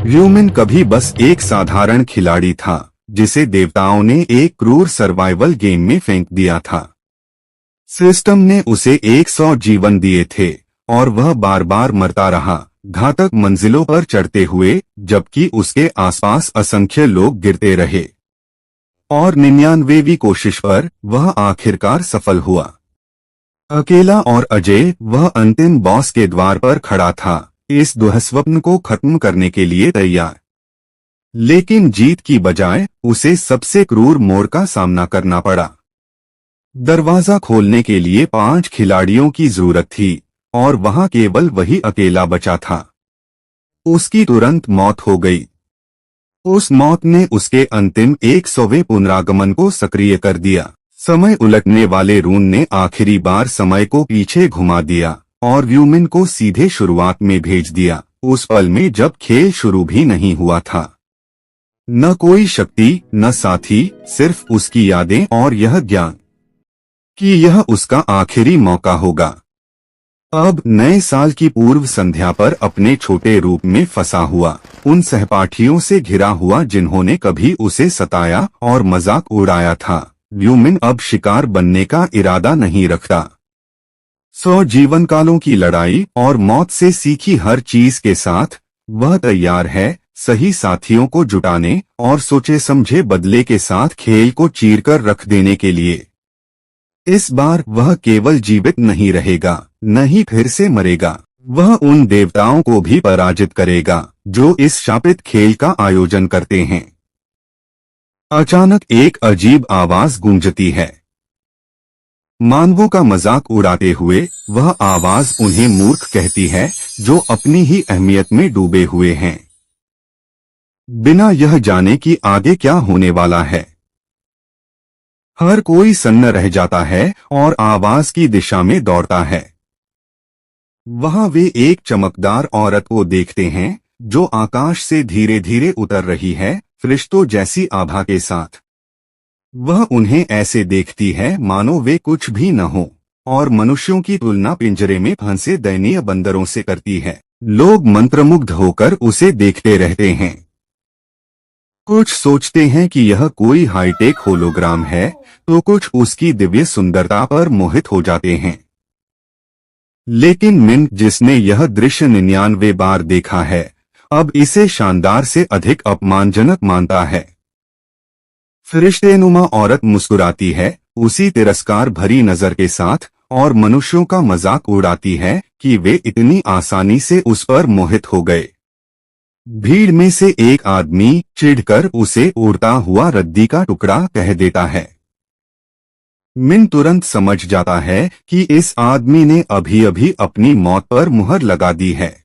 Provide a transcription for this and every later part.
Lumen कभी बस एक साधारण खिलाड़ी था जिसे देवताओं ने एक क्रूर सर्वाइवल गेम में फेंक दिया था। सिस्टम ने उसे 100 जीवन दिए थे और वह बार बार मरता रहा, घातक मंजिलों पर चढ़ते हुए, जबकि उसके आसपास असंख्य लोग गिरते रहे। और 99वीं कोशिश पर वह आखिरकार सफल हुआ। अकेला और अजय वह अंतिम बॉस के द्वार पर खड़ा था, इस दुस्वप्न को खत्म करने के लिए तैयार। लेकिन जीत की बजाय उसे सबसे क्रूर मोड़ का सामना करना पड़ा। दरवाजा खोलने के लिए 5 खिलाड़ियों की जरूरत थी और वहां केवल वही अकेला बचा था। उसकी तुरंत मौत हो गई। उस मौत ने उसके अंतिम 100वें पुनरागमन को सक्रिय कर दिया। समय उलटने वाले रून ने आखिरी बार समय को पीछे घुमा दिया और ल्यूमिन को सीधे शुरुआत में भेज दिया, उस पल में जब खेल शुरू भी नहीं हुआ था। न कोई शक्ति, न साथी, सिर्फ उसकी यादें और यह ज्ञान कि यह उसका आखिरी मौका होगा। अब नए साल की पूर्व संध्या पर अपने छोटे रूप में फंसा हुआ, उन सहपाठियों से घिरा हुआ जिन्होंने कभी उसे सताया और मजाक उड़ाया था, ल्यूमिन अब शिकार बनने का इरादा नहीं रखता। 100 जीवन कालों की लड़ाई और मौत से सीखी हर चीज के साथ वह तैयार है, सही साथियों को जुटाने और सोचे समझे बदले के साथ खेल को चीरकर रख देने के लिए। इस बार वह केवल जीवित नहीं रहेगा, न ही फिर से मरेगा, वह उन देवताओं को भी पराजित करेगा जो इस शापित खेल का आयोजन करते हैं। अचानक एक अजीब आवाज गूंजती है। मानवों का मजाक उड़ाते हुए वह आवाज उन्हें मूर्ख कहती है जो अपनी ही अहमियत में डूबे हुए हैं, बिना यह जाने कि आगे क्या होने वाला है। हर कोई सन्न रह जाता है और आवाज की दिशा में दौड़ता है। वहां वे एक चमकदार औरत को देखते हैं जो आकाश से धीरे धीरे उतर रही है, फरिश्तों जैसी आभा के साथ। वह उन्हें ऐसे देखती है मानो वे कुछ भी न हो और मनुष्यों की तुलना पिंजरे में फंसे दयनीय बंदरों से करती है। लोग मंत्रमुग्ध होकर उसे देखते रहते हैं। कुछ सोचते हैं कि यह कोई हाईटेक होलोग्राम है, तो कुछ उसकी दिव्य सुंदरता पर मोहित हो जाते हैं। लेकिन मिन, जिसने यह दृश्य 99 बार देखा है, अब इसे शानदार से अधिक अपमानजनक मानता है। फरिश्तेनुमा औरत मुस्कुराती है, उसी तिरस्कार भरी नजर के साथ, और मनुष्यों का मजाक उड़ाती है कि वे इतनी आसानी से उस पर मोहित हो गए। भीड़ में से एक आदमी चिढ़कर उसे उड़ता हुआ रद्दी का टुकड़ा कह देता है। मिन तुरंत समझ जाता है कि इस आदमी ने अभी अभी अपनी मौत पर मुहर लगा दी है।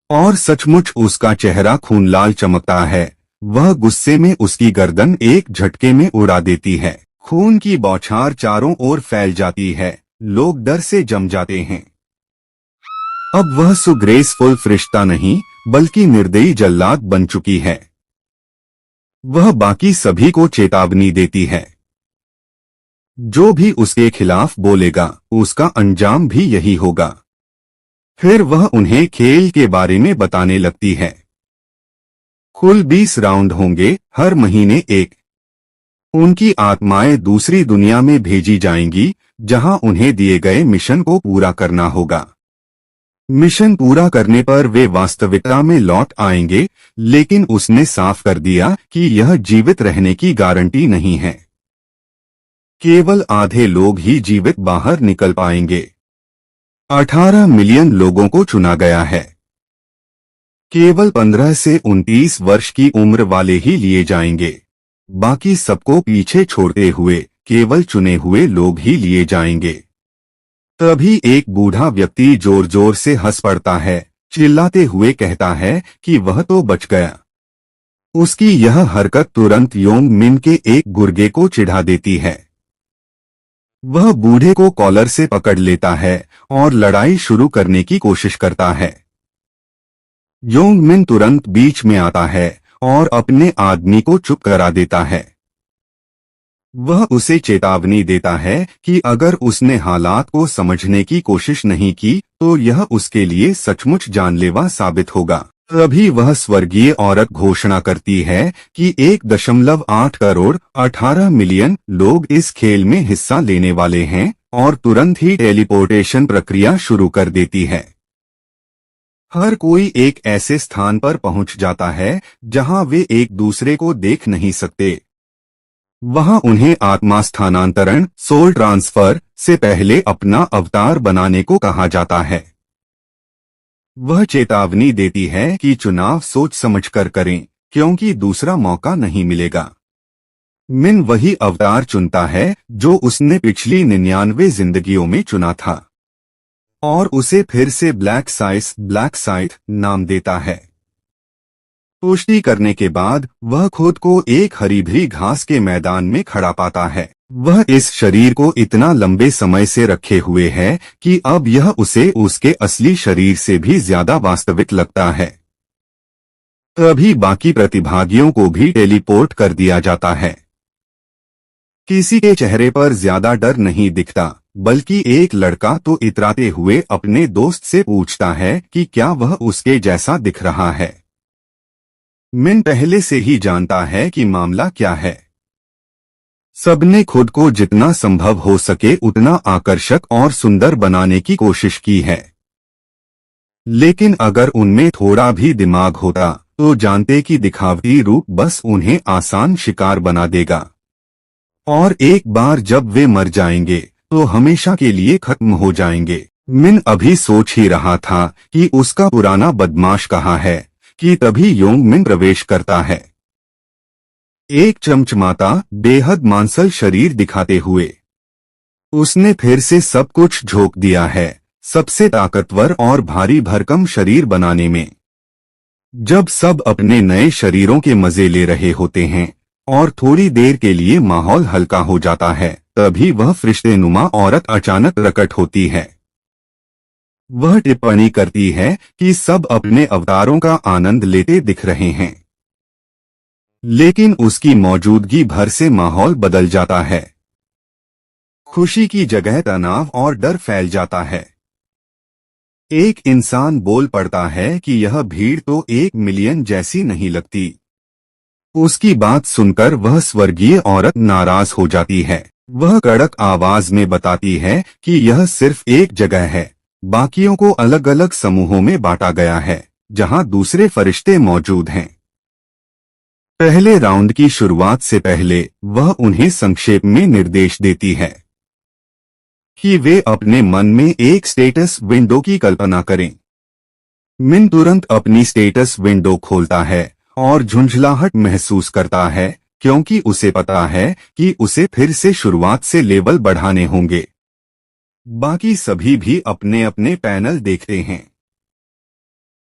और सचमुच उसका चेहरा खून लाल चमकता है। वह गुस्से में उसकी गर्दन एक झटके में उड़ा देती है। खून की बौछार चारों ओर फैल जाती है, लोग डर से जम जाते हैं। अब वह सुग्रेसफुल फरिश्ता नहीं बल्कि निर्दयी जल्लाद बन चुकी है। वह बाकी सभी को चेतावनी देती है, जो भी उसके खिलाफ बोलेगा उसका अंजाम भी यही होगा। फिर वह उन्हें खेल के बारे में बताने लगती है। कुल 20 राउंड होंगे, हर महीने एक। उनकी आत्माएं दूसरी दुनिया में भेजी जाएंगी जहां उन्हें दिए गए मिशन को पूरा करना होगा। मिशन पूरा करने पर वे वास्तविकता में लौट आएंगे, लेकिन उसने साफ कर दिया कि यह जीवित रहने की गारंटी नहीं है। केवल आधे लोग ही जीवित बाहर निकल पाएंगे। 18 मिलियन लोगों को चुना गया है। केवल 15 से 29 वर्ष की उम्र वाले ही लिए जाएंगे। बाकी सबको पीछे छोड़ते हुए केवल चुने हुए लोग ही लिए जाएंगे। तभी एक बूढ़ा व्यक्ति जोर जोर से हंस पड़ता है, चिल्लाते हुए कहता है कि वह तो बच गया। उसकी यह हरकत तुरंत योंग मिन के एक गुर्गे को चिढ़ा देती है। वह बूढ़े को कॉलर से पकड़ लेता है और लड़ाई शुरू करने की कोशिश करता है। योंग मिन तुरंत बीच में आता है और अपने आदमी को चुप करा देता है। वह उसे चेतावनी देता है कि अगर उसने हालात को समझने की कोशिश नहीं की तो यह उसके लिए सचमुच जानलेवा साबित होगा। तभी वह स्वर्गीय औरत घोषणा करती है कि 1.8 करोड़ 18 मिलियन लोग इस खेल में हिस्सा लेने वाले हैं और तुरंत ही टेलीपोर्टेशन प्रक्रिया शुरू कर देती है। हर कोई एक ऐसे स्थान पर पहुंच जाता है जहां वे एक दूसरे को देख नहीं सकते। वहां उन्हें आत्मा स्थानांतरण सोल ट्रांसफर से पहले अपना अवतार बनाने को कहा जाता है। वह चेतावनी देती है कि चुनाव सोच समझकर करें, क्योंकि दूसरा मौका नहीं मिलेगा। मिन वही अवतार चुनता है जो उसने पिछली 99 जिंदगियों में चुना था और उसे फिर से ब्लैक साइथ नाम देता है। पुष्टि करने के बाद वह खुद को एक हरी भरी घास के मैदान में खड़ा पाता है। वह इस शरीर को इतना लंबे समय से रखे हुए है कि अब यह उसे उसके असली शरीर से भी ज्यादा वास्तविक लगता है। तभी बाकी प्रतिभागियों को भी टेलीपोर्ट कर दिया जाता है। किसी के चेहरे पर ज्यादा डर नहीं दिखता, बल्कि एक लड़का तो इतराते हुए अपने दोस्त से पूछता है कि क्या वह उसके जैसा दिख रहा है। मिन पहले से ही जानता है कि मामला क्या है। सबने खुद को जितना संभव हो सके उतना आकर्षक और सुंदर बनाने की कोशिश की है, लेकिन अगर उनमें थोड़ा भी दिमाग होता तो जानते कि दिखावटी रूप बस उन्हें आसान शिकार बना देगा और एक बार जब वे मर जाएंगे तो हमेशा के लिए खत्म हो जाएंगे। मिन अभी सोच ही रहा था कि उसका पुराना बदमाश कहाँ है कि तभी योंग मिन प्रवेश करता है, एक चमचमाता बेहद मांसल शरीर दिखाते हुए। उसने फिर से सब कुछ झोंक दिया है, सबसे ताकतवर और भारी भरकम शरीर बनाने में। जब सब अपने नए शरीरों के मजे ले रहे होते हैं और थोड़ी देर के लिए माहौल हल्का हो जाता है, तभी वह फरिश्तेनुमा औरत अचानक प्रकट होती है। वह टिप्पणी करती है कि सब अपने अवतारों का आनंद लेते दिख रहे हैं, लेकिन उसकी मौजूदगी भर से माहौल बदल जाता है। खुशी की जगह तनाव और डर फैल जाता है। एक इंसान बोल पड़ता है कि यह भीड़ तो 1 मिलियन जैसी नहीं लगती। उसकी बात सुनकर वह स्वर्गीय औरत नाराज हो जाती है। वह कड़क आवाज में बताती है कि यह सिर्फ एक जगह है, बाकियों को अलग अलग समूहों में बांटा गया है जहां दूसरे फरिश्ते मौजूद हैं। पहले राउंड की शुरुआत से पहले वह उन्हें संक्षेप में निर्देश देती है कि वे अपने मन में एक स्टेटस विंडो की कल्पना करें। मिन तुरंत अपनी स्टेटस विंडो खोलता है और झुंझलाहट महसूस करता है, क्योंकि उसे पता है कि उसे फिर से शुरुआत से लेवल बढ़ाने होंगे। बाकी सभी भी अपने अपने पैनल देखते हैं।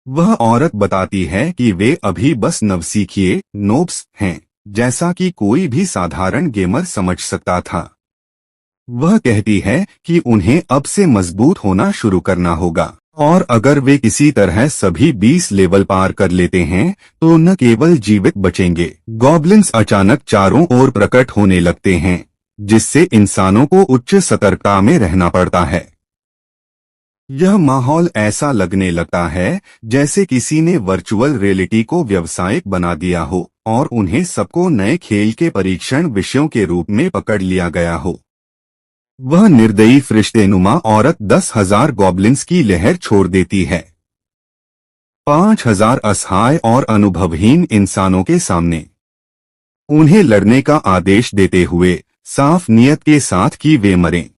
वह औरत बताती है कि वे अभी बस नवसीखिए नोब्स हैं, जैसा कि कोई भी साधारण गेमर समझ सकता था। वह कहती है कि उन्हें अब से मजबूत होना शुरू करना होगा और अगर वे किसी तरह सभी 20 लेवल पार कर लेते हैं तो न केवल जीवित बचेंगे। गॉब्लिन्स अचानक चारों ओर प्रकट होने लगते हैं, जिससे इंसानों को उच्च सतर्कता में रहना पड़ता है। यह माहौल ऐसा लगने लगता है जैसे किसी ने वर्चुअल रियलिटी को व्यावसायिक बना दिया हो और उन्हें सबको नए खेल के परीक्षण विषयों के रूप में पकड़ लिया गया हो। वह निर्दयी फरिश्तेनुमा औरत 10,000 गॉब्लिन्स की लहर छोड़ देती है, 5,000 असहाय और अनुभवहीन इंसानों के सामने, उन्हें लड़ने का आदेश देते हुए साफ नियत के साथ कि वे मरें।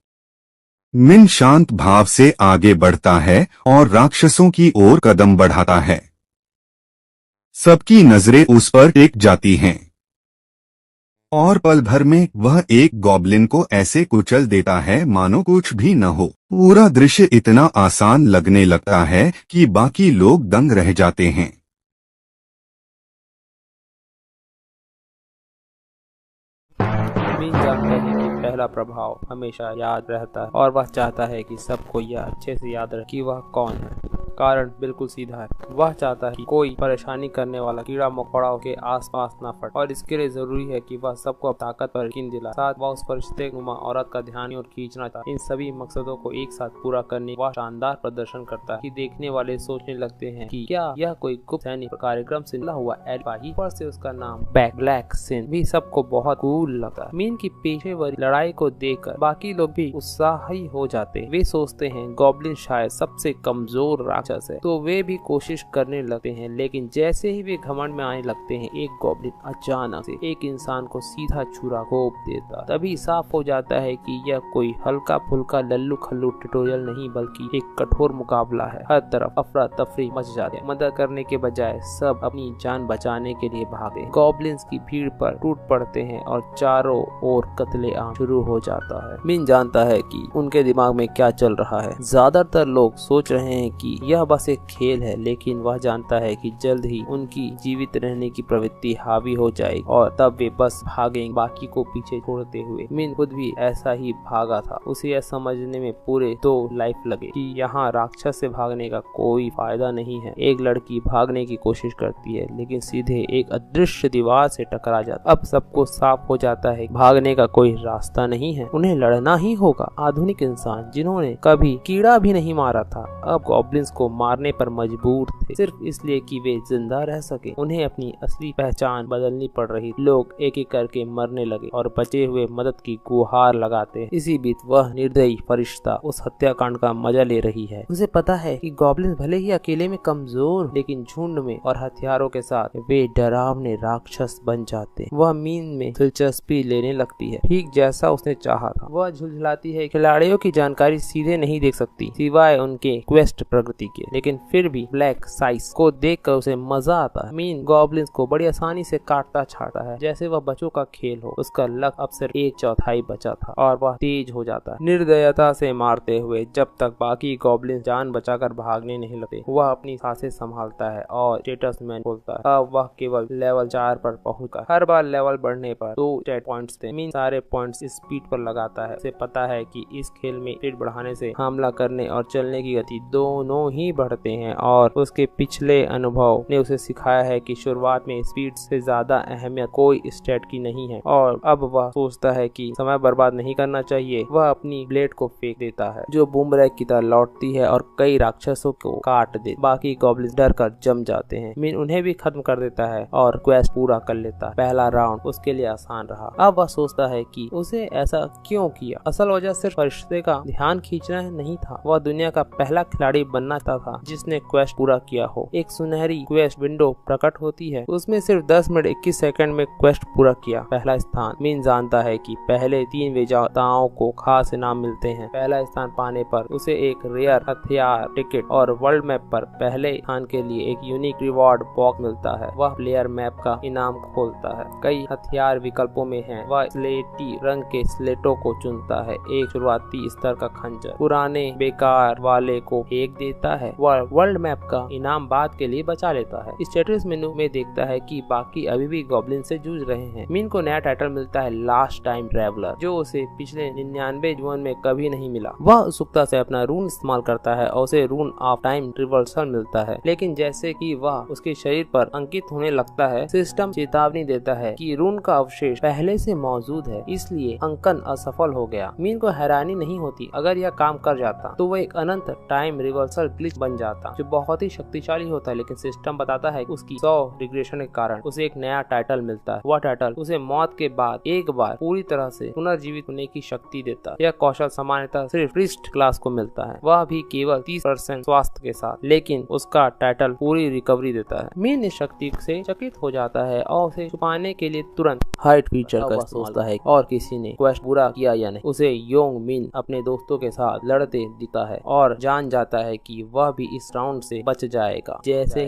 मिन शांत भाव से आगे बढ़ता है और राक्षसों की ओर कदम बढ़ाता है। सबकी नजरें उस पर टिक जाती हैं और पल भर में वह एक गॉब्लिन को ऐसे कुचल देता है मानो कुछ भी न हो। पूरा दृश्य इतना आसान लगने लगता है कि बाकी लोग दंग रह जाते हैं। मिन जानता है कि पहला प्रभाव हमेशा याद रहता है और वह चाहता है कि सबको यह अच्छे से याद रहे कि वह कौन है। कारण बिल्कुल सीधा है। वह चाहता है कि कोई परेशानी करने वाला कीड़ा मकोड़ा के आसपास न फटे और इसके लिए जरूरी है कि वह सबको ताकत पर यकीन दिलाए। साथ वह उस फरिश्ते नुमा औरत का ध्यान और खींचना चाहता है। इन सभी मकसदों को एक साथ पूरा करने वह शानदार प्रदर्शन करता है कि देखने वाले सोचने लगते हैं कि क्या यह कोई गुप्त सैनिक कार्यक्रम से मिला हुआ एलिबाही। ऊपर से उसका नाम ब्लैक सिन भी सबको बहुत कूल लगता है। मीन की पेशेवरी लड़ाई को देखकर बाकी लोग भी उत्साही हो जाते हैं। वे सोचते हैं गॉब्लिन शायद सबसे कमजोर राक्षस है तो वे भी कोशिश करने लगते हैं, लेकिन जैसे ही वे घमंड में आने लगते हैं एक गॉब्लिन अचानक से एक इंसान को सीधा छुरा घोंप देता। तभी साफ हो जाता है कि यह कोई हल्का फुल्का लल्लू खल्लू ट्यूटोरियल नहीं बल्कि एक कठोर मुकाबला है। हर तरफ अफरा तफरी मच जाती है। मदद करने के बजाय सब अपनी जान बचाने के लिए भागते हैं। गॉब्लिन्स की भीड़ पर टूट पड़ते हैं और चारों ओर कत्लेआम शुरू हो जाता है। मिन जानता है कि उनके दिमाग में क्या चल रहा है। ज्यादातर लोग सोच रहे हैं कि यह बस एक खेल है, लेकिन वह जानता है कि जल्द ही उनकी जीवित रहने की प्रवृत्ति हावी हो जाएगी और तब वे बस भागेंगे बाकी को पीछे छोड़ते हुए। मिन खुद भी ऐसा ही भागा था। उसे यह समझने में पूरे 2 लाइफ लगे कि यहाँ राक्षस से भागने का कोई फायदा नहीं है। एक लड़की भागने की कोशिश करती है लेकिन सीधे एक अदृश्य दीवार से टकरा जाती। अब सबको साफ हो जाता है भागने का कोई रास्ता नहीं है, उन्हें लड़ना ही होगा। आधुनिक इंसान जिन्होंने कभी कीड़ा भी नहीं मारा था अब गॉब्लिन्स को मारने पर मजबूर थे, सिर्फ इसलिए कि वे जिंदा रह सके। उन्हें अपनी असली पहचान बदलनी पड़ रही। लोग एक एक करके मरने लगे और बचे हुए मदद की गुहार लगाते। इसी बीच वह निर्दयी फरिश्ता उस हत्याकांड का मजा ले रही है। उसे पता है कि गॉब्लिन्स भले ही अकेले में कमजोर लेकिन झुंड में और हथियारों के साथ वे डरावने राक्षस बन जाते। वह मीन में दिलचस्पी लेने लगती है, ठीक जैसा उसने चाहा था। वह झुलझुलाती है खिलाड़ियों की जानकारी सीधे नहीं देख सकती सिवाय उनके क्वेस्ट प्रगति के, लेकिन फिर भी ब्लैक साइज को देखकर उसे मजा आता है। मीन गॉब्लिन्स को बड़ी आसानी से काटता छाटा है जैसे वह बच्चों का खेल हो। उसका लक अब सिर्फ 1/4 बचा था और वह तेज हो जाता है निर्दयता से मारते हुए जब तक बाकी गॉब्लिन्स जान बचाकर भागने नहीं लगते। वह अपनी सांसें संभालता है और स्टेटस में खोलता है। अब वह केवल लेवल 4 पर पहुंचकर हर बार लेवल बढ़ने पर 2 स्टेट पॉइंट्स थे। मीन सारे पॉइंट्स स्पीड पर लगाता है। उसे पता है कि इस खेल में स्पीड बढ़ाने से हमला करने और चलने की गति दोनों ही बढ़ते हैं और उसके पिछले अनुभव ने उसे सिखाया है कि शुरुआत में स्पीड से ज्यादा अहमियत कोई स्टेट की नहीं है। और अब वह सोचता है कि समय बर्बाद नहीं करना चाहिए। वह अपनी ब्लेड को फेंक देता है जो बूमरैंग की तरह लौटती है और कई राक्षसों को काट दे। बाकी गॉब्लिन्स डर कर जम जाते हैं। मीन उन्हें भी खत्म कर देता है और क्वेस्ट पूरा कर लेता है। पहला राउंड उसके लिए आसान रहा। अब वह सोचता है कि उसे ऐसा क्यों किया। असल वजह सिर्फ फरिश्ते का ध्यान खींचना नहीं था। वह दुनिया का पहला खिलाड़ी बनना चाहता था जिसने क्वेस्ट पूरा किया हो। एक सुनहरी क्वेस्ट विंडो प्रकट होती है, उसमें सिर्फ 10 मिनट 21 सेकंड में क्वेस्ट पूरा किया। पहला स्थान। मीन जानता है कि पहले 3 विजेताओं को खास इनाम मिलते हैं। पहला स्थान पाने पर उसे एक रेयर हथियार टिकट और वर्ल्ड मैप पर पहले स्थान के लिए एक यूनिक रिवॉर्ड बॉक्स मिलता है। वह प्लेयर मैप का इनाम खोलता है। कई हथियार विकल्पों में हैं। वह स्लेटी रंग के स्लेटों को चुनता है। एक शुरुआती स्तर का खंजर पुराने बेकार वाले को फेंक देता है। वह वर्ल्ड मैप का इनाम बाद के लिए बचा लेता है। स्टेटस मेनू में देखता है कि बाकी अभी भी गॉब्लिन से जूझ रहे हैं। मीन को नया टाइटल मिलता है लास्ट टाइम ट्रैवलर, जो उसे पिछले 99 जीवन में कभी नहीं मिला। वह उत्सुकता से अपना रून इस्तेमाल करता है और उसे रून ऑफ टाइम रिवर्सल मिलता है, लेकिन जैसे कि वह उसके शरीर पर अंकित होने लगता है सिस्टम चेतावनी देता है कि रून का अवशेष पहले से मौजूद है, इसलिए अंकन असफल हो गया। मीन को हैरानी नहीं होती। अगर यह काम कर जाता तो वह एक अनंत टाइम रिवर्सल ग्लिच बन जाता जो बहुत ही शक्तिशाली होता है, लेकिन सिस्टम बताता है उसकी 100 रिग्रेशन के कारण उसे एक नया टाइटल मिलता है। वह टाइटल उसे मौत के बाद एक बार पूरी तरह से पुनर्जीवित होने की शक्ति देता है। यह कौशल सामान्यतः सिर्फ प्रीस्ट क्लास को मिलता है, वह भी केवल 30% स्वास्थ्य के साथ, लेकिन उसका टाइटल पूरी रिकवरी देता है। मीन इस शक्ति से चकित हो जाता है और उसे छुपाने के लिए तुरंत हाइट फीचर का सोचता है और किसी ने क्वेस्ट पूरा किया या नहीं। उसे योंग मिन अपने दोस्तों के साथ लड़ते दिखता है और जान जाता है कि वह भी इस राउंड से बच जाएगा। जैसे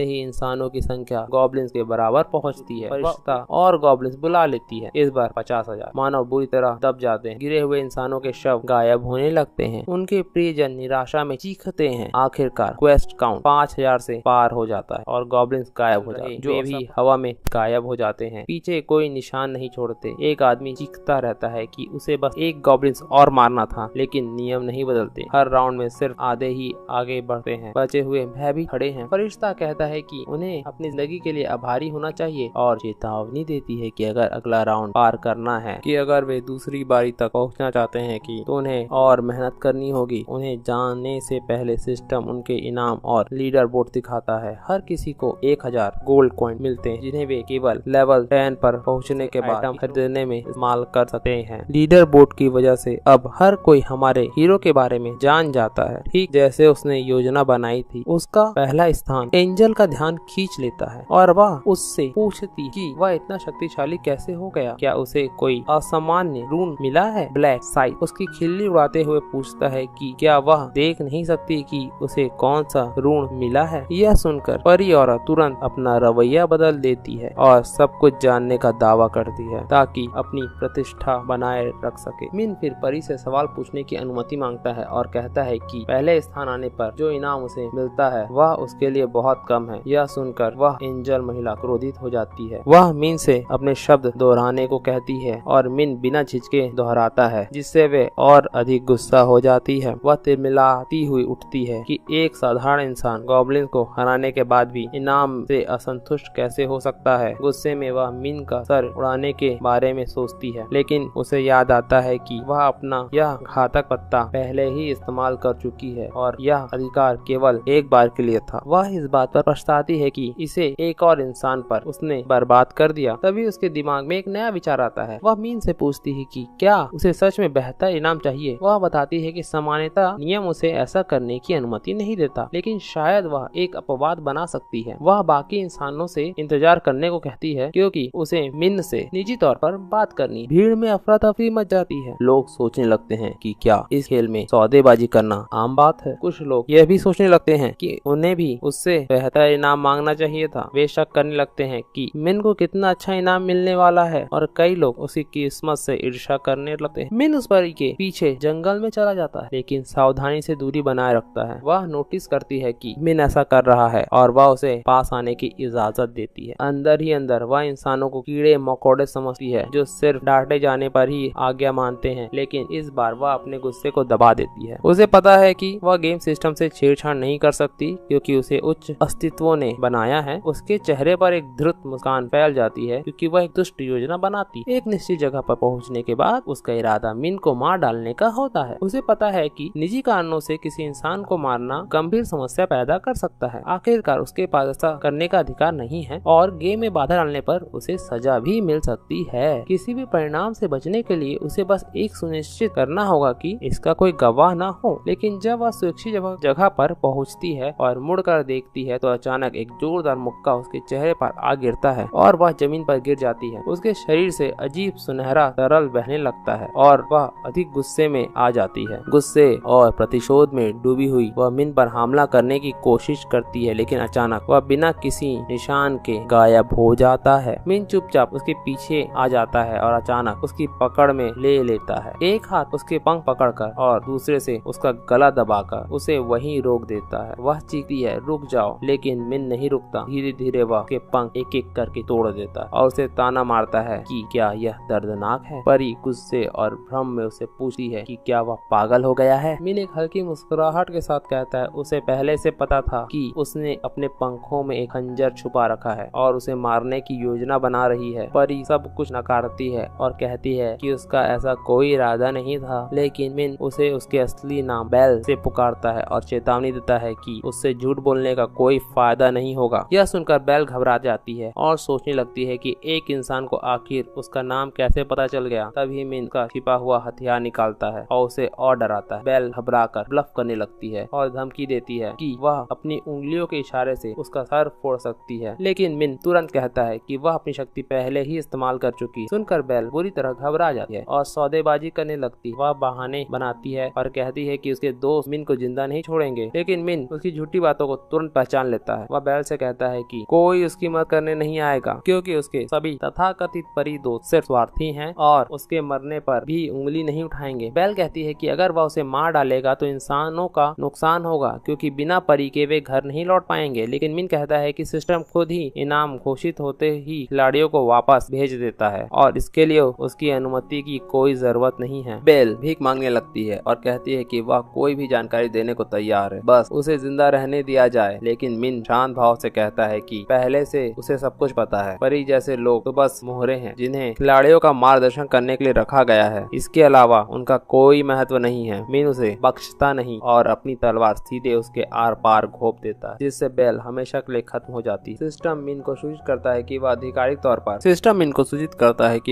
ही इंसानों की संख्या गॉब्लिन्स के बराबर पहुंचती है, फरिश्ता और गॉब्लिन्स बुला लेती है। इस बार 50,000 मानव बुरी तरह दब जाते हैं। गिरे हुए इंसानों के शव गायब होने लगते हैं। उनके प्रियजन निराशा में चीखते हैं। आखिरकार क्वेस्ट काउंट 5000 से पार हो जाता है और गॉब्लिन्स गायब हो जाते हैं, जो भी हवा में गायब हो जाते हैं। पीछे कोई निशान नहीं छोड़ते। एक आदमी चीखता रहता है कि उसे बस एक गॉब्लिन्स और मारना था, लेकिन नियम नहीं बदलते। हर राउंड में सिर्फ आधे ही आगे बढ़ते हैं। बचे हुए भयभीत खड़े हैं। फरिश्ता कहता है कि उन्हें अपनी जिंदगी के लिए आभारी होना चाहिए और चेतावनी देती है कि अगर अगला राउंड पार करना है, कि अगर वे दूसरी बारी तक पहुंचना चाहते हैं कि तो उन्हें और मेहनत करनी होगी। उन्हें जाने से पहले सिस्टम उनके इनाम और लीडर बोर्ड दिखाता है। हर किसी को 1000 गोल्ड कॉइन मिलते हैं, जिन्हें वे केवल लेवल 10 पर पहुंचने के बाद आइटम खरीदने में इस्तेमाल कर सकते हैं। लीडर बोर्ड की वजह से अब हर कोई हमारे हीरो के बारे में जान जाता है, ठीक जैसे उसने योजना बनाई थी। उसका पहला स्थान एंजल का ध्यान खींच लेता है और वह उससे पूछती कि वह इतना शक्तिशाली कैसे हो गया, क्या उसे कोई असामान्य रून मिला है। ब्लैक साइड उसकी खिल्ली उड़ाते हुए पूछता है कि क्या वह देख नहीं सकती कि उसे कौन सा रून मिला है। यह सुनकर परी औरत तुरंत अपना रवैया बदल देती है और सब कुछ जानने का दावा करती है ताकि अपनी प्रतिष्ठा बनाए रख सके। मिन फिर परी से सवाल पूछने की अनुमति मांगता है और कहता है कि पहले स्थान आने पर जो इनाम उसे मिलता है वह उसके लिए बहुत कम है। यह सुनकर वह एंजल महिला क्रोधित हो जाती है। वह मिन से अपने शब्द दोहराने को कहती है और मिन बिना झिझके दोहराता है, जिससे वे और अधिक गुस्सा हो जाती है। वह तिलमिलाती हुई उठती है कि एक साधारण इंसान गॉब्लिन को हराने के बाद भी इनाम से असंतुष्ट कैसे हो सकता है। गुस्से में वह मिन का सर उड़ाने के बारे में सोचती है, लेकिन उसे याद आता है कि वह अपना यह घातक पत्ता पहले ही इस्तेमाल कर चुकी है और यह अधिकार केवल एक बार के लिए था। वह इस बात पर पछताती है कि इसे एक और इंसान पर उसने बर्बाद कर दिया। तभी उसके दिमाग में एक नया विचार आता है। वह मीन से पूछती है कि क्या उसे सच में बेहतर इनाम चाहिए। वह बताती है कि सामान्यतः नियम उसे ऐसा करने की अनुमति नहीं देता, लेकिन शायद वह एक अपवाद बना सकती है। वह बाकी इंसानों से इंतजार करने को कहती है क्योंकि उसे मिन से निजी तौर पर बात करनी। भीड़ में अफरा तफरी मच जाती है। लोग सोचने लगते हैं कि क्या इस खेल में सौदेबाजी करना आम बात है। कुछ लोग यह भी सोचने लगते हैं कि उन्हें भी उससे बेहतर इनाम मांगना चाहिए था। वे शक करने लगते हैं कि मिन को कितना अच्छा इनाम मिलने वाला है और कई लोग उसकी किस्मत से ईर्ष्या करने लगते हैं। मिन उस परी के पीछे जंगल में चला जाता है, लेकिन सावधानी से दूरी बनाए रखता है। वह नोटिस करती है कि मिन ऐसा कर रहा है और वह उसे पास आने की इजाजत देती है। अंदर ही अंदर वह इंसानों को कीड़े मकोड़े समझती है जो सिर्फ डांटे जाने पर ही आज्ञा मानते हैं, लेकिन इस बार वह अपने गुस्से को दबा देती है। उसे पता है कि वह गेम सिस्टम से छेड़छाड़ नहीं कर सकती क्योंकि उसे उच्च अस्तित्वों ने बनाया है। उसके चेहरे पर एक धृत मुस्कान फैल जाती है क्योंकि वह एक दुष्ट योजना बनाती। एक निश्चित जगह पर पहुंचने के बाद उसका इरादा मिन को मार डालने का होता है। उसे पता है कि निजी कारणों से किसी इंसान को मारना गंभीर समस्या पैदा कर सकता है। आखिरकार उसके पास ऐसा करने का अधिकार नहीं है और गेम में बाधा डालने पर उसे सजा भी मिल सकती है। किसी भी परिणाम से बचने के लिए उसे बस एक सुनिश्चित करना होगा कि इसका कोई गवाह न हो। लेकिन जब वह सुरक्षित जगह पर पहुंचती है और मुड़कर देखती है तो अचानक एक जोरदार मुक्का उसके चेहरे पर आ गिरता है और वह जमीन पर गिर जाती है। उसके शरीर से अजीब सुनहरा तरल बहने लगता है और वह अधिक गुस्से में आ जाती है। गुस्से और प्रतिशोध में डूबी हुई वह मिन पर हमला करने की कोशिश करती है, लेकिन अचानक वह बिना किसी निशान के गायब हो जाता है। मिन चुपचाप उसके पीछे आ जाता है और अचानक उसकी पकड़ में ले लेता है। एक हाथ उसके पंख पकड़कर और दूसरे से उसका गला दबाकर उसे वहीं रोक देता है। वह चीखती है, रुक जाओ, लेकिन मिन नहीं रुकता। धीरे धीरे वह के पंख एक एक करके तोड़ देता है और उसे ताना मारता है कि क्या यह दर्दनाक है। परी गुस्से और भ्रम में उसे पूछती है कि क्या वह पागल हो गया है। मिन एक हल्की मुस्कुराहट के साथ कहता है उसे पहले से पता था कि उसने अपने पंखों में एक खंजर छुपा रखा है और उसे मारने की योजना बना रही है। परी सब कुछ नकारती है और कहती है कि उसका ऐसा कोई इरादा नहीं था, लेकिन मिन उसे उसके असली नाम बेल से पुकारता है और चेतावनी देता है कि उससे झूठ बोलने का कोई फायदा नहीं होगा। यह सुनकर बेल घबरा जाती है और सोचने लगती है कि एक इंसान को आखिर उसका नाम कैसे पता चल गया। तभी मिन का छिपा हुआ हथियार निकालता है और उसे और डराता है। बेल घबराकर ब्लफ करने लगती है और धमकी देती है कि वह अपनी उंगलियों के इशारे से उसका सर फोड़ सकती है, लेकिन मिन तुरंत कहता है कि वह अपनी शक्ति पहले ही इस्तेमाल कर चुकी। सुनकर बेल बुरी तरह घबरा जाती है और सौदेबाजी करने लगती। वह बहाने बनाती है और कहती है कि उसके दोस्त मिन को जिंदा नहीं छोड़ेंगे, लेकिन मिन उसकी झूठी बातों को तुरंत पहचान लेता है। वह बेल से कहता है कि कोई उसकी मदद करने नहीं आएगा क्योंकि उसके सभी तथाकथित परी दोस्त सिर्फ स्वार्थी हैं और उसके मरने पर भी उंगली नहीं उठाएंगे। बेल कहती है कि अगर वह उसे मार डालेगा तो इंसानों का नुकसान होगा क्योंकि बिना परी के वे घर नहीं लौट पाएंगे, लेकिन मिन कहता है कि सिस्टम खुद ही इनाम घोषित होते ही खिलाड़ियों को वापस भेज देता है और इसके लिए उसकी अनुमति की कोई जरूरत नहीं है। बेल भीख मांगने लगती है और कहती है कि वह कोई भी जानकारी देने को तैयार है, बस उसे जिंदा रहने दिया जाए। लेकिन मिन शांत भाव से कहता है कि पहले से उसे सब कुछ पता है, परी जैसे लोग तो बस मोहरे हैं जिन्हें खिलाड़ियों का मार्गदर्शन करने के लिए रखा गया है, इसके अलावा उनका कोई महत्व नहीं है। मिन उसे बख्शता नहीं और अपनी तलवार सीधे उसके आर पार घोंप देता है, जिससे बेल हमेशा के लिए खत्म हो जाती है। सिस्टम मिन को सूचित करता है कि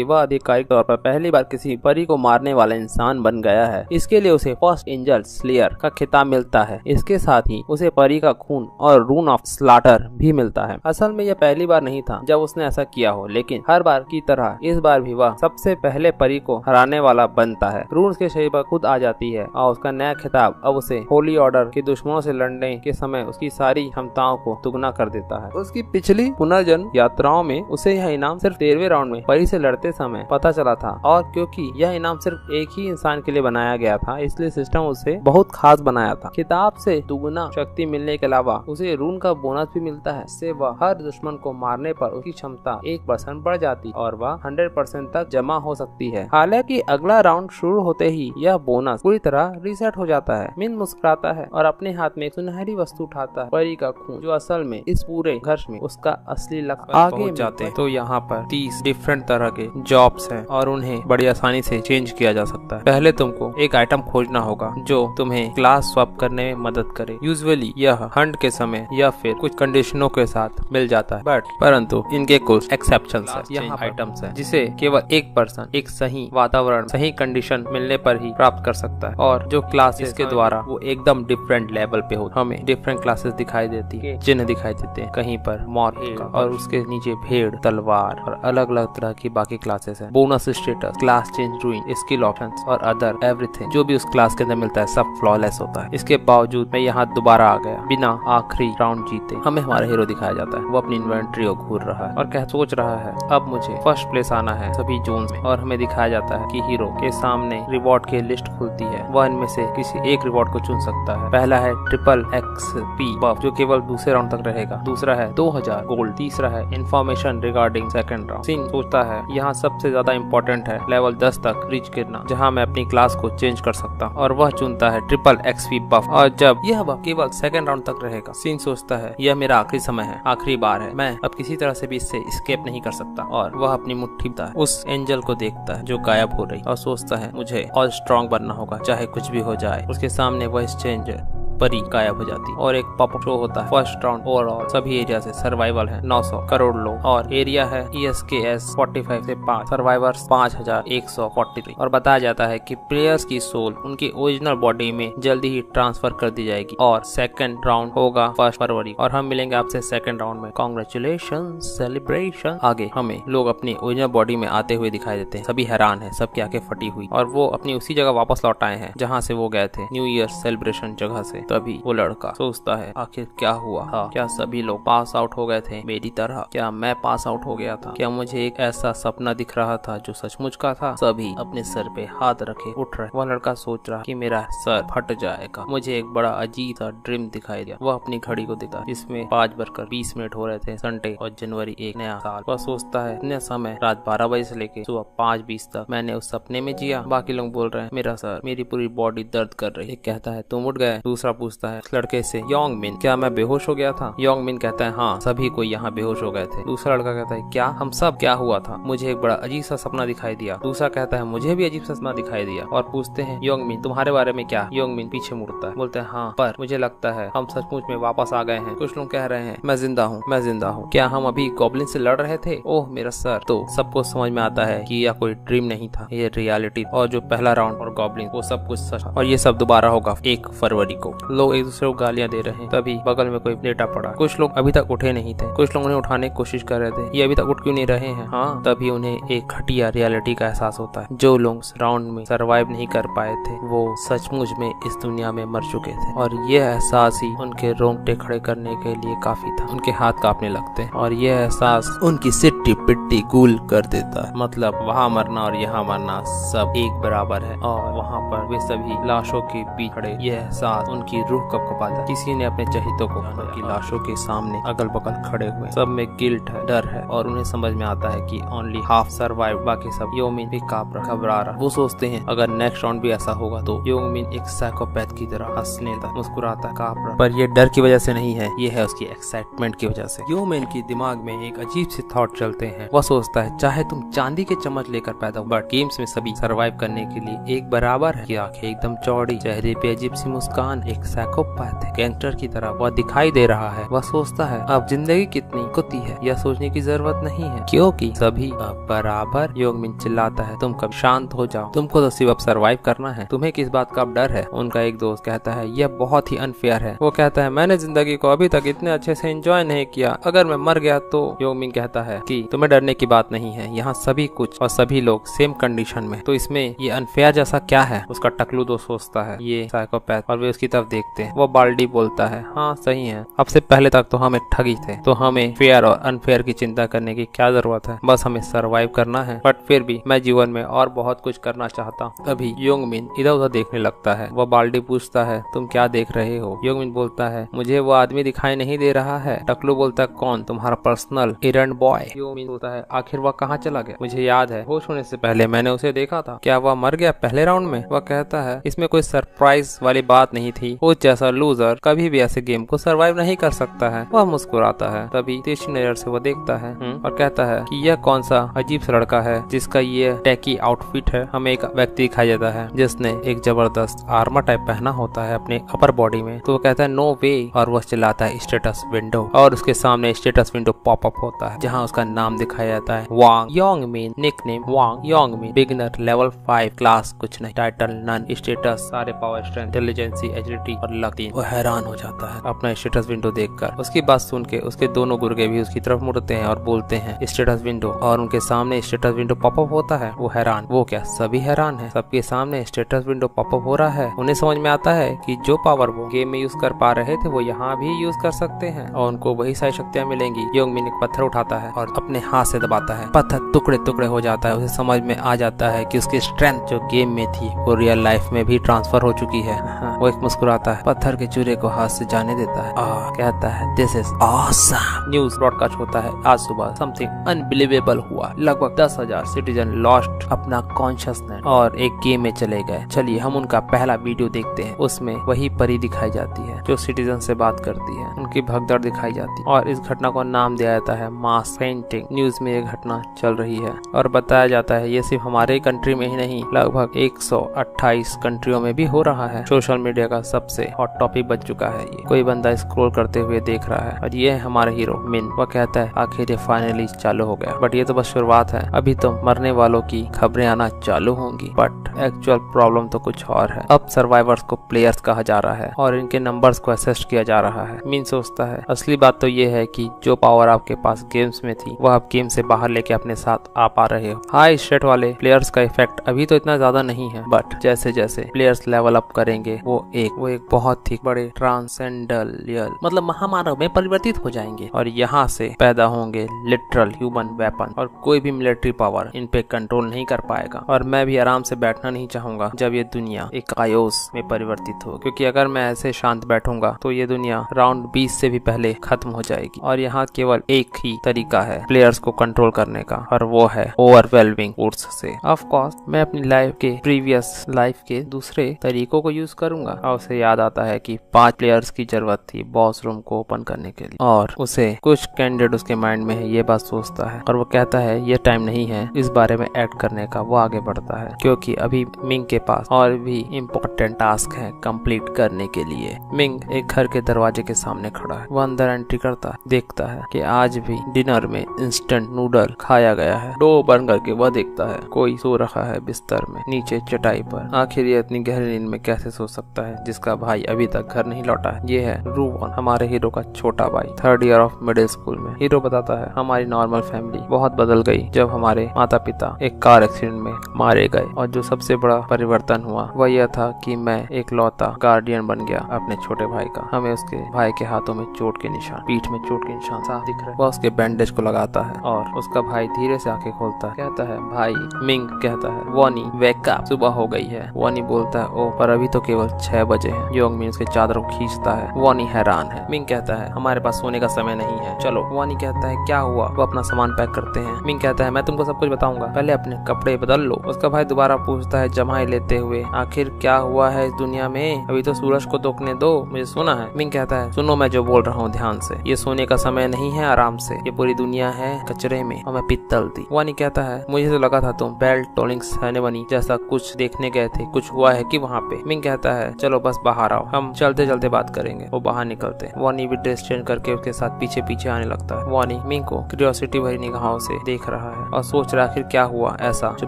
वह आधिकारिक तौर पर पहली बार किसी परी को मारने वाला इंसान बन गया है। इसके लिए उसे फर्स्ट एंजल स्लेयर का खिताब मिलता है। इसके साथ ही उसे परी का खून और रून ऑफ स्लाटर भी मिलता है। असल में यह पहली बार नहीं था जब उसने ऐसा किया हो, लेकिन हर बार की तरह इस बार भी वह सबसे पहले परी को हराने वाला बनता है। रून उसके शरीर पर खुद आ जाती है और उसका नया खिताब अब उसे होली ऑर्डर के दुश्मनों से लड़ने के समय उसकी सारी क्षमताओं को दुगना कर देता है। उसकी पिछली पुनर्जन्म यात्राओं में उसे यह इनाम सिर्फ 13वें राउंड में परी से लड़ते समय पता चला था, और क्योंकि यह इनाम सिर्फ एक ही इंसान के लिए बनाया गया था, इसलिए सिस्टम उसे बहुत खास बनाया था। खिताब से दुगना शक्ति मिलने के अलावा उसे रून का बोनस भी मिलता है। इससे वह हर दुश्मन को मारने पर उसकी क्षमता 1% बढ़ जाती और वह 100% तक जमा हो सकती है। हालांकि अगला राउंड शुरू होते ही यह बोनस पूरी तरह रीसेट हो जाता है। मिन मुस्कुराता है और अपने हाथ में एक सुनहरी वस्तु उठाता है, परी का खून, जो असल में इस पूरे घर में उसका असली लक्ष्य आगे जाते हैं। तो यहाँ पर 30 डिफरेंट तरह के जॉब्स हैं और उन्हें बड़ी आसानी से चेंज किया जा सकता है। पहले तुमको एक आइटम खोजना होगा जो तुम्हें क्लास स्वैप करने में मदद करे। यूजुअली यह हंट के समय या फिर कुछ कंडीशनों के साथ मिल जाता है, परंतु इनके कुछ एक्सेप्शंस है। यहाँ आइटम्स है जिसे केवल एक पर्सन एक सही वातावरण, सही कंडीशन मिलने पर ही प्राप्त कर सकता है, और जो क्लासेस के द्वारा वो एकदम डिफरेंट लेवल पे होता है। हमें डिफरेंट क्लासेस दिखाई देती है, चिन्ह दिखाई देते हैं, कहीं पर मॉर्फ का और उसके नीचे भेड़, तलवार और अलग अलग तरह की बाकी क्लासेस है। Bonus status, class change, रूइन, skill options और अदर एवरीथिंग जो भी उस क्लास के अंदर मिलता है सब फ्लॉलेस होता है। इसके बावजूद मैं यहाँ दोबारा आ गया बिना आखिरी राउंड जीते। हमें हमारा हीरो दिखाया जाता है, वो अपनी इन्वेंट्री को घूर रहा है और सोच रहा है अब मुझे फर्स्ट प्लेस आना है सभी जोन्स में, और हमें दिखाया जाता है कि हीरो के सामने रिवॉर्ड की लिस्ट खुलती है। वह इनमें से किसी एक रिवॉर्ड को चुन सकता है। पहला है ट्रिपल XP बफ जो केवल दूसरे राउंड तक रहेगा। दूसरा है 2000 गोल्ड। तीसरा है information regarding second round. Singh सोचता है यहाँ सबसे ज्यादा इम्पोर्टेंट है लेवल 10 तक रीच करना, जहाँ मैं अपनी क्लास को चेंज कर सकता हूँ, और वह चुनता है ट्रिपल XP बफ। और जब यह बफ केवल सेकंड राउंड तक रहेगा, सिंह सोचता है यह मेरा आखिरी समय है, आखिरी बार है, मैं अब किसी तरह से भी इससे एस्केप नहीं कर सकता। और वह अपनी मुट्ठी उस एंजल को देखता है जो गायब हो रही, और सोचता है मुझे और स्ट्रॉन्ग बनना होगा चाहे कुछ भी हो जाए। उसके सामने वह एक्सचेंज परी गायब हो जाती और एक पॉपअप शो होता है। फर्स्ट राउंड ओवरऑल सभी एरिया से सर्वाइवल है 900 करोड़ लोग, और एरिया है ESKS 45 से 5, सर्वाइवर्स 5143, और बताया जाता है कि प्लेयर्स की सोल उनकी ओरिजिनल बॉडी में जल्दी ही ट्रांसफर कर दी जाएगी। और सेकंड राउंड होगा 1 फरवरी, और हम मिलेंगे आपसे सेकंड राउंड में। Congratulation, celebration. आगे हमें लोग अपनी ओरिजिनल बॉडी में आते हुए दिखाई देते हैं। सभी हैरान है, सबकी आंखें फटी हुई, और वो अपनी उसी जगह वापस लौट आए हैं जहाँ से वो गए थे, न्यू ईयर सेलिब्रेशन जगह से। तभी वो लड़का सोचता है आखिर क्या हुआ था, क्या सभी लोग पास आउट हो गए थे मेरी तरह, क्या मैं पास आउट हो गया था, क्या मुझे एक ऐसा सपना दिख रहा था जो सचमुच का था। सभी अपने सर पे हाथ रखे उठ रहे। वह लड़का सोच रहा कि मेरा सर फट जाएगा। मुझे एक बड़ा अजीब सा ड्रीम दिखाई दिया। वह अपनी घड़ी को देखता जिसमें 5:20 हो रहे थे, संडे और जनवरी एक नया साल। वह सोचता है इतने समय रात 12 बजे से लेके सुबह 5:20 तक मैंने उस सपने में जिया। बाकी लोग बोल रहे हैं मेरा सर, मेरी पूरी बॉडी दर्द कर रही है। एक कहता है तुम उठ गए। दूसरा पूछता है लड़के से योंग मिन, क्या मैं बेहोश हो गया था? योंग मिन कहता है हाँ, सभी कोई यहाँ बेहोश हो गए थे। दूसरा लड़का कहता है क्या हम सब? क्या हुआ था? मुझे एक बड़ा अजीब सा सपना दिखाई दिया। दूसरा कहता है मुझे भी अजीब सा सपना दिखाई दिया। और पूछते हैं योंग मिन तुम्हारे बारे में क्या? योंग मिन पीछे मुड़ता है, बोलते हैं हाँ, पर मुझे लगता है हम सचमुच में वापस आ गए हैं। कुछ लोग कह रहे हैं मैं जिंदा हूँ, मैं जिंदा हूँ। क्या हम अभी गॉब्लिन से लड़ रहे थे? ओह मेरा सर। तो सबको समझ में आता है कि यह कोई ड्रीम नहीं था, ये रियलिटी। और जो पहला राउंड और गॉब्लिन वो सब कुछ सच, और ये सब दोबारा होगा 1 फरवरी को। लोग एक दूसरे को गालियां दे रहे हैं। तभी बगल में कोई लेटा पड़ा। कुछ लोग अभी तक उठे नहीं थे, कुछ लोग उन्हें उठाने की कोशिश कर रहे थे। ये अभी तक उठ क्यों नहीं रहे हैं? हाँ, तभी उन्हें एक घटिया रियलिटी का एहसास होता है। जो लोग राउंड में सरवाइव नहीं कर पाए थे वो सचमुच में इस दुनिया में मर चुके थे, और ये एहसास ही उनके रोंगटे खड़े करने के लिए काफी था। उनके हाथ कांपने लगते हैं और ये एहसास उनकी सिट्टी पिट्टी गूल कर देता है। मतलब वहाँ मरना और यहाँ मरना सब एक बराबर है, और वहाँ पर वे सभी लाशों के बीच खड़े ये एहसास उनकी की रूह कपकपा जाती। किसी ने अपने चहितों को की लाशों के सामने अगल बगल खड़े हुए, सब में गिल्ट है, डर है और उन्हें समझ में आता है कि ओनली हाफ सर्वाइव, बाकी सब। योमिन भी घबरा रहा। वो सोचते हैं अगर नेक्स्ट राउंड भी ऐसा होगा तो योमिन एक साइकोपैथ की तरह हंसने लगता, मुस्कुराता, कांप रहा। पर ये डर की वजह से नहीं है, ये है उसकी एक्साइटमेंट की वजह से। योमिन की दिमाग में एक अजीब से थॉट चलते हैं। वह सोचता है चाहे तुम चांदी के चम्मच लेकर पैदा हो, बट गेम्स में सभी सरवाइव करने के लिए एक बराबर है। की आंखें एकदम चौड़ी, चेहरे पे अजीब सी मुस्कान, एक साइकोपैथ है, गैंगस्टर की तरह वह दिखाई दे रहा है। वह सोचता है अब जिंदगी कितनी कुत्ती है, यह सोचने की जरूरत नहीं है क्योंकि सभी अब बराबर। योमिन चिल्लाता है तुम कब शांत हो जाओ, तुमको तो सिर्फ अब सर्वाइव करना है, तुम्हें किस बात का अब डर है। उनका एक दोस्त कहता है यह बहुत ही अनफेयर है। वो कहता है मैंने जिंदगी को अभी तक इतने अच्छे से एंजॉय नहीं किया, अगर मैं मर गया तो। योमिन कहता है कि तुम्हें डरने की बात नहीं है, यहाँ सभी कुछ और सभी लोग सेम कंडीशन में, तो इसमें ये अनफेयर जैसा क्या है। उसका टकलू दोस्त सोचता है ये साइकोपैथ, और वे उसकी तरफ देखते हैं। वो बाल्डी बोलता है हाँ सही है, अब से पहले तक तो हम एक ठगी थे, तो हमें फेयर और अनफेयर की चिंता करने की क्या जरूरत है, बस हमें सरवाइव करना है। बट फिर भी मैं जीवन में और बहुत कुछ करना चाहता हूँ। तभी योंगमिन इधर उधर देखने लगता है। वह बाल्डी पूछता है तुम क्या देख रहे हो। योंगमिन बोलता है मुझे वो आदमी दिखाई नहीं दे रहा है। टकलू बोलता है कौन, तुम्हारा पर्सनल एरंड बॉय। योंगमिन बोलता है आखिर वह कहाँ चला गया, मुझे याद है होश होने से पहले मैंने उसे देखा था, क्या वह मर गया पहले राउंड में। वह कहता है इसमें कोई सरप्राइज वाली बात नहीं थी, वो जैसा लूजर कभी भी ऐसे गेम को सरवाइव नहीं कर सकता है। वह मुस्कुराता है। तभी तिरछी नजर से वो देखता है और कहता है कि यह कौन सा अजीब सा लड़का है जिसका ये टैकी आउटफिट है। हमें एक व्यक्ति दिखाई देता है जिसने एक जबरदस्त आर्मर टाइप पहना होता है अपने अपर बॉडी में। तो वो कहता है नो वे, और वह चिल्लाता है स्टेटस विंडो, और उसके सामने स्टेटस विंडो पॉपअप होता है जहाँ उसका नाम दिखाया जाता है वांग योंगमिन, निकनेम वांग योंगमिन, बिगिनर लेवल 5, क्लास कुछ नहीं, टाइटल नन, स्टेटस सारे पावर, स्ट्रेंथ, इंटेलिजेंसी, एजिलिटी और लक 3। वो हैरान हो जाता है अपना स्टेटस विंडो देखकर। उसकी बात सुन के उसके दोनों गुर्गे भी उसकी तरफ मुड़ते हैं और बोलते हैं स्टेटस विंडो, और उनके सामने स्टेटस विंडो पॉपअप होता है। वो हैरान, वो क्या सभी हैरान है, सबके सामने स्टेटस विंडो पॉपअप हो रहा है। उन्हें समझ में आता है कि जो पावर वो गेम में यूज कर पा रहे थे वो यहाँ भी यूज कर सकते हैं और उनको वही सारी शक्तियाँ मिलेंगी। योंगमिन एक पत्थर उठाता है और अपने हाथ से दबाता है, पत्थर टुकड़े टुकड़े हो जाता है। उसे समझ में आ जाता है कि उसकी स्ट्रेंथ जो गेम में थी वो रियल लाइफ में भी ट्रांसफर हो चुकी है। वो एक मुस्कुराता है, पत्थर के चूरे को हाथ से जाने देता है, कहता है this is awesome. News broadcast होता है आज सुबह समथिंग अनबिलीवेबल हुआ, लगभग 10,000 सिटीजन लॉस्ट अपना कॉन्शियसनेस और एक गेम में चले गए। चलिए हम उनका पहला वीडियो देखते हैं। उसमें वही परी दिखाई जाती है जो सिटीजन से बात करती है, उनकी भगदड़ दिखाई जाती है और इस घटना को नाम दिया जाता है मास पेंटिंग। न्यूज में ये घटना चल रही है और बताया जाता है ये सिर्फ हमारे कंट्री में ही नहीं, लगभग 128 कंट्रियों में भी हो रहा है। सोशल मीडिया का सबसे हॉट टॉपिक बन चुका है ये। कोई बंदा स्क्रॉल करते हुए देख रहा है और ये है हमारा हीरो मिन। वह कहता है आखिर ये फाइनली चालू हो गया, बट ये तो बस शुरुआत है, अभी तो मरने वालों की खबरें आना चालू होंगी। बट एक्चुअल प्रॉब्लम तो कुछ और है। अब सर्वाइवर्स को प्लेयर्स कहा जा रहा है और इनके नंबर्स को असेस किया जा रहा है। मिन सोचता है असली बात तो ये है कि जो पावर आपके पास गेम्स में थी वह आप गेम से बाहर लेके अपने साथ आ पा रहे हो। हाई स्टेट वाले प्लेयर्स का इफेक्ट अभी तो इतना ज्यादा नहीं है, बट जैसे जैसे प्लेयर्स लेवल अप करेंगे वो एक बहुत ही बड़े ट्रांसेंडेंटल मतलब महामानव में परिवर्तित हो जाएंगे और यहाँ से पैदा होंगे लिटरल ह्यूमन वेपन, और कोई भी मिलिट्री पावर इन पे कंट्रोल नहीं कर पाएगा। और मैं भी आराम से बैठना नहीं चाहूंगा जब ये दुनिया एक कायोस में परिवर्तित हो, क्योंकि अगर मैं ऐसे शांत बैठूंगा तो ये दुनिया राउंड 20 से भी पहले खत्म हो जाएगी। और यहाँ केवल एक ही तरीका है प्लेयर्स को कंट्रोल करने का, और वो है ओवरवेलमिंग फोर्स से। ऑफ कोर्स मैं अपनी लाइफ के प्रीवियस लाइफ के दूसरे तरीकों को यूज करूंगा। और उसे याद आता है कि 5 प्लेयर्स की जरूरत थी बॉस रूम को ओपन करने के लिए, और उसे कुछ कैंडिडेट उसके माइंड में है, ये बात सोचता है और वो कहता है ये टाइम नहीं है इस बारे में एक्ट करने का। वो आगे बढ़ता है क्योंकि अभी मिंग के पास और भी इम्पोर्टेंट टास्क है कंप्लीट करने के लिए। मिंग एक घर के दरवाजे के सामने खड़ा है। वो अंदर एंट्री करता है, देखता है कि आज भी डिनर में इंस्टेंट नूडल खाया गया है। डो बर्न करके वह देखता है कोई सो रखा है बिस्तर में नीचे चटाई पर। आखिर ये इतनी गहरी नींद में कैसे सो सकता है जिसका भाई अभी तक घर नहीं लौटा है। ये है रूवन, हमारे हीरो का छोटा भाई, 3rd year of middle school में। हीरो बताता है हमारी नॉर्मल फैमिली बहुत बदल गई जब हमारे माता पिता एक कार एक्सीडेंट में मारे गए, और जो सबसे बड़ा परिवर्तन हुआ वह यह था कि मैं एक लौता गार्डियन बन गया अपने छोटे भाई का। हमें उसके भाई के हाथों में चोट के निशान, पीठ में चोट के निशान साफ दिख रहे। वह उसके बैंडेज को लगाता है और उसका भाई धीरे से आंखें खोलता है, कहता है भाई। मिंग कहता है वॉनी वेक अप, सुबह हो गई है। वॉनी बोलता है ओ पर अभी तो केवल 6 बजे हैं। है। योंगमिन उसके चादर को खींचता है। वॉनी हैरान है। मिंग कहता है हमारे पास सोने का समय नहीं है, चलो। वॉनी कहता है क्या हुआ? वो अपना सामान पैक करते हैं। मिंग कहता है मैं तुमको सब कुछ बताऊंगा, पहले अपने कपड़े बदल लो। उसका भाई दोबारा पूछता है जमाई लेते हुए, आखिर क्या हुआ है इस दुनिया में? अभी तो सूरज को रोकने दो, मुझे सुना है। मिंग कहता है सुनो मैं जो बोल रहा हूँ ध्यान से, ये सोने का समय नहीं है, आराम से। ये पूरी दुनिया है कचरे में और मैं पित्तल दी। वॉनी कहता है मुझे तो लगा था तुम बेल टोलिंग सेरेमनी जैसा कुछ देखने गए थे, कुछ हुआ है कि वहाँ पे? मिंग कहता है चलो बस बाहर आओ, हम चलते चलते बात करेंगे। वो बाहर निकलते हैं। वॉनी भी ड्रेस चेंज करके उसके साथ पीछे पीछे आने लगता है। वॉनी मिंग को क्यूरियोसिटी भरी निगाहों से देख रहा है और सोच रहा आखिर क्या हुआ ऐसा जो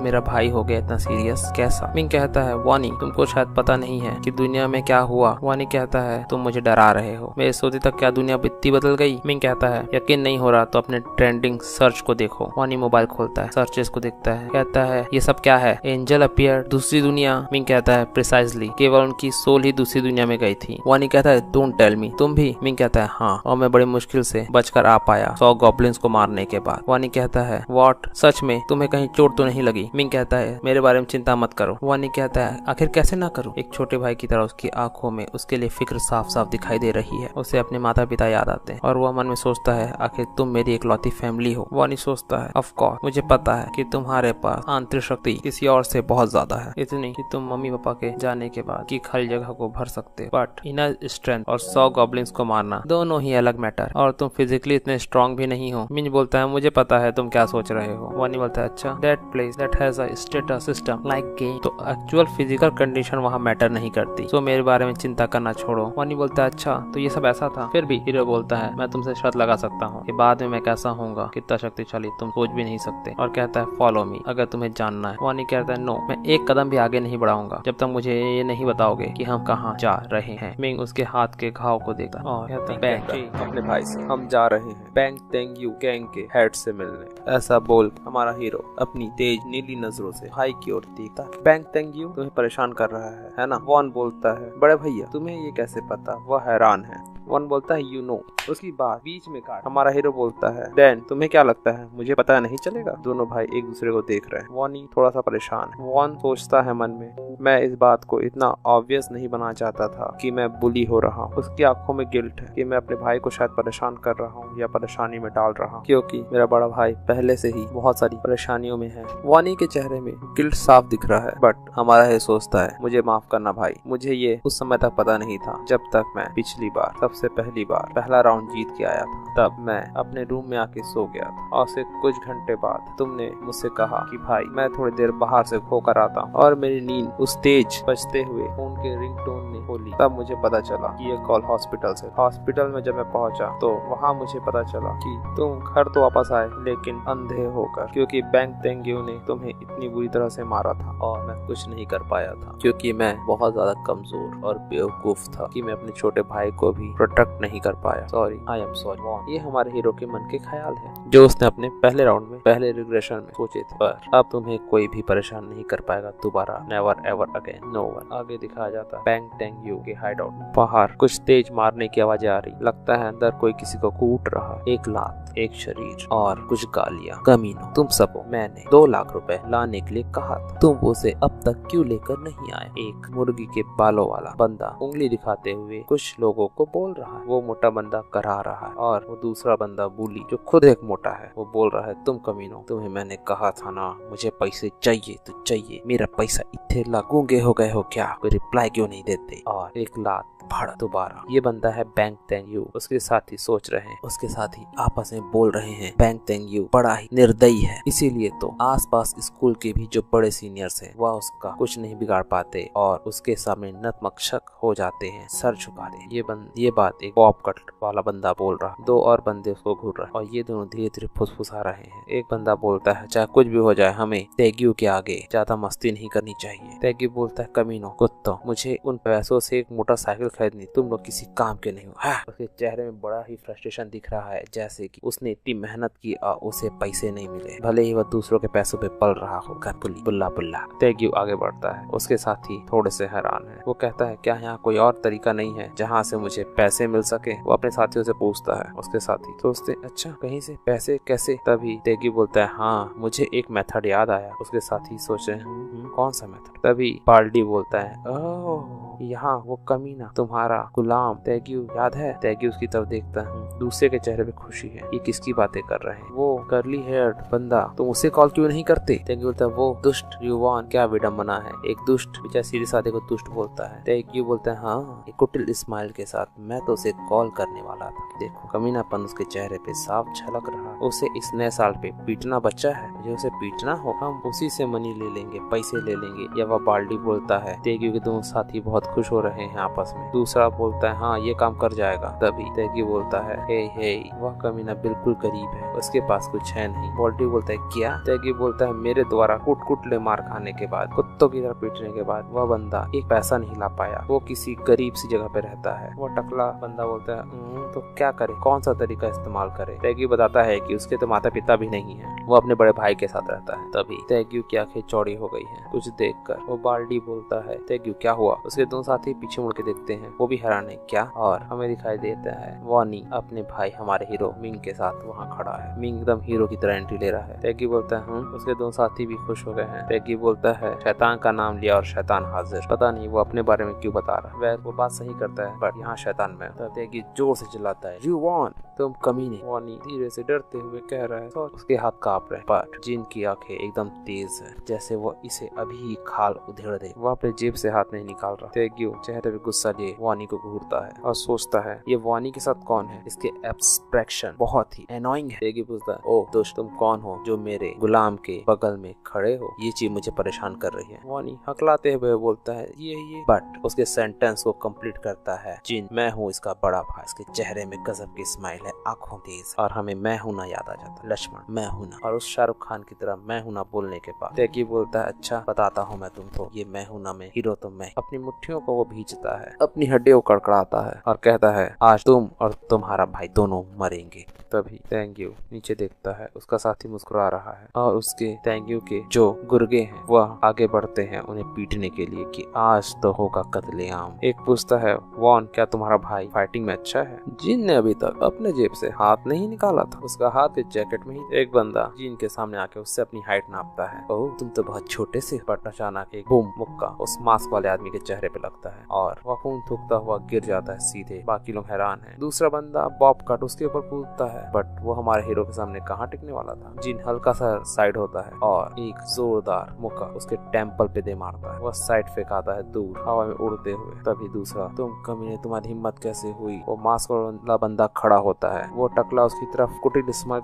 मेरा भाई हो गया इतना सीरियस, कैसा? मिंग कहता है वॉनी तुमको शायद पता नहीं है कि दुनिया में क्या हुआ। वॉनी कहता है तुम मुझे डरा रहे हो, मेरे सोते तक क्या दुनिया इतनी बदल गई? मिंग कहता है यकीन नहीं हो रहा तो अपने ट्रेंडिंग सर्च को देखो। वॉनी मोबाइल खोलता है, सर्चेस को देखता है, कहता है ये सब क्या है? एंजल अपीयर, दूसरी दुनिया। मिंग कहता है प्रिसाइजली, केवल उनकी सोल ही दूसरी दुनिया में गई थी। वॉनी कहता है डोंट टेल मी, तुम भी? मिंग कहता है हाँ, और मैं बड़ी मुश्किल से बचकर आ पाया 100 गॉब्लिन्स को मारने के बाद। वॉनी कहता है व्हाट, सच में? तुम्हें कहीं चोट तो नहीं लगी? मिंग कहता है मेरे बारे में चिंता मत करो। वॉनी कहता है आखिर कैसे ना करूं? एक छोटे भाई की तरह उसकी आंखों में उसके लिए फिक्र साफ साफ दिखाई दे रही है। उसे अपने माता पिता याद आते हैं और वह मन में सोचता है आखिर तुम मेरी इकलौती फैमिली हो। वॉनी सोचता है ऑफ कोर्स, मुझे पता है कि तुम्हारे पास आंतरिक शक्ति किसी और से बहुत ज्यादा है, इतनी कि तुम मम्मी पापा के जाने के बाद की खाली जगह को भर सकते हो, बट इनर स्ट्रेंथ और 100 गॉब्लिन्स को मारना दोनों ही अलग मैटर, और तुम फिजिकली इतने स्ट्रॉन्ग भी नहीं हो। मिंज बोलता है मुझे पता है तुम क्या सोच रहे हो। वॉनी बोलता है अच्छा, that place that has a status system like game, तो एक्चुअल फिजिकल कंडीशन वहाँ मैटर नहीं करती, तो मेरे बारे में चिंता करना छोड़ो। वॉनी बोलता है अच्छा तो ये सब ऐसा था? फिर भी हीरो बोलता है मैं तुमसे शर्त लगा सकता हूँ कि बाद में मैं कैसा होऊंगा, कितना शक्तिशाली तुम सोच भी नहीं सकते, और कहता है फॉलो मी अगर तुम्हें जानना है। वॉनी कहता है नो, मैं एक कदम भी आगे नहीं बढ़ाऊंगा जब तक मुझे ये नहीं बताओगे कि हम कहाँ जा रहे हैं। मिंग उसके हाथ के घाव को देखता और कहता है बैंक अपने भाई से हम जा रहे हैं बैंक तेंग्यू गैंग के हेड से मिलने। ऐसा बोल हमारा हीरो अपनी तेज नीली नजरों से भाई की ओर देखता है। बैंक तेंग्यू तुम्हें परेशान कर रहा है ना? वॉन बोलता है बड़े भैया तुम्हें ये कैसे पता? वह हैरान है। वन बोलता है यू नो, उसकी बात बीच में काट हमारा हीरो बोलता है डैन तुम्हें क्या लगता है मुझे पता नहीं चलेगा? दोनों भाई एक दूसरे को देख रहे हैं। वॉनी थोड़ा सा परेशान है। वॉन सोचता है मन में मैं इस बात को इतना ऑब्वियस नहीं बनाना चाहता था कि मैं बुली हो रहा हूँ। उसकी आंखों में गिल्ट है कि मैं अपने भाई को शायद परेशान कर रहा हूँ या परेशानी में डाल रहा हूँ, क्योंकि मेरा बड़ा भाई पहले से ही बहुत सारी परेशानियों में है। वॉनी के चेहरे में गिल्ट साफ दिख रहा है, बट हमारा हीरो सोचता है मुझे माफ करना भाई, मुझे ये उस समय तक पता नहीं था जब तक मैं पिछली बार सबसे पहली बार पहला राउंड जीत के आया था, तब मैं अपने रूम में आके सो गया था और फिर कुछ घंटे बाद तुमने मुझसे कहा कि भाई मैं थोड़ी देर बाहर से होकर आता हूँ, और मेरी नींद उस तेज बजते हुए फोन के रिंगटोन ने खोली। तब मुझे पता चला कि ये कॉल हॉस्पिटल से। हॉस्पिटल में जब मैं पहुंचा तो वहाँ मुझे पता चला कि तुम घर तो वापस आए लेकिन अंधे होकर, क्योंकि बैंक तेंग्यू ने तुम्हें इतनी बुरी तरह से मारा था और मैं कुछ नहीं कर पाया था क्योंकि मैं बहुत ज्यादा कमजोर और बेवकूफ था कि मैं अपने छोटे भाई को भी प्रोटेक्ट नहीं कर पाया। Sorry, I am sorry. ये हमारे हीरो के मन के ख्याल है जो उसने अपने पहले राउंड में पहले रिग्रेशन में सोचे थे, पर अब तुम्हें कोई भी परेशान नहीं कर पाएगा दोबारा, never ever again, no one. आगे दिखाया जाता है बैंक तेंग्यू के हाइड आउट। बाहर कुछ तेज मारने की आवाज आ रही, लगता है अंदर कोई किसी को कूट रहा। एक लात, एक शरीर और कुछ गालियां। कमीनो, तुम सबको मैंने 2 लाख रुपए लाने के लिए कहा था, तुम उसे अब तक क्यों लेकर नहीं आए? एक मुर्गी के बालों वाला बंदा उंगली दिखाते हुए कुछ लोगों को बोल रहा है। वो मोटा बंदा करा रहा है और वो दूसरा बंदा बुली जो खुद एक मोटा है वो बोल रहा है तुम कमीनो, तुम्हें मैंने कहा था ना मुझे पैसे चाहिए तो चाहिए, मेरा पैसा इतने लागूंगे हो गए हो क्या? कोई रिप्लाई क्यों नहीं देते? और एक लात भाड़ा दोबारा। ये बंदा है बैंक तेंग्यू, उसके साथ ही सोच रहे हैं, उसके साथ ही आपस में बोल रहे हैं बैंक तेंग्यू बड़ा ही निर्दयी है, इसीलिए तो आसपास स्कूल के भी जो बड़े सीनियर्स हैं वह उसका कुछ नहीं बिगाड़ पाते और उसके सामने नतमस्तक हो जाते हैं, सर झुका दे। ये बात एक पॉप कट वाला बंदा बोल रहा है। 2 और बंदे उसको घूर रहे हैं और ये दोनों धीरे धीरे फुसफुसा रहे हैं। एक बंदा बोलता है चाहे कुछ भी हो जाए हमें तेंग्यू के आगे ज्यादा मस्ती नहीं करनी चाहिए। तेंग्यू बोलता है कमीनो, कुत्तों, मुझे उन पैसों से एक मोटरसाइकिल खरीदनी, तुम लोग किसी काम के नहीं हो। उसके चेहरे में बड़ा ही फ्रस्ट्रेशन दिख रहा है, जैसे कि उसने इतनी मेहनत की और उसे पैसे नहीं मिले, भले ही वह दूसरों के पैसों पे पल रहा हो। बुल्ला बुल्ला। तेंग्यू आगे बढ़ता है, उसके साथ ही थोड़े से हैरान है। वो कहता है क्या यहाँ कोई और तरीका नहीं है जहाँ से मुझे पैसे मिल सके? वो अपने साथियों से पूछता है। उसके साथी सोचते अच्छा कहीं से पैसे कैसे? तभी तेंग्यू बोलता है हाँ मुझे एक मेथड याद आया। उसके साथी सोच रहे हैं कौन सा मेथड? तभी पार्डी बोलता है ओह यहाँ वो कमीना तुम्हारा गुलाम तेग्यू याद है? तेग्यू उसकी तरफ देखता है। दूसरे के चेहरे पे खुशी है। ये किसकी बातें कर रहे हैं? वो कर्ली हेयर्ड बंदा, तुम उसे कॉल क्यों नहीं करते? तेग्यू बोलता है वो दुष्ट युवान, क्या विडम्बना है, एक दुष्ट बेचारा सीधे साधे को दुष्ट बोलता है। तेग्यू बोलता है हाँ, एक कुटिल स्माइल के साथ, मैं तो उसे कॉल करने वाला था। देखो कमीनापन उसके चेहरे पे साफ झलक रहा। उसे इस नए साल पे पीटना बच्चा है, मुझे उसे पीटना होगा, हम उसी से मनी ले लेंगे, पैसे ले लेंगे। या वह बाल्डी बोलता है। तेग्यू के दोनों साथी बहुत खुश हो रहे हैं आपस में। दूसरा बोलता है हाँ ये काम कर जाएगा। तभी तेग्यू बोलता है हे वह कमीना बिल्कुल गरीब है, उसके पास कुछ है नहीं। बाल्डी बोलता है क्या? तेग्यू बोलता है मेरे द्वारा कुट ले मार खाने के बाद, कुत्तों की तरह पीटने के बाद वह बंदा एक पैसा नहीं ला पाया, वो किसी गरीब सी जगह पे रहता है। वो टकला बंदा बोलता है तो क्या करे, कौन सा तरीका इस्तेमाल करे? तेग्यू बताता है कि उसके तो माता पिता भी नहीं है, वो अपने बड़े भाई के साथ रहता है। तभी तेग्यू की आंखें चौड़ी हो गई हैं कुछ देखकर। वो बाल्डी बोलता है तेग्यू क्या हुआ? उसके दोनों साथी पीछे मुड़ के देखते हैं, वो भी हैरान है। क्या? और हमें दिखाई देता है वानी अपने भाई हमारे हीरो मिंग के साथ वहाँ खड़ा है। मिंग एकदम हीरो की तरह एंट्री ले रहा है। तेग्यू बोलता है उसके दोनों साथी भी खुश हो गए हैं। तेग्यू बोलता है शैतान का नाम लिया और शैतान हाजिर। पता नहीं वो अपने बारे में क्यों बता रहा है, वैसे वो बात सही करता है बट यहाँ शैतान में। तेग्यू जोर से चिल्लाता है यू वॉन, तुम कमीने। वानी धीरे से डरते हुए कह रहा है और उसके हाथ कांप रहे, बट जिन की आंखें एकदम तेज है जैसे वो इसे अभी खाल उधेड़ दे। वो अपने जेब से हाथ नहीं निकाल रहा। तेग्यू चेहरे पे गुस्सा लिए वानी को घूरता है और सोचता है ये वानी के साथ कौन है? इसके एक्सप्रेशन बहुत ही एनोइंग है। तेग्यू पूछता है ओ दोस्त तुम कौन हो जो मेरे गुलाम के बगल में खड़े हो? ये चीज मुझे परेशान कर रही है। वानी हकलाते हुए बोलता है ये बट उसके सेंटेंस को कंप्लीट करता है जिन मैं हूँ इसका बड़ा भाई। इसके चेहरे में गजब की स्माइल है, आंखों तेज, और हमें मैं हूं ना याद आ जाता। लक्ष्मण मैं हूं ना, और उस शाहरुख खान की तरह मैं हूं ना बोलने के बाद तेग्यू बोलता है अच्छा बताता हूं मैं तुमको, ये मैं हूं ना में हीरो तो मैं। अपनी मुट्ठियों को वो भींचता है, अपनी हड्डियों को कड़कड़ाता है और कहता है आज तुम और तुम्हारा भाई दोनों मरेंगे। तभी तेग्यू नीचे देखता है, उसका साथी मुस्कुरा रहा है और उसके तेग्यू के जो गुर्गे हैं वह आगे बढ़ते हैं उन्हें पीटने के लिए कि आज तो होगा कत्लेआम। एक पूछता है वॉन क्या तुम्हारा भाई फाइटिंग में अच्छा है? जिन ने अभी तक अपने जेब से हाथ नहीं निकाला था, उसका हाथ इस जैकेट में ही। एक बंदा जिन के सामने आके उससे अपनी हाइट नापता है। ओह तुम तो बहुत छोटे से। बट अचानक एक बूम मुक्का उस मास्क वाले आदमी के चेहरे पे लगता है और वह खून थूकता हुआ गिर जाता है सीधे। बाकी लोग हैरान हैं। दूसरा बंदा बॉब कट उसके ऊपर कूदता है बट वो हमारे हीरो के सामने कहाँ टिकने वाला था। जिन हल्का सा साइड होता है और एक जोरदार मुक्का उसके टेम्पल पे दे मारता है। वह साइड फेंकाता है दूर हवा में उड़ते हुए। तभी दूसरा तुम कमीने तुम्हारी हिम्मत कैसे हुई? वो मास्क वाला बंदा खड़ा होता है। वो टकला उसकी तरफ कुटिल स्माइल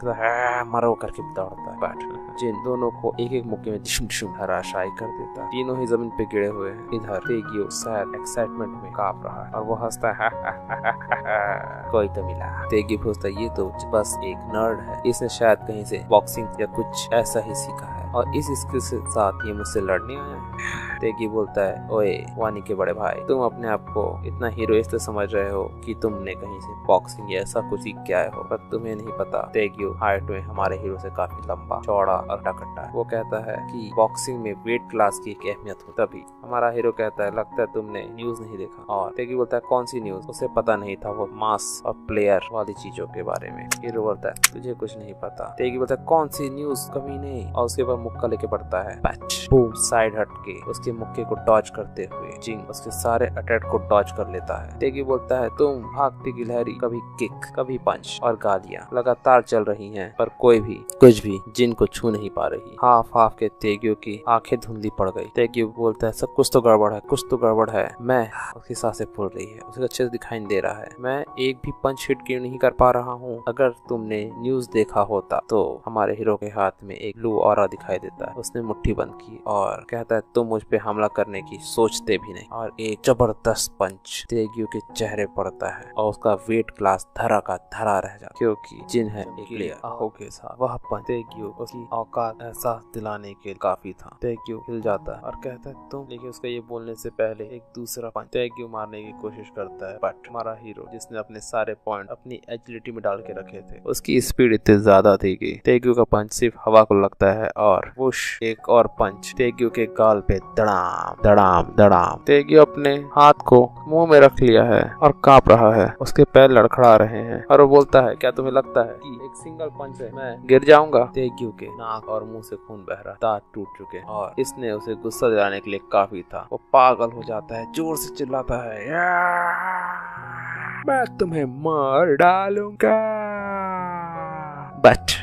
मरो करके दौड़ता है बट जिन दोनों को एक एक मुक्के में डिशुम हराशाई कर देता है। तीनों ही जमीन पे गिरे हुए हैं। इधर तेग्यू शायद एक्साइटमेंट में कांप रहा है और वो हंसता है कोई तो मिला। तेग्यू पूछता है ये तो बस एक नर्ड है, इसने शायद कहीं से बॉक्सिंग या कुछ ऐसा ही सीखा है और इस स्किल के साथ ये मुझसे लड़ने आया है। तेग्यू बोलता है ओए वानी के बड़े भाई, तुम अपने आप को इतना हीरो इसलिए समझ रहे हो कि तुमने कहीं से बॉक्सिंग या ऐसा कुछ सीख के आए हो, पर तुम्हें नहीं पता तेग्यू हाइट में हमारे हीरो से काफी लंबा चौड़ा और हट्टा है। वो कहता है कि बॉक्सिंग में वेट क्लास की एक अहमियत हो। तभी हमारा हीरो कहता है लगता है तुमने न्यूज नहीं देखा। और तेग्यू बोलता है कौन सी न्यूज? उसे पता नहीं था वो मास और प्लेयर वाली चीजों के बारे में। हीरो बोलता है तुझे कुछ नहीं पता। तेग्यू बोलता है कौन सी न्यूज? कमीने। और उसके बाद मुक्का लेके बढ़ता है। पैच बूम साइड हट के उसके मुक्के को डॉज करते हुए जिंग उसके सारे अटैक को डॉज कर लेता है। तेग्यू बोलता है तुम भागती गिलहरी, कभी किक कभी पंच और गालियां लगातार चल रही हैं पर कोई भी कुछ भी जिन को छू नहीं पा रही। हाफ के तेग्यू की आंखें धुंधली पड़ गई। तेग्यू बोलता है सब कुछ तो गड़बड़ है, कुछ तो गड़बड़ है। मैं उसकी सांसें फूल रही है, उसे अच्छे से दिखाई नहीं दे रहा है। मैं एक भी पंच हिट क्यों नहीं कर पा रहा हूँ? अगर तुमने न्यूज देखा होता तो हमारे हीरो के हाथ में एक ब्लू ऑरा दिखाई देता है। उसने मुट्ठी बंद की और कहता है तुम मुझ पे हमला करने की सोचते भी नहीं। और एक जबरदस्त पंच तेग्यू के चेहरे पड़ता है और उसका वेट क्लास धरा का धरा रह जाता क्योंकि जिन है एक प्लेयर आहो के साथ। वह पंच तेग्यू उसकी औकात एहसास दिलाने के काफी था। तेग्यू हिल जाता है और कहता है तुम, लेकिन उसका ये बोलने से पहले एक दूसरा पंच तेग्यू मारने की कोशिश करता है बट हमारा हीरो जिसने अपने सारे पॉइंट अपनी एजिलिटी में डाल के रखे थे उसकी स्पीड इतनी ज्यादा थी कि तेग्यू का पंच सिर्फ हवा को लगता है और वुश एक और पंच तेग्यू के गाल पे धड़ाम धड़ाम धड़ाम। तेगियो अपने हाथ को मुंह में रख लिया है और कांप रहा है। उसके पैर लड़खड़ा रहे हैं और वो बोलता है, क्या तुम्हें लगता है कि एक सिंगल पंच से मैं गिर जाऊंगा? तेगियो के नाक और मुंह से खून बह रहा, दांत टूट चुके और इसने उसे गुस्सा दिलाने के लिए काफी था। वो पागल हो जाता है, जोर से चिल्लाता है, मैं तुम्हें मार डालूंगा।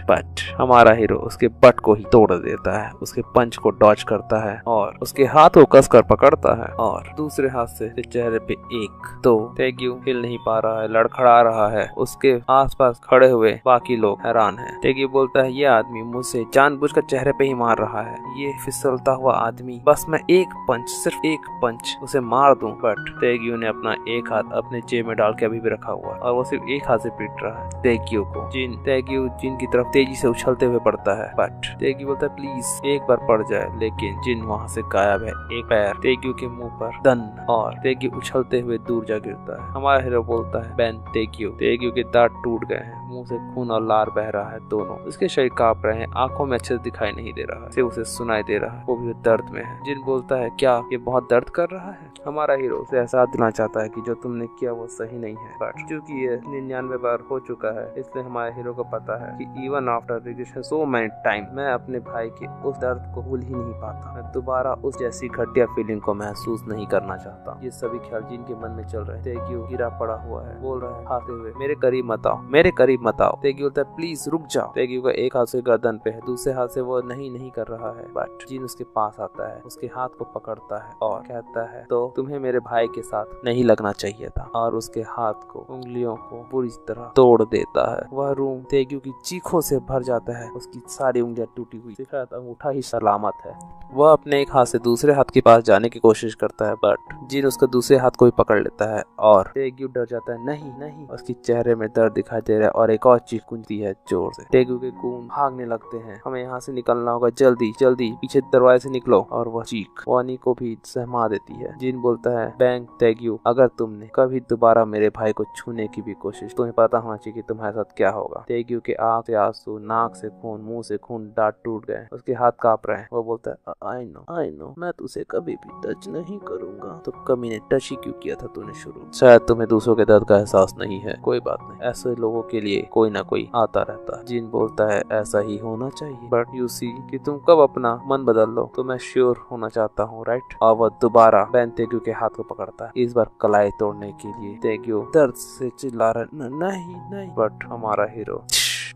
बट हमारा हीरो उसके बट को ही तोड़ देता है, उसके पंच को डॉज करता है और उसके हाथ को कसकर पकड़ता है और दूसरे हाथ से चेहरे पे एक तो तेगियो हिल नहीं पा रहा है, लड़खड़ा रहा है। उसके आसपास खड़े हुए बाकी लोग हैरान हैं। तेगियो बोलता है, ये आदमी मुझसे जानबूझकर चेहरे पे ही मार रहा है, ये फिसलता हुआ आदमी, बस मैं एक पंच, सिर्फ एक पंच उसे मार दूं। बट तेगियो ने अपना एक हाथ अपने जेब में डाल के अभी भी रखा हुआ है और वो सिर्फ एक हाथ से पीट रहा है तेगियो को। तेगियो जिन की तरफ तेजी से उछलते हुए पड़ता है, बट तेगियो बोलता है, प्लीज एक बार पड़ जाए, लेकिन जिन वहाँ से गायब है। एक पैर तेगियो के मुंह पर दन और तेगियो उछलते हुए दूर जा गिरता है। हमारा हीरो बोलता है, बैन तेगियो के दांत टूट गए हैं, मुंह से खून और लार बह रहा है दोनों। उसके शरीर कांप रहे हैं, आंखों में अच्छे से दिखाई नहीं दे रहा है, सिर्फ उसे सुनाई दे रहा है, वो भी दर्द में है। जिन बोलता है, क्या ये बहुत दर्द कर रहा है? हमारा हीरो उसे एहसास दिलाना चाहता है कि जो तुमने किया वो सही नहीं है, बट क्योंकि ये 99 बार हो चुका है, इसलिए हमारे हीरो को पता है कि even after regression so many time मैं अपने भाई के उस दर्द को भूल ही नहीं पाता। मैं दोबारा उस जैसी घटिया फीलिंग को महसूस नहीं करना चाहता। ये सभी ख्याल जिन के मन में चल रहे हैं। तेगियो गिरा पड़ा हुआ है, बोल रहा है हारते हुए, मेरे करीब मत आओ, मेरे करीब मत आओ। तेगियो बोलता है, प्लीज रुक जाओ। तेगियो का एक हाथ से गर्दन पे है, दूसरे हाथ से वो नहीं कर रहा है, बट जिन उसके पास आता है, उसके हाथ को पकड़ता है और कहता है, तो तुम्हें मेरे भाई के साथ नहीं लगना चाहिए था, और उसके हाथ को, उंगलियों को बुरी तरह तोड़ देता है। वह रूम तेगियो की चीखों से भर जाता है, उसकी सारी उंगलियां टूटी हुई, सिर्फ अंगूठा ही सलामत है। वह अपने एक हाथ से दूसरे हाथ के पास जाने की कोशिश करता है, बट जिन उसका दूसरे हाथ को भी पकड़ लेता है और तेगियो डर जाता है। नहीं, उसकी चेहरे में दर्द दिखाई दे रहा है और एक और चीख गूंजती है जोर से। तेगियो के खून भागने लगते हैं, हमें यहाँ से निकलना होगा, जल्दी पीछे दरवाजे से निकलो। और वह चीख वानी को भी सहमा देती है। जिन बोलता है, बैंग तेगियो, अगर तुमने कभी दोबारा मेरे भाई को छूने की भी कोशिश, तुम्हें पता होना चाहिए कि तुम्हारे साथ क्या होगा। तेगियो के आंख से आंसू, नाक से खून, मुंह से खून, दांत टूट गए, उसके हाथ कांप रहे हैं। वो बोलता है, आई नो मैं तुझे कभी भी टच नहीं करूंगा। तो कमी ने टच ही क्यों किया था तूने शुरू? शायद तुम्हें दूसरों के दर्द का एहसास नहीं है, कोई बात नहीं, ऐसे लोगों के लिए कोई ना कोई आता रहता है। जिन बोलता है, ऐसा ही होना चाहिए, बट यू सी कि तुम कब अपना मन बदल लो तो मैं श्योर होना चाहता हूँ, राइट? और वह दोबारा बैन तेगियो के हाथ को पकड़ता है, इस बार कलाई तोड़ने के लिए। तेगियो दर्द से चिल्ला रहा, नहीं, बट हमारा हीरो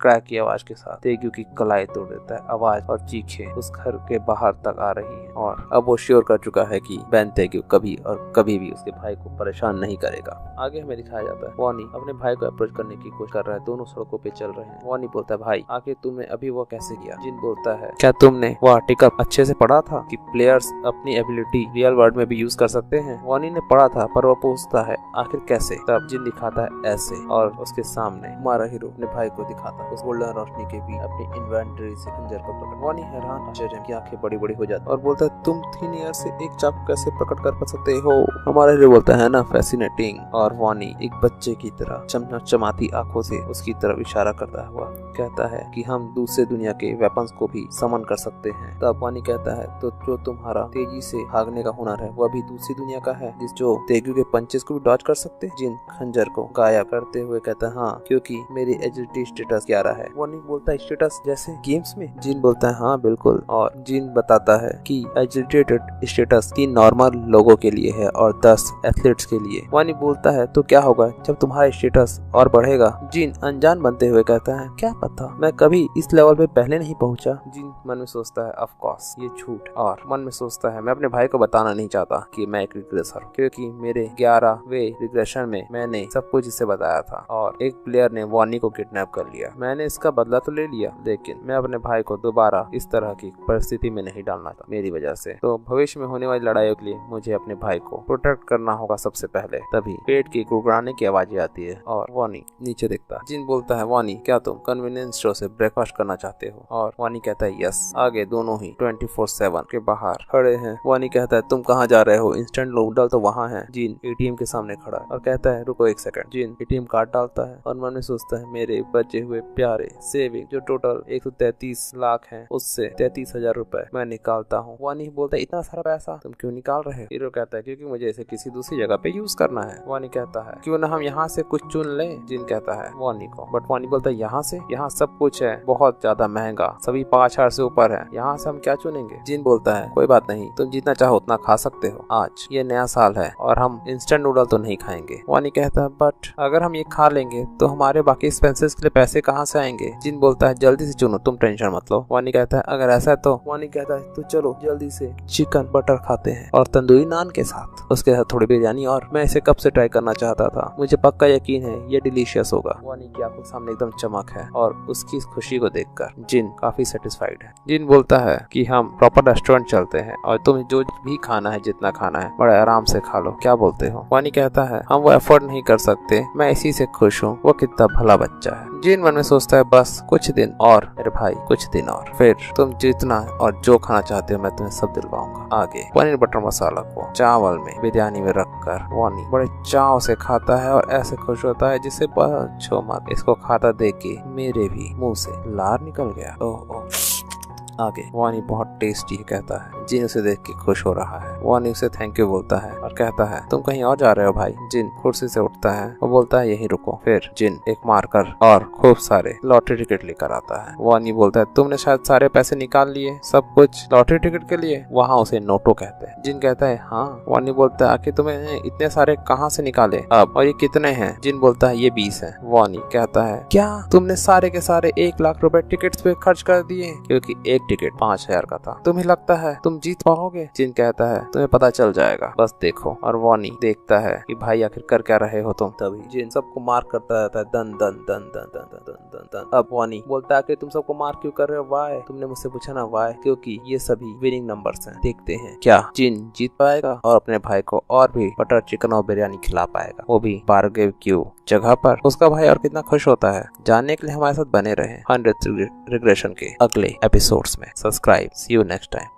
क्रैक की आवाज के साथ तेगियो की कलाई तोड़ देता है। आवाज और चीखें उस घर के बाहर तक आ रही हैं और अब वो श्योर कर चुका है कि बैन तेगियो कभी और कभी भी उसके भाई को परेशान नहीं करेगा। आगे हमें दिखाया जाता है, वानी अपने भाई को अप्रोच करने की कोशिश कर रहा है, दोनों सड़कों पे चल रहे हैं। वानी बोलता है, भाई आखिर तुमने अभी वो कैसे किया? जिन बोलता है, क्या तुमने वो आर्टिकल अच्छे से पढ़ा था कि प्लेयर्स अपनी एबिलिटी रियल वर्ल्ड में भी यूज कर सकते हैं? वानी ने पढ़ा था, पर वो पूछता है आखिर कैसे? तब जिन दिखाता है ऐसे, और उसके सामने हमारा हीरो अपने भाई को दिखाता है उस गोल्डन रोशनी के भी अपनी इन्वेंटरी से खंजर को पकड़। वानी हैरान, आश्चर्य की आंखें बड़ी बड़ी हो जाती और बोलता है, तुम 3 ईयर से एक चाकू कैसे प्रकट कर सकते हो? हमारा हीरो बोलता है ना, फैसिनेटिंग। और वानी एक बच्चे की तरह चमचमाती आंखों से उसकी तरफ इशारा करता हुआ कहता है कि हम दूसरे दुनिया के वेपन्स को भी समन कर सकते हैं। तब वानी कहता है, तो जो तुम्हारा तेजी से भागने का हुनर है वह भी दूसरी दुनिया का है, जिस जो तेगियो के पंचेस को भी डॉज कर सकते? जिन खंजर को गायब करते हुए कहता है, हाँ, क्योंकि मेरी एजिलिटी स्टेटस 11 है। वानी बोलता है, स्टेटस जैसे गेम्स में? जिन बोलता है, हाँ बिल्कुल। और जिन बताता है कि एजिलिटेड स्टेटस 3 नॉर्मल लोगों के लिए है और 10 एथलीट्स के लिए। वानी बोलता है, तो क्या होगा जब तुम्हारा स्टेटस और बढ़ेगा? जिन अनजान बनते हुए कहता है, क्या पता, मैं कभी इस लेवल पे पहले नहीं पहुंचा। जिन मन में सोचता है, ऑफ कोर्स ये झूठ, और मन में सोचता है, मैं अपने भाई को बताना नहीं चाहता कि मैं एक रिग्रेसर हूँ, क्योंकि मेरे 11वें रिग्रेशन में मैंने सब कुछ इसे बताया था और एक प्लेयर ने वानी को किडनैप कर लिया। मैंने इसका बदला तो ले लिया, लेकिन मैं अपने भाई को दोबारा इस तरह की परिस्थिति में नहीं डालना था मेरी वजह से। तो भविष्य में होने वाली लड़ाइयों के लिए मुझे अपने भाई को प्रोटेक्ट करना होगा सबसे पहले। तभी पेट की गुड़गुड़ाने की आवाज आती है और वानी नीचे देखता है। जिन बोलता है, वानी क्या तुम कन्वीनियंस स्टोर से ब्रेकफास्ट करना चाहते हो? और वानी कहता है, यस। आगे दोनों ही 24/7 के बाहर खड़े हैं। वानी कहता है, तुम कहाँ जा रहे हो? इंस्टेंट नूडल तो वहाँ है। जिन एटीएम के सामने खड़ा है और कहता है, रुको 1 सेकंड। जिन एटीएम कार्ड डालता है और मन में सोचता है, मेरे बचे हुए प्यारे सेविंग जो टोटल 133 लाख है उससे 33,000 रुपए मैं निकालता हूँ। वानी बोलता है इतना सारा पैसा तुम क्यों निकाल रहे हो? हीरो कहता है क्योंकि मुझे इसे किसी दूसरी जगह पे यूज करना है। वानी कहता है क्यों ना हम यहाँ से कुछ चुन लें? जिन कहता है वानी को, बट वानी बोलता है यहाँ से? यहाँ सब कुछ है बहुत ज्यादा महंगा, सभी 5,000 से ऊपर है, यहाँ से हम क्या चुनेंगे? जिन बोलता है कोई बात नहीं, तुम जितना चाहो उतना खा सकते हो, आज ये नया साल है और हम इंस्टेंट नूडल तो नहीं खाएंगे। वानी कहता है बट अगर हम ये खा लेंगे तो हमारे बाकी एक्सपेंसेस के लिए पैसे कहाँ से आएंगे? जिन बोलता है जल्दी से चुनो, तुम टेंशन मत लो। वानी कहता है अगर ऐसा है तो वानी कहता है तो चलो जल्दी से चिकन बटर खाते हैं और तंदूरी नान के साथ, उसके साथ थोड़ी बिरयानी, और मैं इसे कब से ट्राई करना चाहता था, मुझे पक्का यकीन है ये डिलीशियस होगा। वानी की आंखों के सामने एकदम चमक है और उसकी खुशी को देखकर जिन काफी सेटिस्फाइड है। जिन बोलता है कि हम प्रॉपर रेस्टोरेंट चलते हैं और तुम्हें जो भी खाना है जितना खाना है बड़े आराम से खा लो, क्या बोलते हो? वानी कहता है हम वो एफोर्ड नहीं कर सकते, मैं इसी से खुश हूँ, वो कितना भला बच्चा है। जिन मन में सोचता है बस कुछ दिन और मेरे भाई, कुछ दिन और, फिर तुम जितना और जो खाना चाहते हो मैं तुम्हें सब दिलवाऊंगा। आगे पनीर बटर मसाला को चावल में बिरयानी में रखकर वानी बड़े चाव से खाता है और ऐसे खुश होता है जिससे पूछो मत। इसको खाता देख के मेरे भी मुंह से लार निकल गया। ओह आगे वानी बहुत टेस्टी कहता है। जिन उसे देख के खुश हो रहा है। वानी उसे थैंक यू बोलता है और कहता है तुम कहीं और जा रहे हो भाई? जिन कुर्सी से उठता है और बोलता है यहीं रुको। फिर जिन एक मार्कर और खूब सारे लॉटरी टिकट लेकर आता है। वानी बोलता है तुमने शायद सारे पैसे निकाल लिए, सब कुछ लॉटरी टिकट के लिए? वहाँ उसे नोटो कहते हैं। जिन कहता है हाँ। वानी बोलता है आखिर तुम्हें इतने सारे कहाँ से निकाले अब, और ये कितने हैं? जिन बोलता है ये 20 है। वानी कहता है क्या तुमने सारे के सारे 1 लाख रुपए टिकट्स पे खर्च कर दिए? क्योंकि एक टिकट 5,000 का था। तुम्हें लगता है तुम जीत पाओगे? जिन कहता है तुम्हें पता चल जाएगा, बस देखो। और वानी देखता है कि भाई आखिर कर क्या रहे हो तुम। तभी जिन सबको मार करता रहता है, दन दन दन दन दन दन दन दन दन। अब वानी बोलता है कि तुम सबको मार क्यों कर रहे हो? वाई? तुमने मुझसे पूछा ना वाई? क्योंकि ये सभी विनिंग नंबर्स हैं। देखते हैं क्या जिन जीत पाएगा और अपने भाई को और भी बटर चिकन और बिरयानी खिला पाएगा, वो भी बारबेक्यू जगह पर। उसका भाई और कितना खुश होता है। जानने के लिए हमारे साथ बने रहे 100th रिग्रेशन के अगले एपिसोड्स में। Subscribe. See you next time.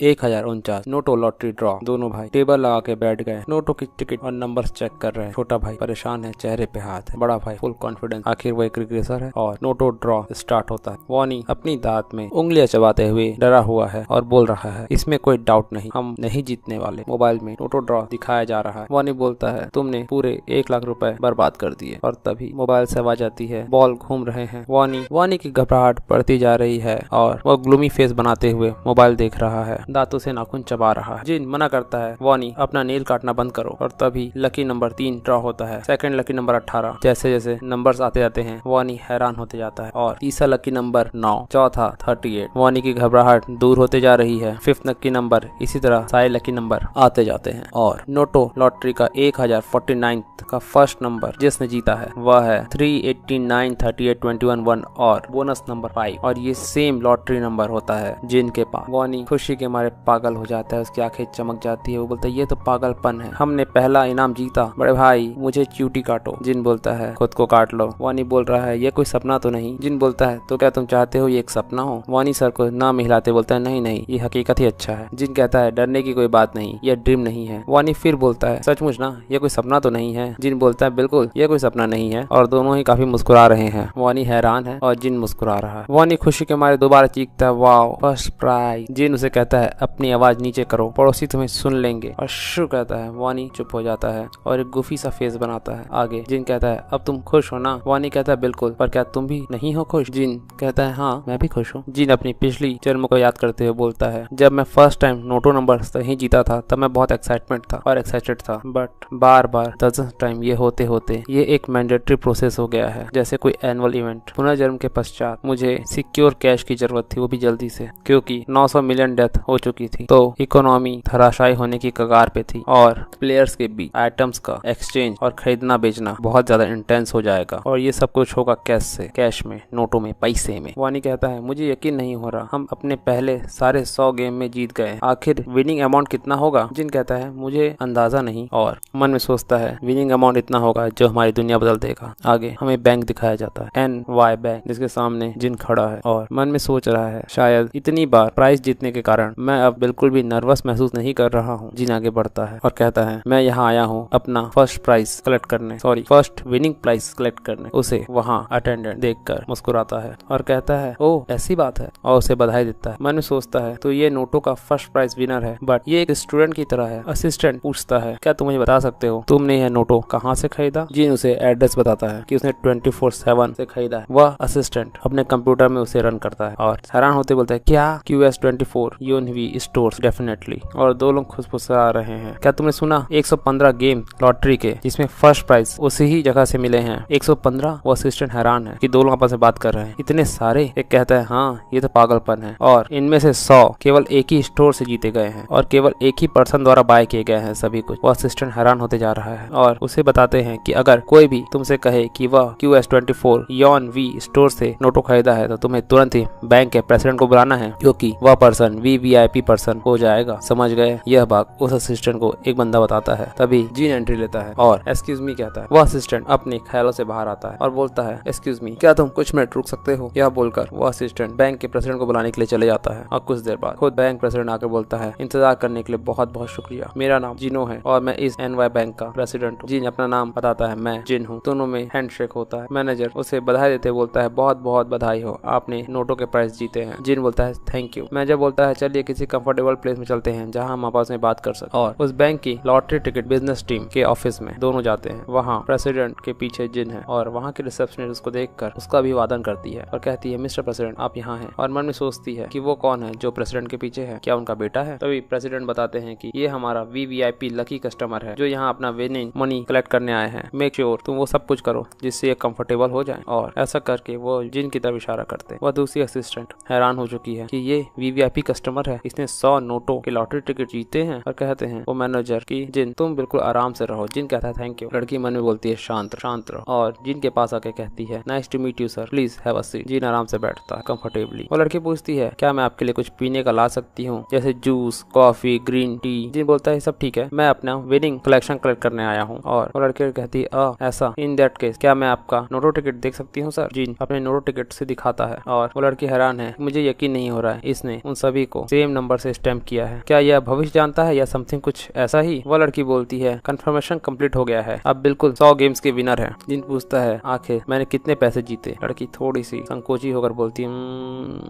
1049 Noto lottery draw. दोनों भाई टेबल लगा के बैठ गए, नोटो की टिकट और नंबर्स चेक कर रहे हैं। छोटा भाई परेशान है, चेहरे पे हाथ है। बड़ा भाई फुल कॉन्फिडेंस, आखिर वो एक रिग्रेसर है। और नोटो ड्रॉ स्टार्ट होता है। वानी अपनी दांत में उंगलियां चबाते हुए डरा हुआ है और बोल रहा है इसमें कोई डाउट नहीं, हम नहीं जीतने वाले। मोबाइल में नोटो ड्रॉ दिखाया जा रहा है। वानी बोलता है तुमने पूरे 1 लाख रुपए बर्बाद कर दिए। और तभी मोबाइल से आवाज आती है, बॉल घूम रहे हैं। वानी की घबराहट बढ़ती जा रही है और वह ग्लूमी फेस बनाते हुए मोबाइल देख रहा है, दांतों से नाखून चबा रहा है। जिन मना करता है वानी अपना नेल काटना बंद करो। और तभी लकी नंबर 3 ड्रॉ होता है, सेकंड लकी नंबर 18। जैसे जैसे नंबर्स आते जाते हैं वानी हैरान होते जाता है। और तीसरा लकी नंबर 9, चौथा 38। वानी की घबराहट दूर होते जा रही है। 5th लकी नंबर, इसी तरह सारे लकी नंबर आते जाते हैं। और नोटो लॉटरी का 1049 का फर्स्ट नंबर जिसने जीता है वह है 389 38 21 1 और बोनस नंबर 5। और ये सेम लॉटरी नंबर होता है जिन के पास। वानी खुशी के मारे पागल हो जाता है, उसकी आंखें चमक जाती है। वो बोलता है ये तो पागलपन है, हमने पहला इनाम जीता। बड़े भाई मुझे च्यूटी काटो। जिन बोलता है खुद को काट लो। वानी बोल रहा है ये कोई सपना तो नहीं? जिन बोलता है तो क्या तुम चाहते हो ये एक सपना हो? वानी सर को नाम हिलाते बोलता है नहीं नहीं, ये हकीकत ही अच्छा है। जिन कहता है डरने की कोई बात नहीं, ये ड्रीम नहीं है। वानी फिर बोलता है सचमुच ना, ये कोई सपना तो नहीं है? जिन बोलता है बिल्कुल ये कोई सपना नहीं है। और दोनों ही काफी मुस्कुरा रहे हैं। वानी हैरान है और जिन मुस्कुरा रहा है। वानी खुशी के मारे दोबारा चीखता है वाओ फर्स्ट प्राइज। जिन उसे कहता है अपनी आवाज नीचे करो, पड़ोसी तुम्हें सुन लेंगे। और शू कहता है। वानी चुप हो जाता है और एक गुफी सा फेस बनाता है। आगे जिन कहता है अब तुम खुश हो ना? वानी कहता है बिल्कुल, पर क्या तुम भी नहीं हो खुश? जिन कहता है हाँ मैं भी खुश हूँ। जिन अपनी पिछली जन्म को याद करते हुए बोलता है जब मैं फर्स्ट टाइम नोटो नंबर नहीं जीता था तब मैं बहुत एक्साइटेड था, बट बार बार दर्जन टाइम ये होते होते ये एक मैंडेटरी प्रोसेस हो गया है, जैसे कोई एनुअल इवेंट। पुनर्जन्म के पश्चात मुझे सिक्योर कैश की जरूरत थी, वो भी जल्दी से, क्योंकि 900 मिलियन डेथ हो चुकी थी। तो इकोनॉमी धराशायी होने की कगार पे थी और प्लेयर्स के बीच आइटम्स का एक्सचेंज और खरीदना बेचना बहुत ज्यादा इंटेंस हो जाएगा। और ये सब कुछ होगा कैश में, नोटों में, पैसे में। वानी कहता है मुझे यकीन नहीं हो रहा, हम अपने पहले सारे 100 गेम में जीत गए, आखिर विनिंग अमाउंट कितना होगा? जिन कहता है मुझे अंदाजा नहीं। और मन में सोचता है विनिंग अमाउंट इतना होगा जो हमारी दुनिया बदल देगा। आगे हमें बैंक दिखाया जाता है, NY बैंक, जिसके सामने जिन खड़ा है और मन में सोच रहा है शायद इतनी बार प्राइज जीतने के कारण मैं अब बिल्कुल भी नर्वस महसूस नहीं कर रहा हूँ। जिन आगे बढ़ता है और कहता है, मैं यहाँ आया हूँ अपना फर्स्ट विनिंग प्राइज कलेक्ट करने। उसे वहाँ अटेंडेंट देखकर मुस्कुराता है और कहता है, ओह ऐसी बात है, और उसे बधाई देता है। मन में सोचता है तो ये नोटो का फर्स्ट प्राइज विनर है, बट ये एक स्टूडेंट की तरह है। असिस्टेंट पूछता है, क्या तुम मुझे बता सकते हो तुमने यह नोटो कहाँ से खरीदा? जिन उसे एड्रेस बताता है कि उसने 24/7 से खरीदा है। वह असिस्टेंट अपने कंप्यूटर में उसे रन करता है और हैरान होते बोलता है, क्या QS24 यूएनवी स्टोर्स डेफिनेटली। और दो लोग खुशफुसा रहे हैं। क्या तुमने सुना 115 गेम लॉटरी के जिसमें फर्स्ट प्राइज उसी ही जगह से मिले हैं? 115? वो असिस्टेंट हैरान है कि दो लोग आपस में बात कर रहे हैं, इतने सारे। एक कहता है, हाँ ये तो पागलपन है, और इनमें से 100 केवल एक ही स्टोर से जीते गए हैं और केवल एक ही पर्सन द्वारा बाय किए गए हैं सभी कुछ। वो असिस्टेंट हैरान होते जा रहा है और उसे बताते हैं कि अगर कोई भी तुमसे कहे कि वह QS24 YONV स्टोर से नोटो खरीदा है तो तुम्हें तुरंत ही बैंक के प्रेसिडेंट को बुलाना है, क्योंकि वह पर्सन VVIP पर्सन हो जाएगा। समझ गए? यह बात उस असिस्टेंट को एक बंदा बताता है। तभी जीन एंट्री लेता है और एक्सक्यूज मी कहता है। वह असिस्टेंट अपने ख्यालों से बाहर आता है और बोलता है, एक्सक्यूज मी, क्या तुम कुछ मिनट रुक सकते हो? यह बोलकर वो असिस्टेंट बैंक के प्रेसिडेंट को बुलाने के लिए चले जाता है और कुछ देर बाद खुद बैंक प्रेसिडेंट आकर बोलता है, इंतजार करने के लिए बहुत बहुत शुक्रिया। मेरा नाम जिनो है और मैं इस NY बैंक का प्रेसिडेंट हूँ। जिन अपना नाम बताता है, मैं जिन हूँ। दोनों में हैंडशेक होता है। मैनेजर उसे बधाई देते बोलता है, बहुत बहुत बधाई हो, आपने नोटो के प्राइस जीते हैं। जिन बोलता है, थैंक यू। मैनेजर बोलता है, चलिए किसी कंफर्टेबल प्लेस में चलते हैं जहाँ हम आपस में बात कर सकें। और उस बैंक की लॉटरी टिकट बिजनेस टीम के ऑफिस में दोनों जाते हैं। वहाँ प्रेसिडेंट के पीछे जिन है और वहाँ की रिसेप्शनिस्ट उसको देखकर उसका अभिवादन करती है और कहती है, मिस्टर प्रेसिडेंट आप यहाँ हैं। और मन में सोचती है कि वो कौन है जो प्रेसिडेंट के पीछे है, क्या उनका बेटा है? तभी प्रेसिडेंट बताते हैं कि ये हमारा VVIP लकी कस्टमर है जो यहाँ अपना विनिंग मनी कलेक्ट करने आए हैं। मेक श्योर तुम वो सब कुछ करो जिससे ये कंफर्टेबल हो जाए। और ऐसा करके वो जिन की तरफ इशारा करते। वह दूसरी असिस्टेंट हैरान हो चुकी है कि ये VVIP कस्टमर है, इसने 100 नोटों के लॉटरी टिकट जीते हैं। और कहते हैं वो मैनेजर की, जिन तुम बिल्कुल आराम से रहो। जिन कहता है, थैंक यू। लड़की मन में बोलती है, शांत रहो। और जिन के पास आके कहती है, nice to meet you sir, please have a seat. Jin आराम से बैठता है कंफर्टेबली। वो लड़की पूछती है, क्या मैं आपके लिए कुछ पीने का ला सकती हूँ, जैसे जूस, कॉफी, ग्रीन टी? जिन बोलता है, सब ठीक है, मैं अपना विनिंग कलेक्शन कलेक्ट करने आया हूँ। और वो लड़की कहती है, ऐसा, इन दैट केस क्या मैं आपका नोटो टिकट देख सकती हूँ सर? जिन अपने नोटो टिकट से दिखाता है और वो लड़की हैरान है, मुझे यकीन नहीं हो रहा है इसने उन सभी को सेम नंबर से स्टैम्प किया है। क्या यह भविष्य जानता है या समथिंग कुछ ऐसा ही? वो लड़की बोलती है, कंफर्मेशन कंप्लीट हो गया है, अब बिल्कुल 100 गेम्स के विनर है। जिन पूछता है, आखिर मैंने कितने पैसे जीते? लड़की थोड़ी सी संकोची होकर बोलती है,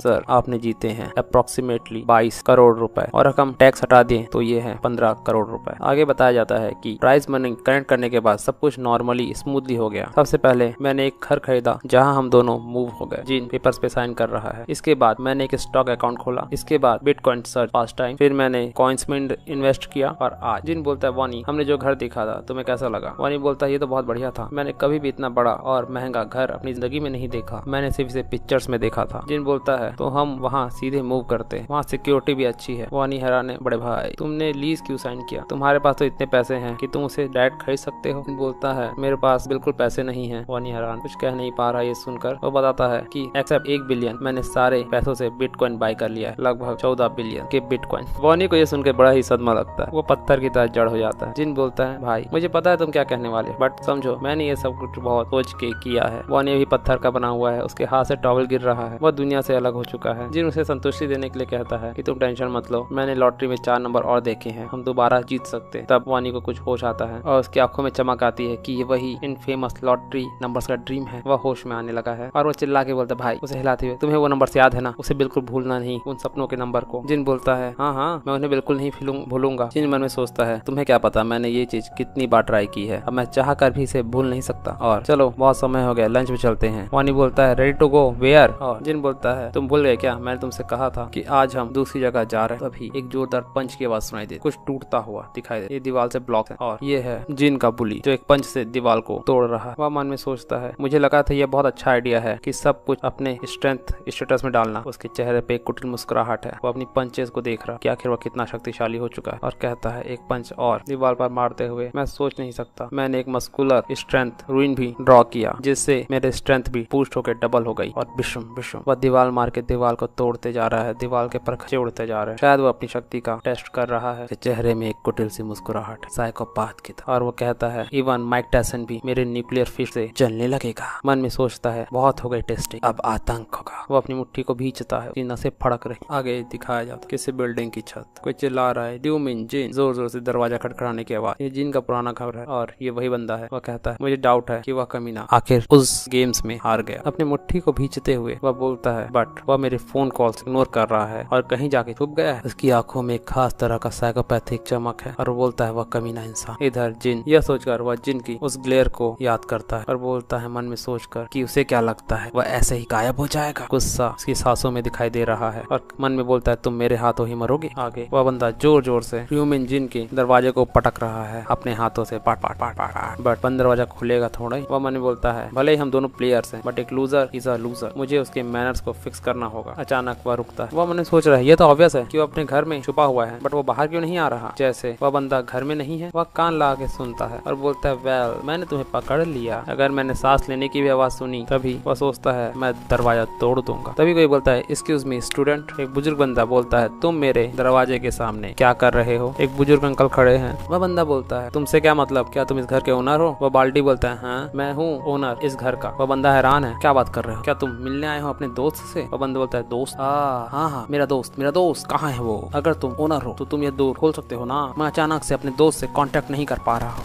सर आपने जीते हैं अप्रोक्सीमेटली 22 करोड़ रुपए, और रकम टैक्स हटा दें तो ये है 15 करोड़ रुपए। आगे बताया जाता है कि प्राइज मनी कनेक्ट करने के बाद सब कुछ नॉर्मली स्मूथली हो गया। सबसे पहले मैंने एक घर खरीदा जहां हम दोनों मूव हो गए। जिन पेपर्स पे साइन कर रहा है। इसके बाद मैंने एक स्टॉक अकाउंट खोला। इसके बाद बिटकॉइन सर्च फास्ट टाइम, फिर मैंने कॉइन्स में इन्वेस्ट किया और आज। जिन बोलता है, वानी हमने जो घर देखा था तुम्हें कैसा लगा? वानी बोलता है, ये तो बहुत बढ़िया था, मैंने कभी भी इतना बड़ा और महंगा घर अपनी जिंदगी में नहीं देखा, मैंने सिर्फ इसे पिक्चर्स में देखा था। जिन बोलता है, तो हम वहाँ सीधे मूव करते, वहाँ सिक्योरिटी भी अच्छी है। वानी हैरान है, बड़े भाई तुमने लीज क्यों साइन किया? तुम्हारे पास तो इतने पैसे हैं कि तुम उसे डायरेक्ट खरीद सकते हो। बोलता है, मेरे पास बिल्कुल पैसे नहीं है। वानी हैरान, कुछ कह नहीं पा रहा ये सुनकर। वो बताता है कि एक्सेप्ट 1 बिलियन मैंने सारे पैसों से बिटकॉइन बाय कर लिया है, लगभग 14 बिलियन के बिटकॉइन। वानी को ये सुनकर बड़ा ही सदमा लगता है, वो पत्थर की तरह जड़ हो जाता है। जिन बोलता है, भाई मुझे पता है तुम क्या कहने वाले, बट समझो मैंने ये सब कुछ बहुत सोच के किया है। वानी भी पत्थर का बना हुआ है, उसके हाथ से टॉवल गिर रहा है, वो दुनिया से अलग हो चुका है। जिन उसे संतुष्टि देने के लिए कहता है कि तुम टेंशन मत लो, मैंने लॉटरी में 4 नंबर और देखे हैं, हम दोबारा जीत सकते हैं। तब वानी को कुछ होश आता है और उसकी आंखों में चमक आती है कि ये वही इन फेमस लॉटरी नंबर्स का ड्रीम है। वह होश में आने लगा है और वो चिल्ला के बोलता है, भाई उसे हिलाते हुए, तुम्हें वो नंबर याद है ना, उसे बिल्कुल भूलना नहीं, उन सपनों के नंबर को। जिन बोलता है, हाँ हाँ मैं उन्हें बिल्कुल नहीं भूलूंगा। जिन मन में सोचता है, तुम्हें क्या पता मैंने ये चीज कितनी बार ट्राई की है, अब मैं चाह कर भी इसे भूल नहीं सकता। और चलो बहुत समय हो गया, लंच में चलते हैं। वानी बोलता है, रेडी टू गो वेयर? और जिन बोलता है, तुम भूल गए क्या, मैंने तुमसे कहा था कि आज हम दूसरी जगह जा रहे हैं। तभी एक जोरदार पंच की आवाज सुनाई दे, कुछ टूटता हुआ दिखाई दे। ये दीवार से ब्लॉक है और ये है जिन का बुली जो एक पंच से दीवार को तोड़ रहा है। वह मन में सोचता है, मुझे लगा था यह बहुत अच्छा आइडिया है कि सब कुछ अपने स्ट्रेंथ स्टेटस में डालना। उसके चेहरे पे एक कुटिल मुस्कुराहट है, वो अपनी पंचेस को देख रहा कि आखिर वह कितना शक्तिशाली हो चुका है। और कहता है, एक पंच और दीवार पर मारते हुए, मैं सोच नहीं सकता, मैंने एक मस्कुलर स्ट्रेंथ रूइन भी ड्रॉ किया जिससे मेरे स्ट्रेंथ भी बूस्ट होकर डबल हो गई। और बिशुम बिशुम वह दीवार मार के दीवार को तोड़ते जा रहा है, दीवार के परखचे उड़ते जा रहे हैं। शायद वो अपनी शक्ति का टेस्ट कर रहा है। चेहरे में एक कुटिल सी मुस्कुराहट साइकोपैथ की तरह। और वो कहता है, इवन माइक टायसन भी मेरे न्यूक्लियर फिश से जलने लगेगा। मन में सोचता है, बहुत हो गई टेस्टिंग, अब आतंक होगा। वो अपनी मुट्ठी को भींचता है, नसें फड़क रही। आगे दिखाया दिखाया जाता। किसी बिल्डिंग की छत, कोई चिल्ला रहा है डू मीन जिन, जोर जोर से दरवाजा खटखटाने की आवाज। ये जिन का पुराना घर है और ये वही बंदा है। वह कहता है मुझे डाउट है कि वह कमीना आखिर उस गेम्स में हार गया। अपनी मुट्ठी को भींचते हुए वह बोलता है बट वह मेरे फोन कॉल्स इग्नोर कर रहा है और कहीं जाके छुप गया है। उसकी आंखों में एक खास तरह का साइकोपैथिक चमक है और बोलता है वह कमीना इंसान। इधर जिन यह सोचकर वह जिन की उस ग्लेयर को याद करता है और बोलता है मन में सोचकर कि उसे क्या लगता है वह ऐसे ही गायब हो जाएगा। गुस्सा उसकी सांसों में दिखाई दे रहा है और मन में बोलता है तुम मेरे हाथों ही मरोगे। आगे वह बंदा जोर जोर से ह्यूमन जिन के दरवाजे को पटक रहा है अपने हाथों से पाट पाट पाट पाट, बट बंद दरवाजा खुलेगा थोड़ा ही। वह मन में बोलता है भले ही हम दोनों प्लेयर्स हैं बट एक लूजर इज अ लूजर, मुझे उसके मैनर्स को फिक्स करना होगा। अचानक वह रुकता है। वह मन में सोच रहा है ये तो ऑब्वियस है कि वो अपने घर में छुपा हुआ है बट वो बाहर क्यों नहीं आ रहा। जैसे वह बंदा घर में नहीं है। वह कान लगा के सुनता है और बोलता है वेल मैंने तुम्हें पकड़ लिया। अगर मैंने सांस लेने की भी आवाज सुनी तभी वह सोचता है मैं दरवाजा तोड़ दूंगा। तभी कोई बोलता है एक्सक्यूज मी स्टूडेंट। एक बुजुर्ग बंदा बोलता है तुम मेरे दरवाजे के सामने क्या कर रहे हो। एक बुजुर्ग अंकल खड़े हैं। वह बंदा बोलता है तुमसे क्या मतलब, क्या तुम इस घर के ओनर हो। वह बाल्टी बोलता है हाँ मैं हूँ ओनर इस घर का। वह बंदा हैरान है क्या बात कर रहे हो, क्या तुम मिलने आए हो अपने दोस्त से। वह बंदा बोलता है दोस्त हाँ मेरा दोस्त कहाँ है वो। अगर तुम ओनर हो तो तुम ये डोर खोल सकते हो ना, मैं अचानक से अपने दोस्त से कांटेक्ट नहीं कर पा रहा हूँ,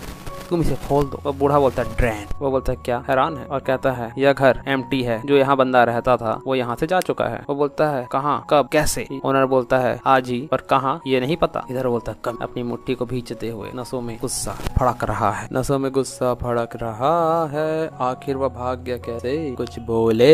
तुम इसे खोल दो। वह बूढ़ा बोलता है ड्रैन। वो बोलता है क्या, हैरान है और कहता है यह घर एम्प्टी है, जो यहाँ बंदा रहता था वो यहाँ से जा चुका है। वो बोलता है कहाँ, कब, कैसे। ओनर बोलता है आज ही, पर कहाँ ये नहीं पता। इधर बोलता है कब। अपनी मुट्ठी को भींचते हुए नसों में गुस्सा फड़क रहा है, नसों में गुस्सा फड़क रहा है। आखिर वह भाग गया कैसे, कुछ बोले।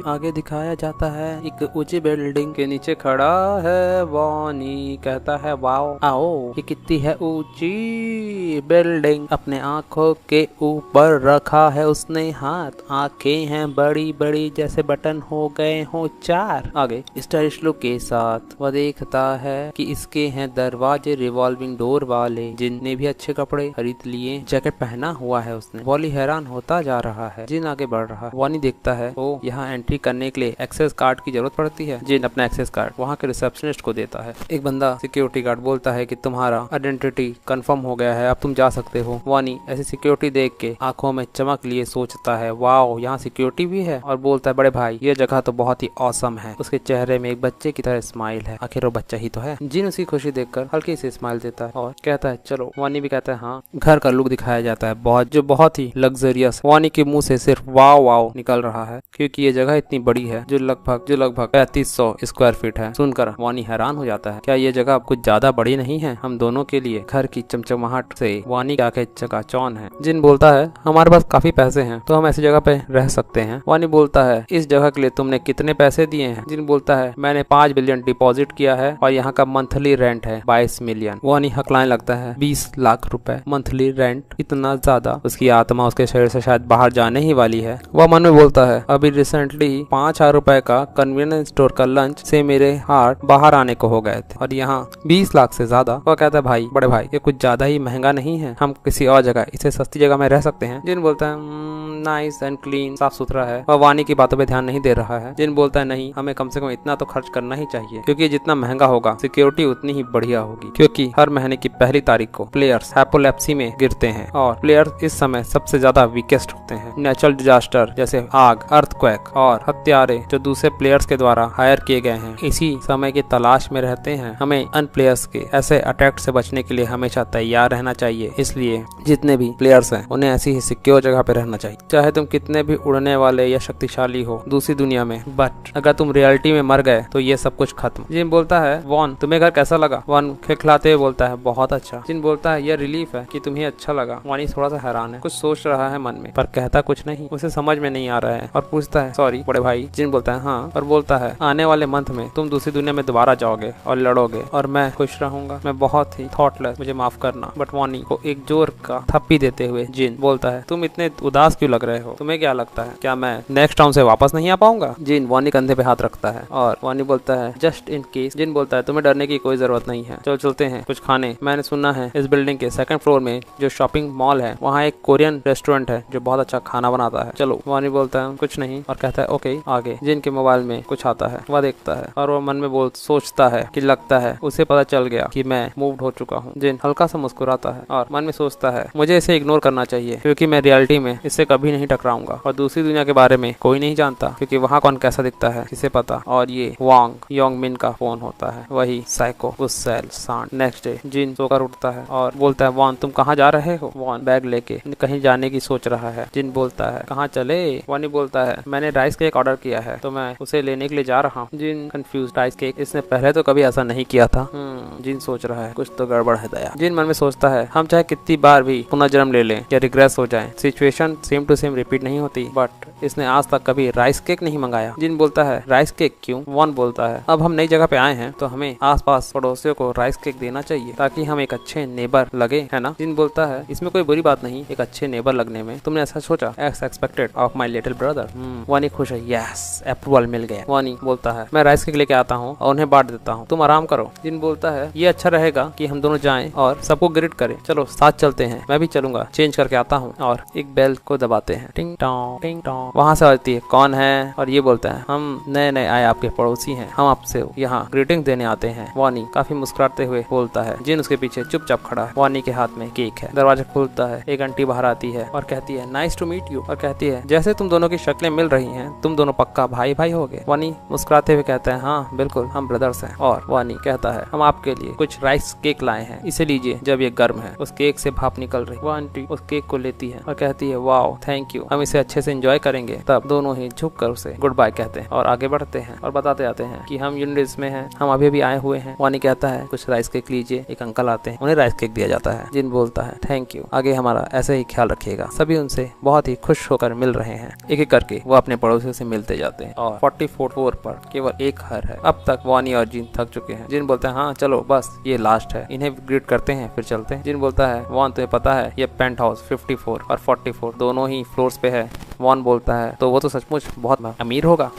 आगे दिखाया जाता है एक ऊंची बिल्डिंग के नीचे खड़ा है वॉनी। कहता है वाओ आओ ये कितनी है ऊंची बिल्डिंग। अपने आंखों के ऊपर रखा है उसने हाथ, आंखें हैं बड़ी बड़ी जैसे बटन हो गए हो 4। आगे स्टाइलिश लुक के साथ वह देखता है कि इसके हैं दरवाजे रिवॉल्विंग डोर वाले। जिन ने भी अच्छे कपड़े खरीद लिए, जैकेट पहना हुआ है उसने। वॉली हैरान होता जा रहा है। जिन आगे बढ़ रहा है। वॉनी देखता है ओ यहाँ एंट्री करने के लिए एक्सेस कार्ड की जरूरत पड़ती है। जिन अपना एक्सेस कार्ड वहाँ के रिसेप्शनिस्ट को देता है। एक बंदा सिक्योरिटी गार्ड बोलता है कि तुम्हारा आइडेंटिटी कंफर्म हो गया है, अब तुम जा सकते हो। वॉनी ऐसी सिक्योरिटी देख के आंखों में चमक लिए सोचता है वाओ यहाँ सिक्योरिटी भी है, और बोलता है बड़े भाई ये जगह तो बहुत ही ऑसम है। उसके चेहरे में एक बच्चे की तरह स्माइल है, आखिर वो बच्चा ही तो है। जिन उसकी खुशी देखकर हल्की सी स्माइल देता है और कहता है चलो। वॉनी भी कहता है हाँ। घर का लुक दिखाया जाता है बहुत ही लग्जरियस। वॉनी के मुंह से सिर्फ वाओ वाओ निकल रहा है क्योंकि ये जगह इतनी बड़ी है जो लगभग 3500 स्क्वायर फीट है। सुनकर वॉनी हैरान हो जाता है, क्या ये जगह कुछ ज्यादा बड़ी नहीं है हम दोनों के लिए। घर की चमचमाहट से वॉनी की आंखें चकाचौंध है। जिन बोलता है हमारे पास काफी पैसे हैं तो हम ऐसी जगह पे रह सकते हैं। वानी बोलता है इस जगह के लिए तुमने कितने पैसे दिए हैं। जिन बोलता है मैंने 5 बिलियन डिपॉजिट किया है और यहाँ का मंथली रेंट है 22 मिलियन। वानी हकलाने लगता है 20 लाख रुपए मंथली रेंट, इतना ज्यादा। उसकी आत्मा उसके शरीर से शायद बाहर जाने ही वाली है। वह मन में बोलता है अभी रिसेंटली 5,000 रुपए का कन्वीनियंस स्टोर का लंच से मेरे हार्ट बाहर आने को हो गए थे और यहाँ 20 लाख से ज्यादा। वह कहता है भाई बड़े भाई ये कुछ ज्यादा ही महंगा नहीं है, हम किसी और जगह इससे सस्ती जगह में रह सकते हैं। जिन बोलता है नाइस एंड क्लीन, साफ सुथरा है। वह वानी की बातों पे ध्यान नहीं दे रहा है। जिन बोलता है नहीं हमें कम से कम इतना तो खर्च करना ही चाहिए क्योंकि जितना महंगा होगा सिक्योरिटी उतनी ही बढ़िया होगी, क्योंकि हर महीने की पहली तारीख को प्लेयर्स एपोलेप्सी में गिरते हैं और प्लेयर्स इस समय सबसे ज्यादा वीकेस्ट होते हैं। नेचुरल डिजास्टर जैसे आग, अर्थक्वेक और हत्यारे जो दूसरे प्लेयर्स के द्वारा हायर किए गए हैं इसी समय की तलाश में रहते हैं। हमें अन प्लेयर्स के ऐसे अटैक से बचने के लिए हमेशा तैयार रहना चाहिए। इसलिए जितने भी प्लेयर्स हैं उन्हें ऐसी ही सिक्योर जगह पे रहना चाहिए, चाहे तुम कितने भी उड़ने वाले या शक्तिशाली हो दूसरी दुनिया में, बट अगर तुम रियलिटी में मर गए तो ये सब कुछ खत्म। जिन बोलता है वॉन तुम्हें घर कैसा लगा। वॉन खिलखिलाते हुए बोलता है बहुत अच्छा। जिन बोलता है यह रिलीफ है कि तुम्हें अच्छा लगा। वानी थोड़ा सा हैरान है, कुछ सोच रहा है मन में पर कहता कुछ नहीं, उसे समझ में नहीं आ रहा है और पूछता है सॉरी बड़े भाई। जिन बोलता है हाँ, और बोलता है आने वाले मंथ में तुम दूसरी दुनिया में दोबारा जाओगे और लड़ोगे और मैं खुश रहूंगा। मैं बहुत ही थॉटलेस, मुझे माफ करना। बट वानी को एक जोर का थप्पी देते हुए जिन बोलता है तुम इतने उदास क्यों लग रहे हो, तुम्हें क्या लगता है क्या मैं नेक्स्ट टाउन से वापस नहीं आ पाऊंगा। जिन वानी कंधे पे हाथ रखता है और वानी बोलता है जस्ट इन केस। जिन बोलता है तुम्हें डरने की कोई जरूरत नहीं है, चलो चलते हैं कुछ खाने। मैंने सुना है इस बिल्डिंग के 2nd फ्लोर में जो शॉपिंग मॉल है वहाँ एक कोरियन रेस्टोरेंट है जो बहुत अच्छा खाना बनाता है, चलो। वानी बोलता है कुछ नहीं और कहता है ओके। आगे जिन के मोबाइल में कुछ आता है, वह देखता है और वो मन में सोचता है कि लगता है उसे पता चल गया कि मैं मूव्ड हो चुका हूँ। जिन हल्का सा मुस्कुराता है और मन में सोचता है मुझे इसे इग्नोर करना चाहिए क्योंकि मैं रियलिटी में इससे कभी नहीं टकराऊंगा और दूसरी दुनिया के बारे में कोई नहीं जानता क्योंकि वहाँ कौन कैसा दिखता है किसे पता। और ये वांग योंगमिन का फोन होता है, वही साइको गुस्सैल सांड। नेक्स्ट डे जिन सोकर उठता है और बोलता है वॉन तुम कहाँ जा रहे हो। वॉन बैग लेके कहीं जाने की सोच रहा है। जिन बोलता है कहाँ चले। वानी बोलता है मैंने राइस केक ऑर्डर किया है तो मैं उसे लेने के लिए जा रहा हूँ। जिन कंफ्यूज, राइस केक इसने पहले तो कभी ऐसा नहीं किया था। जिन सोच रहा है कुछ तो गड़बड़ है दया। जिन मन में सोचता है हम चाहे कितनी बार भी पुनर्जन्म ले लें या रिग्रेस हो जाए, situation same to same repeat नहीं होती। बट इसने आज तक कभी राइस केक नहीं मंगाया। जिन बोलता है राइस केक क्यों। वॉन बोलता है अब हम नई जगह पे आए हैं तो हमें आसपास पड़ोसियों को राइस केक देना चाहिए ताकि हम एक अच्छे नेबर लगे, है ना। जिन बोलता है इसमें कोई बुरी बात नहीं एक अच्छे नेबर लगने में, तुमने ऐसा सोचा x expected of my little brother. वानी खुश है, यस अप्रूवल मिल गया। वानी बोलता है मैं राइस केक लेके आता हूँ और उन्हें बांट देता हूँ, तुम आराम करो। जिन बोलता है ये अच्छा रहेगा कि हम दोनों जाएं और सबको ग्रिट करें, चलो साथ चलते हैं, मैं भी चलूंगा, चेंज करके आता हूँ। और एक बेल को दबाते हैं, टिंग टोंग टिंग टोंग। वहाँ से आती है कौन है और ये बोलता है हम नए नए आए आपके पड़ोसी हैं, हम आपसे यहाँ ग्रीटिंग देने आते हैं। वानी काफी मुस्कुराते हुए बोलता है। जिन उसके पीछे चुपचाप खड़ा है। वानी के हाथ में केक है। दरवाजा खुलता है, एक आंटी बाहर आती है और कहती है नाइस टू मीट यू, और कहती है जैसे तुम दोनों की शक्लें मिल रही हैं तुम दोनों पक्का भाई भाई होगे। वानी मुस्कुराते हुए कहता है हाँ बिल्कुल हम ब्रदर्स हैं। और वानी कहता है हम आपके लिए कुछ राइस केक लाए हैं, इसे लीजिए जब ये गर्म है। उस केक से भाप निकल रही। वो आंटी उस केक को लेती है और कहती है वाओ थैंक यू, हम इसे अच्छे से एंजॉय करेंगे। तब दोनों ही झुक कर उसे गुड बाय कहते हैं और आगे बढ़ते हैं और बताते आते हैं कि हम यूनिट्स में हैं, हम अभी आए हुए हैं। वानी कहता है कुछ राइस केक लीजिए। एक अंकल आते हैं, उन्हें राइस केक दिया जाता है। जिन बोलता है थैंक यू, आगे हमारा ऐसे ही ख्याल रखिएगा। सभी उनसे बहुत ही खुश होकर मिल रहे हैं। एक एक करके वो अपने पड़ोसियों से मिलते जाते हैं और 44 फ्लोर पर केवल एक घर है। अब तक वानी और जिन थक चुके हैं। जिन बोलते हैं हाँ चलो बस ये लास्ट है, इन्हें ग्रीट करते हैं फिर चलते हैं। जिन बोलता है वान तुम्हें पता है ये पेंट हाउस 54 और 44 दोनों ही फ्लोर्स पे है। वान बोलता है तो वो तो सचमुच बहुत अमीर होगा।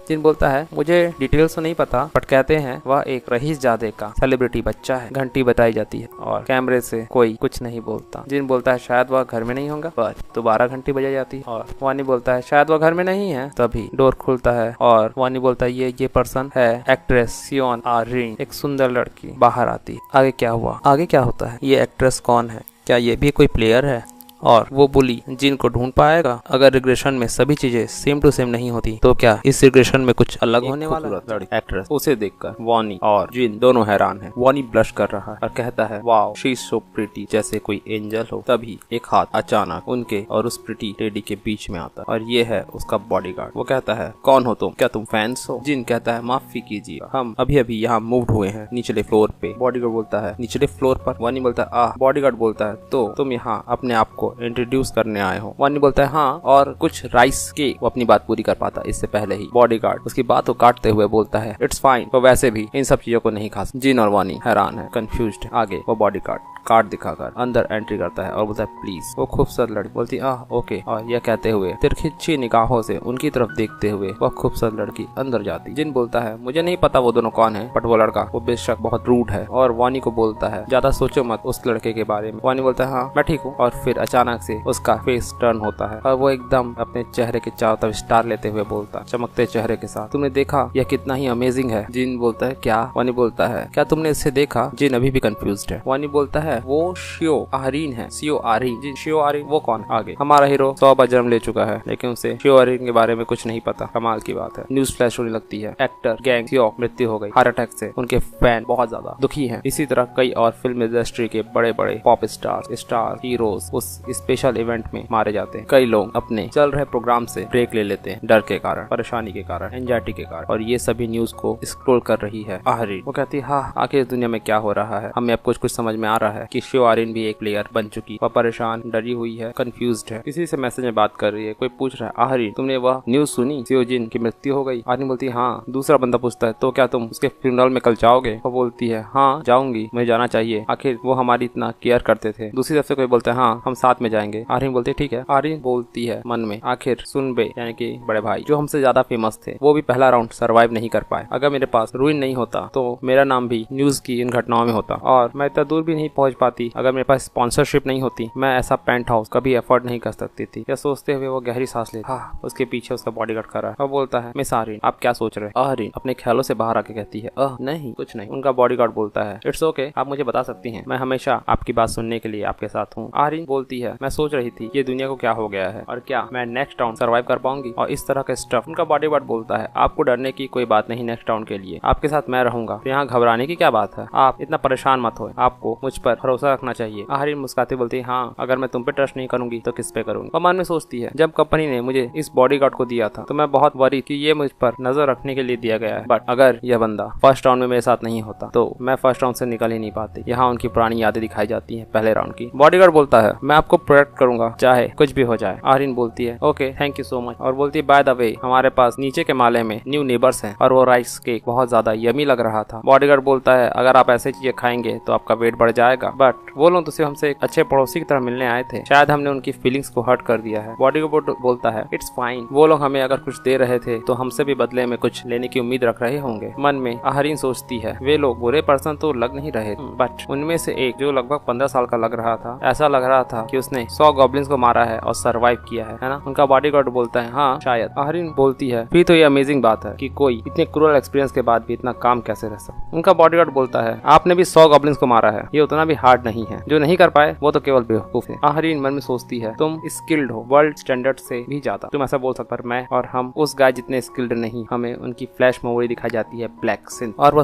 जिन बोलता है मुझे डिटेल्स तो नहीं पता बट कहते हैं वह एक रईस जादे का सेलिब्रिटी बच्चा है। घंटी बताई जाती है और कैमरे से कोई कुछ नहीं बोलता। जिन बोलता है शायद वह घर में नहीं होगा, पर दोबारा घंटी बजाई जाती है और वानी बोलता है शायद वह घर में नहीं है। तभी डोर खुलता है और वानी बोलता है ये पर्सन है एक्ट्रेस सियोन आरिन। एक सुंदर लड़की बाहर आती है। आगे क्या हुआ, आगे क्या होता है, ये एक्ट्रेस कौन है, क्या ये भी कोई प्लेयर है। और वो बुली जिन को ढूंढ पाएगा। अगर रिग्रेशन में सभी चीजें सेम टू सेम नहीं होती तो क्या इस रिग्रेशन में कुछ अलग होने वाला है। एक्ट्रेस उसे देखकर वानी और जिन दोनों हैरान हैं। वानी ब्लश कर रहा है और कहता है wow she is so pretty, जैसे कोई एंजल हो। तभी एक हाथ अचानक उनके और उस प्रिटी लेडी के बीच में आता है और ये है उसका बॉडीगार्ड। वो कहता है कौन हो तुम, क्या तुम फैंस हो। जिन कहता है माफी कीजिए हम अभी अभी यहाँ मूव हुए हैं निचले फ्लोर पे। बॉडीगार्ड बोलता है निचले फ्लोर पर। वानी बोलता है आह। बॉडीगार्ड बोलता है तो तुम यहाँ अपने आप को इंट्रोड्यूस करने आए हो। वानी बोलता है हाँ, और कुछ राइस के। वो अपनी बात पूरी कर पाता इससे पहले ही बॉडीगार्ड उसकी बात को काटते हुए बोलता है इट्स फाइन, वो वैसे भी इन सब चीजों को नहीं खा सकता। जिन और वानी हैरान है, कंफ्यूज्ड है। आगे वो बॉडीगार्ड कार्ड दिखाकर अंदर एंट्री करता है और बोलता है प्लीज। वो खूबसूरत लड़की बोलती है ओके, और यह कहते हुए तिरछी निगाहों से उनकी तरफ देखते हुए वह खूबसूरत लड़की अंदर जाती। जिन बोलता है मुझे नहीं पता वो दोनों कौन है, बट वो लड़का वो बेशक बहुत रूड है। और वानी को बोलता है ज्यादा सोचो मत उस लड़के के बारे में। वानी बोलता है हाँ मैं ठीक हूँ। और फिर अचानक से उसका फेस टर्न होता है और वो एकदम अपने चेहरे के चारों तरफ स्टार लेते हुए बोलता है चमकते चेहरे के साथ, तुमने देखा यह कितना ही अमेजिंग है। जिन बोलता है क्या। वानी बोलता है क्या तुमने इसे देखा। जिन अभी भी कंफ्यूज्ड है। वानी बोलता है वो शियो आरीन है। सियो आरीन। जिन शियो आरीन वो कौन। आगे हमारा हीरो 100 बार जन्म ले चुका है लेकिन उसे शियो आरीन के बारे में कुछ नहीं पता। कमाल की बात है। न्यूज फ्लैश होने लगती है। एक्टर गैंग सियो मृत्यु हो गई हार्ट अटैक से। उनके फैन बहुत ज्यादा दुखी हैं। इसी तरह कई और फिल्म इंडस्ट्री के बड़े बड़े पॉप स्टार हीरोज उस स्पेशल इवेंट में मारे जाते हैं। कई लोग अपने चल रहे प्रोग्राम से ब्रेक ले लेते हैं डर के कारण, परेशानी के कारण, एंजाइटी के कारण। और ये सभी न्यूज को स्क्रॉल कर रही है आरीन। वो कहती है हाँ आखिर इस दुनिया में क्या हो रहा है, हमें अब कुछ समझ में आ रहा है कि शियो आरीन भी एक प्लेयर बन चुकी। वह परेशान, डरी हुई है, कंफ्यूज्ड है। किसी से मैसेज में बात कर रही है। कोई पूछ रहा है आरीन तुमने वह न्यूज सुनी सियोजिन की मृत्यु हो गई। आरीन बोलती है हाँ। दूसरा बंदा पूछता है तो क्या तुम उसके फ्यूनरल में कल जाओगे। वो बोलती है हाँ जाऊंगी, मुझे जाना चाहिए, आखिर वो हमारी इतना केयर करते थे। दूसरी तरफ से कोई बोलता है हाँ हम साथ में जाएंगे। आरीन बोलती है ठीक है। आरीन बोलती है मन में आखिर सुनबे यानी कि बड़े भाई जो हमसे ज्यादा फेमस थे वो भी पहला राउंड सरवाइव नहीं कर पाए। अगर मेरे पास रूइन नहीं होता तो मेरा नाम भी न्यूज की इन घटनाओं में होता और मैं इतना दूर भी नहीं पहुंच पाती अगर मेरे पास स्पॉन्सरशिप नहीं होती मैं ऐसा पेंट हाउस कभी अफोर्ड नहीं कर सकती थी। यह सोचते हुए वो गहरी सांस लेती। हाँ, उसके पीछे उसका बॉडीगार्ड खड़ा है और बोलता है मिस आहरीन आप क्या सोच रहे हैं? आहरीन अपने ख्यालों से बाहर आके कहती है नहीं कुछ नहीं। उनका बॉडीगार्ड बोलता है इट्स ओके, आप मुझे बता सकती हैं, मैं हमेशा आपकी बात सुनने के लिए आपके साथ हूँ। आहरीन बोलती है मैं सोच रही थी ये दुनिया को क्या हो गया है और क्या मैं नेक्स्ट राउंड सर्वाइव कर पाऊंगी और इस तरह का स्टफ। उनका बॉडीगार्ड बोलता है आपको डरने की कोई बात नहीं, नेक्स्ट राउंड के लिए आपके साथ मैं रहूंगा, तो यहाँ घबराने की क्या बात है, आप इतना परेशान मत हो, आपको मुझ पर भरोसा रखना चाहिए। आहरीन मुस्कुराती बोलती है हाँ अगर मैं तुम पे ट्रस्ट नहीं करूंगी तो किस पे करूंगी। और मन में सोचती है जब कंपनी ने मुझे इस बॉडीगार्ड को दिया था तो मैं बहुत वरी कि ये मुझ पर नजर रखने के लिए दिया गया है, बट अगर यह बंदा फर्स्ट राउंड में मेरे साथ नहीं होता तो मैं फर्स्ट राउंड से निकल ही नहीं पाती। यहाँ उनकी पुरानी यादें दिखाई जाती है पहले राउंड की। बॉडीगार्ड बोलता है मैं आपको प्रोटेक्ट करूंगा चाहे कुछ भी हो जाए। आहरीन बोलती है okay thank you so much और बोलती है बाय द वे हमारे पास नीचे के माले में न्यू नेबर्स हैं और वो राइस केक बहुत ज्यादा यमी लग रहा था। बॉडीगार्ड बोलता है अगर आप ऐसे चीजें खाएंगे तो आपका वेट बढ़ जाएगा, बट वो लोग तो सिर्फ हमसे एक अच्छे पड़ोसी की तरह मिलने आए थे, शायद हमने उनकी फीलिंग्स को हर्ट कर दिया है। बॉडीगार्ड बोलता है इट्स फाइन, वो लोग हमें अगर कुछ दे रहे थे तो हमसे भी बदले में कुछ लेने की उम्मीद रख रहे होंगे। मन में आहरीन सोचती है वे लोग बुरे पर्सन तो लग नहीं रहे, बट उनमें से एक जो लगभग 15 साल का लग रहा था, ऐसा लग रहा था कि उसने 100 गॉब्लिन्स को मारा है और सरवाइव किया है ना। उनका बॉडीगार्ड बोलता है हाँ शायद। आहरीन बोलती है फिर तो ये अमेजिंग बात है कि कोई इतने क्रूअल एक्सपीरियंस के बाद भी इतना काम कैसे रह सकता। उनका बॉडीगार्ड बोलता है आपने भी 100 गॉब्लिन्स को मारा है, ये उतना भी हार्ड नहीं है, जो नहीं कर पाए वो तो केवल बेवकूफ है। आहरीन मन में सोचती है तुम स्किल्ड हो वर्ल्ड स्टैंडर्ड से भी ज्यादा, तुम ऐसा बोल सकते, पर मैं और हम उस गाय जितने स्किल्ड नहीं। हमें उनकी फ्लैश मेमोरी दिखाई जाती है ब्लैक सिंथ और वह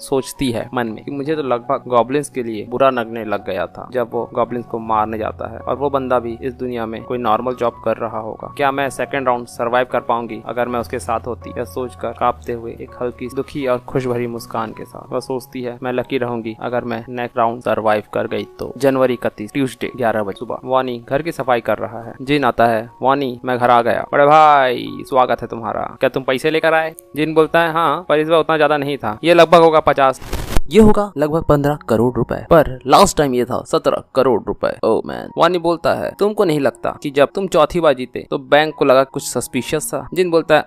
सोचती है मन में कि मुझे तो लगभग गॉब्लिन्स के लिए बुरा लगने लग गया था जब वो गॉब्लिन्स को मारने जाता है और वो बंदा भी इस दुनिया में कोई नॉर्मल जॉब कर रहा होगा। क्या मैं सेकंड राउंड सर्वाइव कर पाऊंगी अगर मैं उसके साथ होती? यह सोचकर कांपते हुए एक हल्की दुखी और खुश भरी मुस्कान के साथ वह सोचती है मैं लकी रहूंगी अगर मैं नेक्स्ट राउंड सर्वाइव कर गई तो। जनवरी 31 ट्यूसडे 11 बजे सुबह। वानी घर की सफाई कर रहा है। जिन आता है वानी मैं घर आ गया, बड़े भाई स्वागत है तुम्हारा, क्या तुम पैसे लेकर आए? जिन बोलता है हाँ पर इस बार उतना ज्यादा नहीं था, ये लगभग होगा 50, ये होगा लगभग 15 करोड़ रुपए, पर लास्ट टाइम ये था 17 करोड़ रुपए। Oh man. वानी बोलता है तुमको नहीं लगता कि जब तुम चौथी बार जीते तो बैंक को लगा कुछ सस्पिशियस था? जिन बोलता है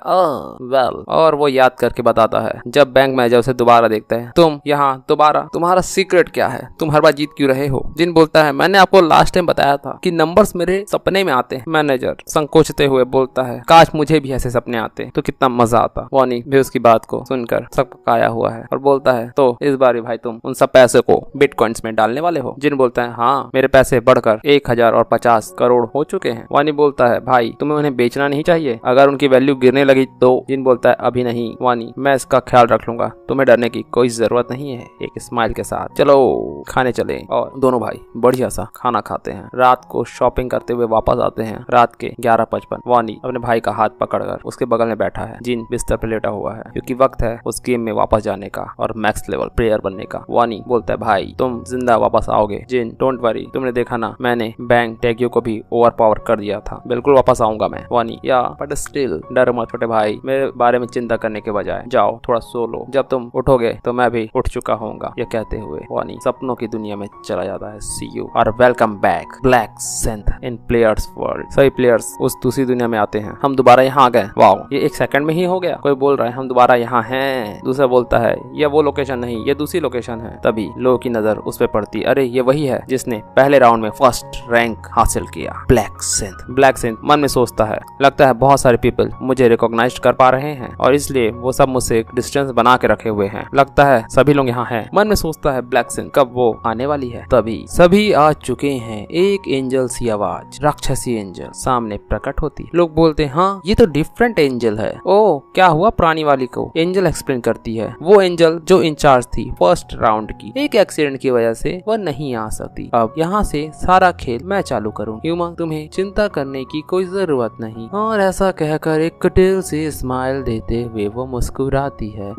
वेल, और वो याद करके बताता है जब बैंक मैनेजर उसे दोबारा देखता है तुम यहाँ दोबारा, तुम्हारा सीक्रेट क्या है, तुम हर बार जीत क्यों रहे हो? जिन बोलता है मैंने आपको लास्ट टाइम बताया था कि नंबर्स मेरे सपने में आते हैं। मैनेजर संकोचते हुए बोलता है काश मुझे भी ऐसे सपने आते तो कितना मजा आता। वानी भी उसकी बात को सुनकर सकपकाया हुआ है और बोलता है तो इस बार भाई तुम उन सब पैसे को बिटकॉइंस में डालने वाले हो? जिन बोलता है हाँ मेरे पैसे बढ़कर 1050 करोड़ हो चुके हैं। वानी बोलता है भाई तुम्हें उन्हें बेचना नहीं चाहिए अगर उनकी वैल्यू गिरने लगी तो? जिन बोलता है अभी नहीं वानी, मैं इसका ख्याल रख लूंगा, तुम्हें डरने की कोई जरूरत नहीं है। एक स्माइल के साथ चलो खाने चले और दोनों भाई बढ़िया सा खाना खाते हैं। रात को शॉपिंग करते हुए वापस आते हैं रात के 11:55। वानी अपने भाई का हाथ पकड़कर उसके बगल में बैठा है। जिन बिस्तर पर लेटा हुआ है क्योंकि वक्त है उस गेम में वापस जाने का और मैक्स लेवल प्लेयर बनने का। वानी बोलता है भाई तुम जिंदा वापस आओगे। जिन डोंट वरी, तुमने देखा ना मैंने बैंक टैगियो को भी ओवर पावर कर दिया था, बिल्कुल वापस आऊंगा मैं। वानी या बट स्टिल डर मत छोटे भाई, मेरे बारे में चिंता करने के बजाय जाओ थोड़ा सो लो, जब तुम उठोगे तो मैं भी उठ चुका होऊंगा। यह कहते हुए वानी सपनों की दुनिया में चला जाता है। सी यू और वेलकम बैक ब्लैक सिंथ इन प्लेयर्स वर्ल्ड। सभी प्लेयर्स उस दूसरी दुनिया में आते हैं। हम दोबारा यहाँ आ गए, वाओ ये 1 सेकंड में ही हो गया। कोई बोल रहा है हम दोबारा यहाँ हैं, दूसरा बोलता है यह वो लोकेशन नहीं ये दूसरी लोकेशन है। तभी लोगों की नजर उस पे पड़ती, अरे ये वही है जिसने पहले राउंड में फर्स्ट रैंक हासिल किया, ब्लैक सिंथ। ब्लैक सिंथ मन में सोचता है लगता है बहुत सारे पीपल मुझे रिकॉग्नाइज कर पा रहे हैं और इसलिए वो सब मुझसे एक डिस्टेंस बना के रखे हुए हैं, लगता है सभी लोग यहाँ हैं। मन में सोचता है ब्लैक सिंथ कब वो आने वाली है। तभी सभी आ चुके हैं। एक एंजल सी आवाज, राक्षसी एंजल सामने प्रकट होती। लोग बोलते हैं हाँ ये तो डिफरेंट एंजल है। ओ क्या हुआ पुरानी वाली को? एंजल एक्सप्लेन करती है वो एंजल जो इंचार्ज थी फर्स्ट राउंड की, एक एक्सीडेंट की वजह से वह नहीं आ सकती। अब यहाँ से सारा खेल मैं चालू करूँ। ह्यूमा तुम्हें चिंता करने की कोई जरूरत नहीं। और ऐसा कहकर एक कटिल से स्माइल देते हुए वो मुस्कुराती है।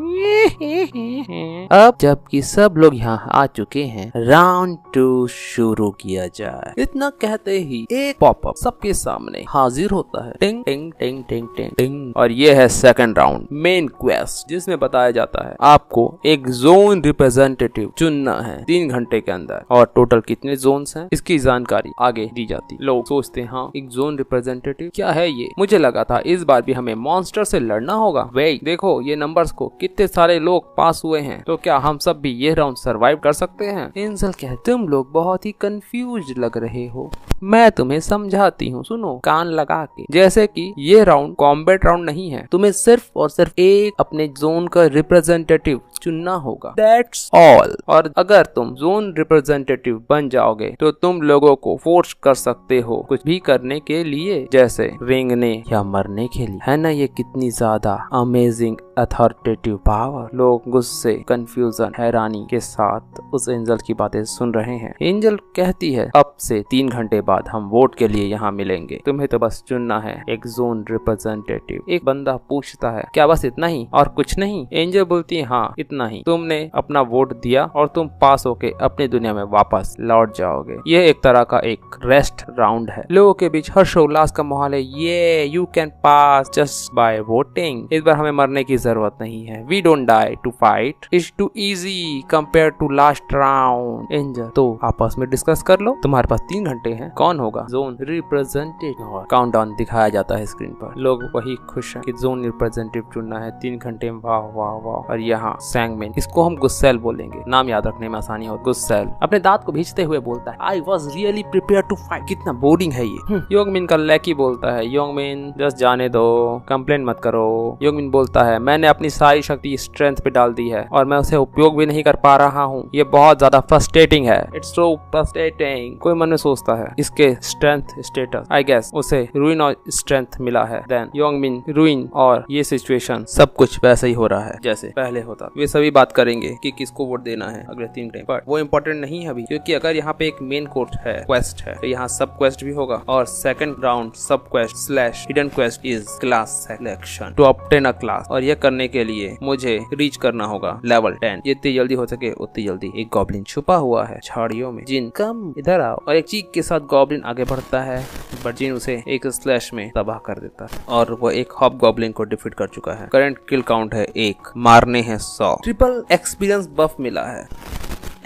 अब जबकि सब लोग यहाँ आ चुके हैं, राउंड 2 शुरू किया जाए। इतना कहते ही एक पॉपअप सबके सामने हाजिर होता है। टिंग टिंग टिंग टिंग टिंग टिंग। और ये है सेकंड राउंड मेन क्वेस्ट, जिसमें बताया जाता है आपको एक जोन जोन रिप्रेजेंटेटिव चुनना है 3 घंटे के अंदर और टोटल कितने जोन्स हैं इसकी जानकारी आगे दी जाती। लोग सोचते हैं हाँ एक जोन रिप्रेजेंटेटिव क्या है ये, मुझे लगा था इस बार भी हमें मॉन्स्टर से लड़ना होगा। वे देखो ये नंबर्स को, कितने सारे लोग पास हुए हैं, तो क्या हम सब भी ये राउंड सरवाइव कर सकते हैं? एंजल कहे तुम लोग बहुत ही कंफ्यूज लग रहे हो, मैं तुम्हें समझाती हूँ, सुनो कान लगा के। जैसे कि ये राउंड कॉम्बैट राउंड नहीं है, तुम्हें सिर्फ और सिर्फ एक अपने जोन का रिप्रेजेंटेटिव चुनना होगा, दैट्स ऑल। और अगर तुम जोन रिप्रेजेंटेटिव बन जाओगे तो तुम लोगों को फोर्स कर सकते हो कुछ भी करने के लिए, जैसे रेंगने या मरने के लिए। है ना ये कितनी ज्यादा अमेजिंग अथॉरिटेटिव पावर। लोग गुस्से, कंफ्यूजन, हैरानी के साथ उस एंजल की बातें सुन रहे हैं। एंजल कहती है अब से 3 घंटे बाद हम वोट के लिए यहाँ मिलेंगे, तुम्हें तो बस चुनना है एक जोन रिप्रेजेंटेटिव। एक बंदा पूछता है क्या बस इतना ही और कुछ नहीं? एंजल बोलती है हाँ इतना ही, तुमने अपना वोट दिया और तुम पास होके अपनी दुनिया में वापस लौट जाओगे। ये एक तरह का एक रेस्ट राउंड है। लोगों के बीच हर्षोल्लास का माहौल है, ये you can pass just by voting. इस बार हमें मरने की जरूरत नहीं है, we don't die to fight, it's too easy compare to last round. Angel तो आपस में डिस्कस कर लो, तुम्हारे पास 3 घंटे हैं, कौन होगा जोन रिप्रेजेंटेटिव? काउंटडाउन दिखाया जाता है स्क्रीन पर। लोग वही खुश हैं कि जोन रिप्रेजेंटेटिव चुनना है 3 घंटे में, वाह वाह वाह। और यहाँ सैंगमैन, इसको हम गुस्सेल बोलेंगे, नाम याद रखने में आसानी हो। गुस्सेल अपने दांत को भींचते हुए बोलता है I was really prepare to fight. कितना बोरिंग है ये। योंगमिन का लैकी बोलता है योंगमिन जस्ट जाने दो, कंप्लेंट मत करो। योंगमिन बोलता है मैंने अपनी सारी शक्ति स्ट्रेंथ पे डाल दी है और मैं उसे उपयोग भी नहीं कर पा रहा हूँ, ये बहुत ज्यादा फ्रस्ट्रेटिंग है, इट्स सो फ्रस्ट्रेटिंग। कोई मन में सोचता है इसके स्ट्रेंथ स्टेटस, आई गेस उसे रूइन और स्ट्रेंथ मिला है। देन योंगमिन रूइन और ये सिचुएशन सब कुछ वैसे ही हो रहा है जैसे पहले होता। वे सभी बात करेंगे कि किसको वोट देना है अगले 3 टाइम, पर वो इम्पोर्टेंट नहीं है अभी, क्योंकि अगर यहाँ पे एक मेन कोर्स है, क्वेस्ट है, तो यहाँ सब क्वेस्ट भी होगा। और सेकंड राउंड सब quest slash hidden quest is class selection to obtain a class. और ये करने के लिए मुझे रीच करना होगा लेवल 10, जितनी जल्दी हो सके उतनी जल्दी। एक गॉब्लिन छुपा हुआ है झाड़ियों में, जिन कम इधर आओ। और एक चीख के साथ गॉब्लिन आगे बढ़ता है, बट जिन उसे एक स्लैश में तबाह कर देता है और वो एक हॉब गॉब्लिन को डिफीट कर चुका है। करंट किल काउंट है 1, मारने हैं 100। ट्रिपल एक्सपीरियंस बफ मिला है,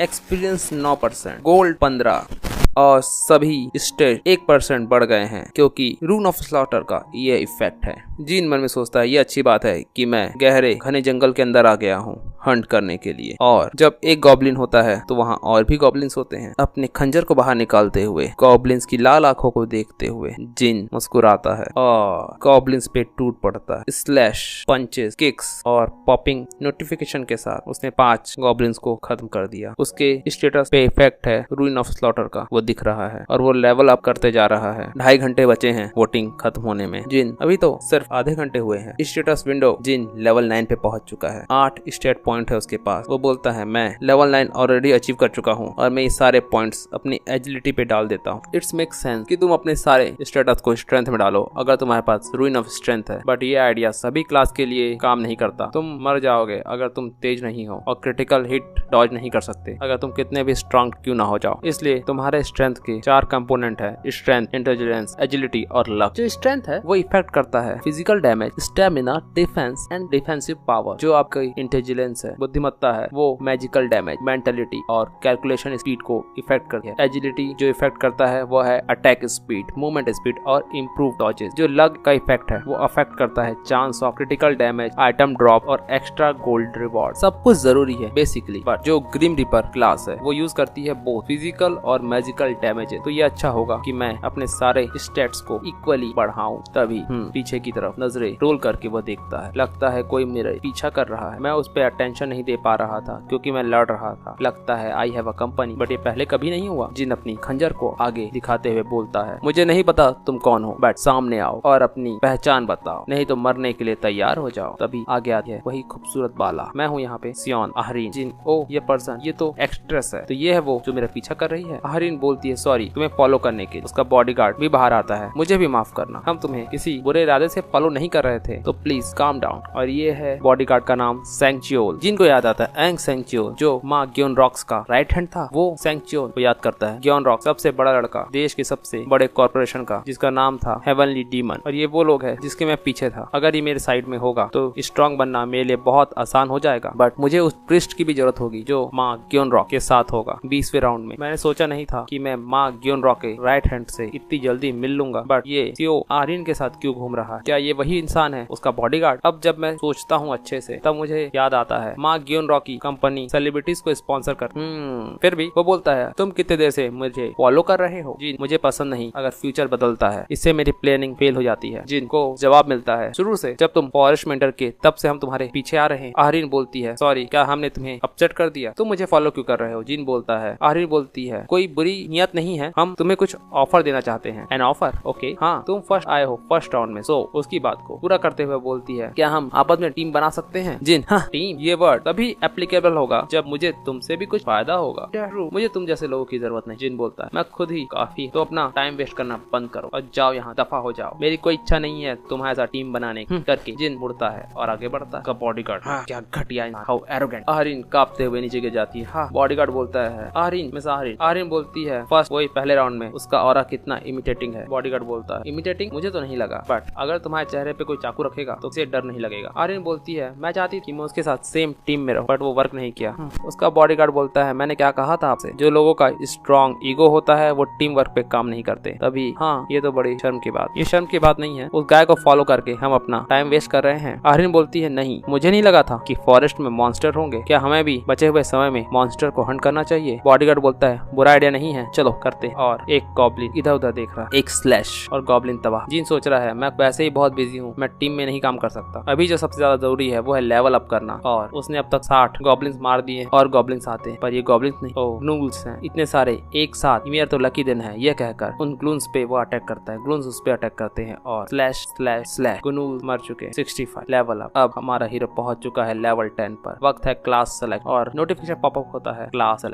एक्सपीरियंस 9%, गोल्ड 15 और सभी स्टेज 1% बढ़ गए हैं क्योंकि रून ऑफ स्लॉटर का ये इफेक्ट है। जिन मन में सोचता है ये अच्छी बात है कि मैं गहरे घने जंगल के अंदर आ गया हूँ हंट करने के लिए। और जब एक गॉब्लिन होता है तो वहाँ और भी गॉब्लिन्स होते हैं। अपने खंजर को बाहर निकालते हुए गॉब्लिन्स की लाल आंखों को देखते हुए जिन मुस्कुराता है और गॉब्लिन्स पे टूट पड़ता है। स्लैश, पंचेस, किक्स और पॉपिंग नोटिफिकेशन के साथ उसने 5 गॉब्लिन्स को खत्म कर दिया। उसके स्टेटस पे इफेक्ट है रूइन ऑफ स्लॉटर का, वो दिख रहा है और वो लेवल अप करते जा रहा है। 2.5 घंटे बचे हैं वोटिंग खत्म होने में। जिन अभी तो सिर्फ आधे घंटे हुए हैं। स्टेटस विंडो जिन लेवल 9 पे पहुंच चुका है, 8 स्टेट पॉइंट है उसके पास। वो बोलता है मैं लेवल 9 ऑलरेडी अचीव कर चुका हूँ और मैं ये सारे पॉइंट्स अपनी एजिलिटी पे डाल देता हूँ। इट्स मेक सेंस कि तुम अपने सारे स्टेटस को स्ट्रेंथ में डालो अगर तुम्हारे पास रूइन ऑफ स्ट्रेंथ है, बट ये आइडिया सभी क्लास के लिए काम नहीं करता। तुम मर जाओगे अगर तुम तेज नहीं हो और क्रिटिकल हिट डॉज नहीं कर सकते अगर तुम कितने भी स्ट्रांग क्यों ना हो जाओ। इसलिए तुम्हारे स्ट्रेंथ के 4 कंपोनेंट है, स्ट्रेंथ, इंटेलिजेंस, एजिलिटी और लक। जो स्ट्रेंथ है वो इफेक्ट करता है physical damage, stamina, defence and defensive power. जो आपकी इंटेलिजेंस है, बुद्धिमत्ता है, वो मैजिकल डैमेज, मेंटलिटी और कैलकुलेशन स्पीड को इफेक्ट करती है। एजिलिटी जो इफेक्ट करता है वो है अटैक स्पीड, मूवमेंट स्पीड और इम्प्रूव डॉजेस। जो लक का इफेक्ट है वो अफेक्ट करता है chance of critical damage, item drop और एक्स्ट्रा गोल्ड रिवॉर्ड। सब कुछ जरूरी है बेसिकली, बट जो ग्रिम रिपर क्लास है वो यूज करती है बोथ फिजिकल और मैजिकल डैमेज। तो ये अच्छा होगा कि मैं अपने सारे स्टेट्स को इक्वली बढ़ाऊं। तभी पीछे की तरफ नजरें रोल करके वो देखता है। लगता है कोई मेरे पीछा कर रहा है। मैं उस पर अटेंशन नहीं दे पा रहा था क्योंकि मैं लड़ रहा था। लगता है I have a company, but ये पहले कभी नहीं हुआ। जिन अपनी खंजर को आगे दिखाते हुए बोलता है मुझे नहीं पता तुम कौन हो, बट सामने आओ और अपनी पहचान बताओ, नहीं तो मरने के लिए तैयार हो जाओ। तभी आगे आती है वही खूबसूरत बाला। मैं हूँ यहाँ पे सियोन आहरीन। जिन ओ ये पर्सन, ये तो एक्ट्रेस है, तो ये है वो जो मेरा पीछा कर रही है। आहरीन बोलती है सॉरी तुम्हें फॉलो करने के लिए। उसका बॉडीगार्ड भी बाहर आता है, मुझे भी माफ करना, हम तुम्हें किसी बुरे इरादे से फॉलो नहीं कर रहे थे, तो प्लीज काम डाउन। और ये है बॉडीगार्ड का नाम सैंगजियोल। जिन को याद आता है एंग सेंगच्योर जो माँ ग्योन रॉक्स का राइट हैंड था, वो सेंगच्योर को याद करता है। ग्योन रॉक्स सबसे बड़ा लड़का देश के सबसे बड़े कॉर्पोरेशन का, जिसका नाम था हेवनली डीमन, और ये वो लोग है जिसके मैं पीछे था। अगर ये मेरे साइड में होगा तो स्ट्रॉन्ग बनना मेरे लिए बहुत आसान हो जाएगा, बट मुझे उस प्रिस्ट की भी जरूरत होगी जो माँ ग्योन रॉक के साथ होगा 20वें राउंड में। मैंने सोचा नहीं था कि मैं माँ ग्योन रॉक के राइट हैंड से इतनी जल्दी मिल लूंगा, बट ये सीओ आर्यन के साथ क्यों घूम रहा है? क्या ये वही इंसान है, उसका बॉडीगार्ड? अब जब मैं सोचता हूँ अच्छे से तब मुझे याद आता है माँ ग्योन रॉक की कंपनी सेलिब्रिटीज को स्पॉन्सर कर। फिर भी वो बोलता है तुम कितने देर से मुझे फॉलो कर रहे हो? जी मुझे पसंद नहीं अगर फ्यूचर बदलता है, इससे मेरी प्लानिंग फेल हो जाती है। जिनको जवाब मिलता है शुरू से जब तुम फॉरेस्ट में एंटर किए तब से हम तुम्हारे पीछे आ रहे हैं। आर्यन बोलती है सॉरी, क्या हमने तुम्हें अपसेट कर दिया? तुम मुझे फॉलो क्यों कर रहे हो? जिन बोलता है। आर्यन बोलती है कोई बुरी नियत नहीं है, हम तुम्हें कुछ ऑफर देना चाहते हैं। An offer? ओके हाँ, तुम फर्स्ट आए हो फर्स्ट राउंड में, सो उसकी बात को पूरा करते हुए बोलती है क्या हम आपस में टीम बना सकते हैं? जिन हाँ, टीम ये वर्ड तभी एप्लीकेबल होगा जब मुझे तुमसे भी कुछ फायदा होगा। मुझे तुम जैसे लोगों की जरूरत नहीं। जिन बोलता है मैं खुद ही काफी, तो अपना टाइम वेस्ट करना बंद करो और जाओ यहाँ दफा हो जाओ, मेरी कोई इच्छा नहीं है तुम्हारे साथ टीम बनाने करके। जिन मुड़ता है और आगे बढ़ता है। बॉडीगार्ड क्या घटिया, हाउ एरोगेंट। आर्यन कांपते हुए नीचे गिर जाती है। हाँ, बॉडीगार्ड बोलता है आर्यन मिस आर्यन। आर्यन बोलती है फर्स्ट वही पहले राउंड में उसका ऑरा कितना इमिटेटिंग है। बॉडीगार्ड बोलता है इमिटेटिंग मुझे तो नहीं लगा, बट अगर तुम्हारे चेहरे पे कोई चाकू रखेगा तो उसे डर नहीं लगेगा। आर्यन बोलती है मैं चाहती थी मैं उसके साथ सेम टीम में रहूं, बट वो वर्क नहीं किया। उसका बॉडीगार्ड बोलता है मैंने क्या कहा था आपसे, जो लोगों का स्ट्रॉन्ग ईगो होता है वो टीम वर्क पे काम नहीं करते। तभी हाँ, ये तो बड़ी शर्म की बात। ये शर्म की बात नहीं है, उस गाय को फॉलो करके हम अपना टाइम वेस्ट कर रहे हैं। आर्यन बोलती है नहीं, मुझे नहीं लगा था कि फॉरेस्ट में मॉन्स्टर होंगे, क्या हमें भी बचे हुए समय में मॉन्स्टर को हंट करना चाहिए? बॉडीगार्ड बोलता है बुरा आइडिया नहीं है, चलो करते। और एक गॉब्लिन इधर उधर देख रहा, एक स्लैश और गॉब्लिन तबाह। जिन सोच रहा है मैं वैसे ही बहुत बिजी हूँ, मैं टीम में नहीं काम कर सकता, अभी जो सबसे ज्यादा जरूरी है वो है लेवल अप करना। और उसने अब तक 60 गॉब्लिन्स मार दिए और गॉब्लिन्स आते हैं, पर ये गॉब्लिन्स नहीं, ओ ग्नूल्स हैं इतने सारे एक साथ, मेरा तो लकी दिन है। ये कहकर उन ग्लून्स पे वो अटैक करता है, ग्लून्स उस पे अटैक करते हैं और स्लैश स्लैश स्लैश ग्नूल मर चुके। 65 लेवल अप। अब हमारा हीरो पहुंच चुका है लेवल 10 पर। वक्त है क्लास सेलेक्ट और नोटिफिकेशन पॉपअप होता है क्लास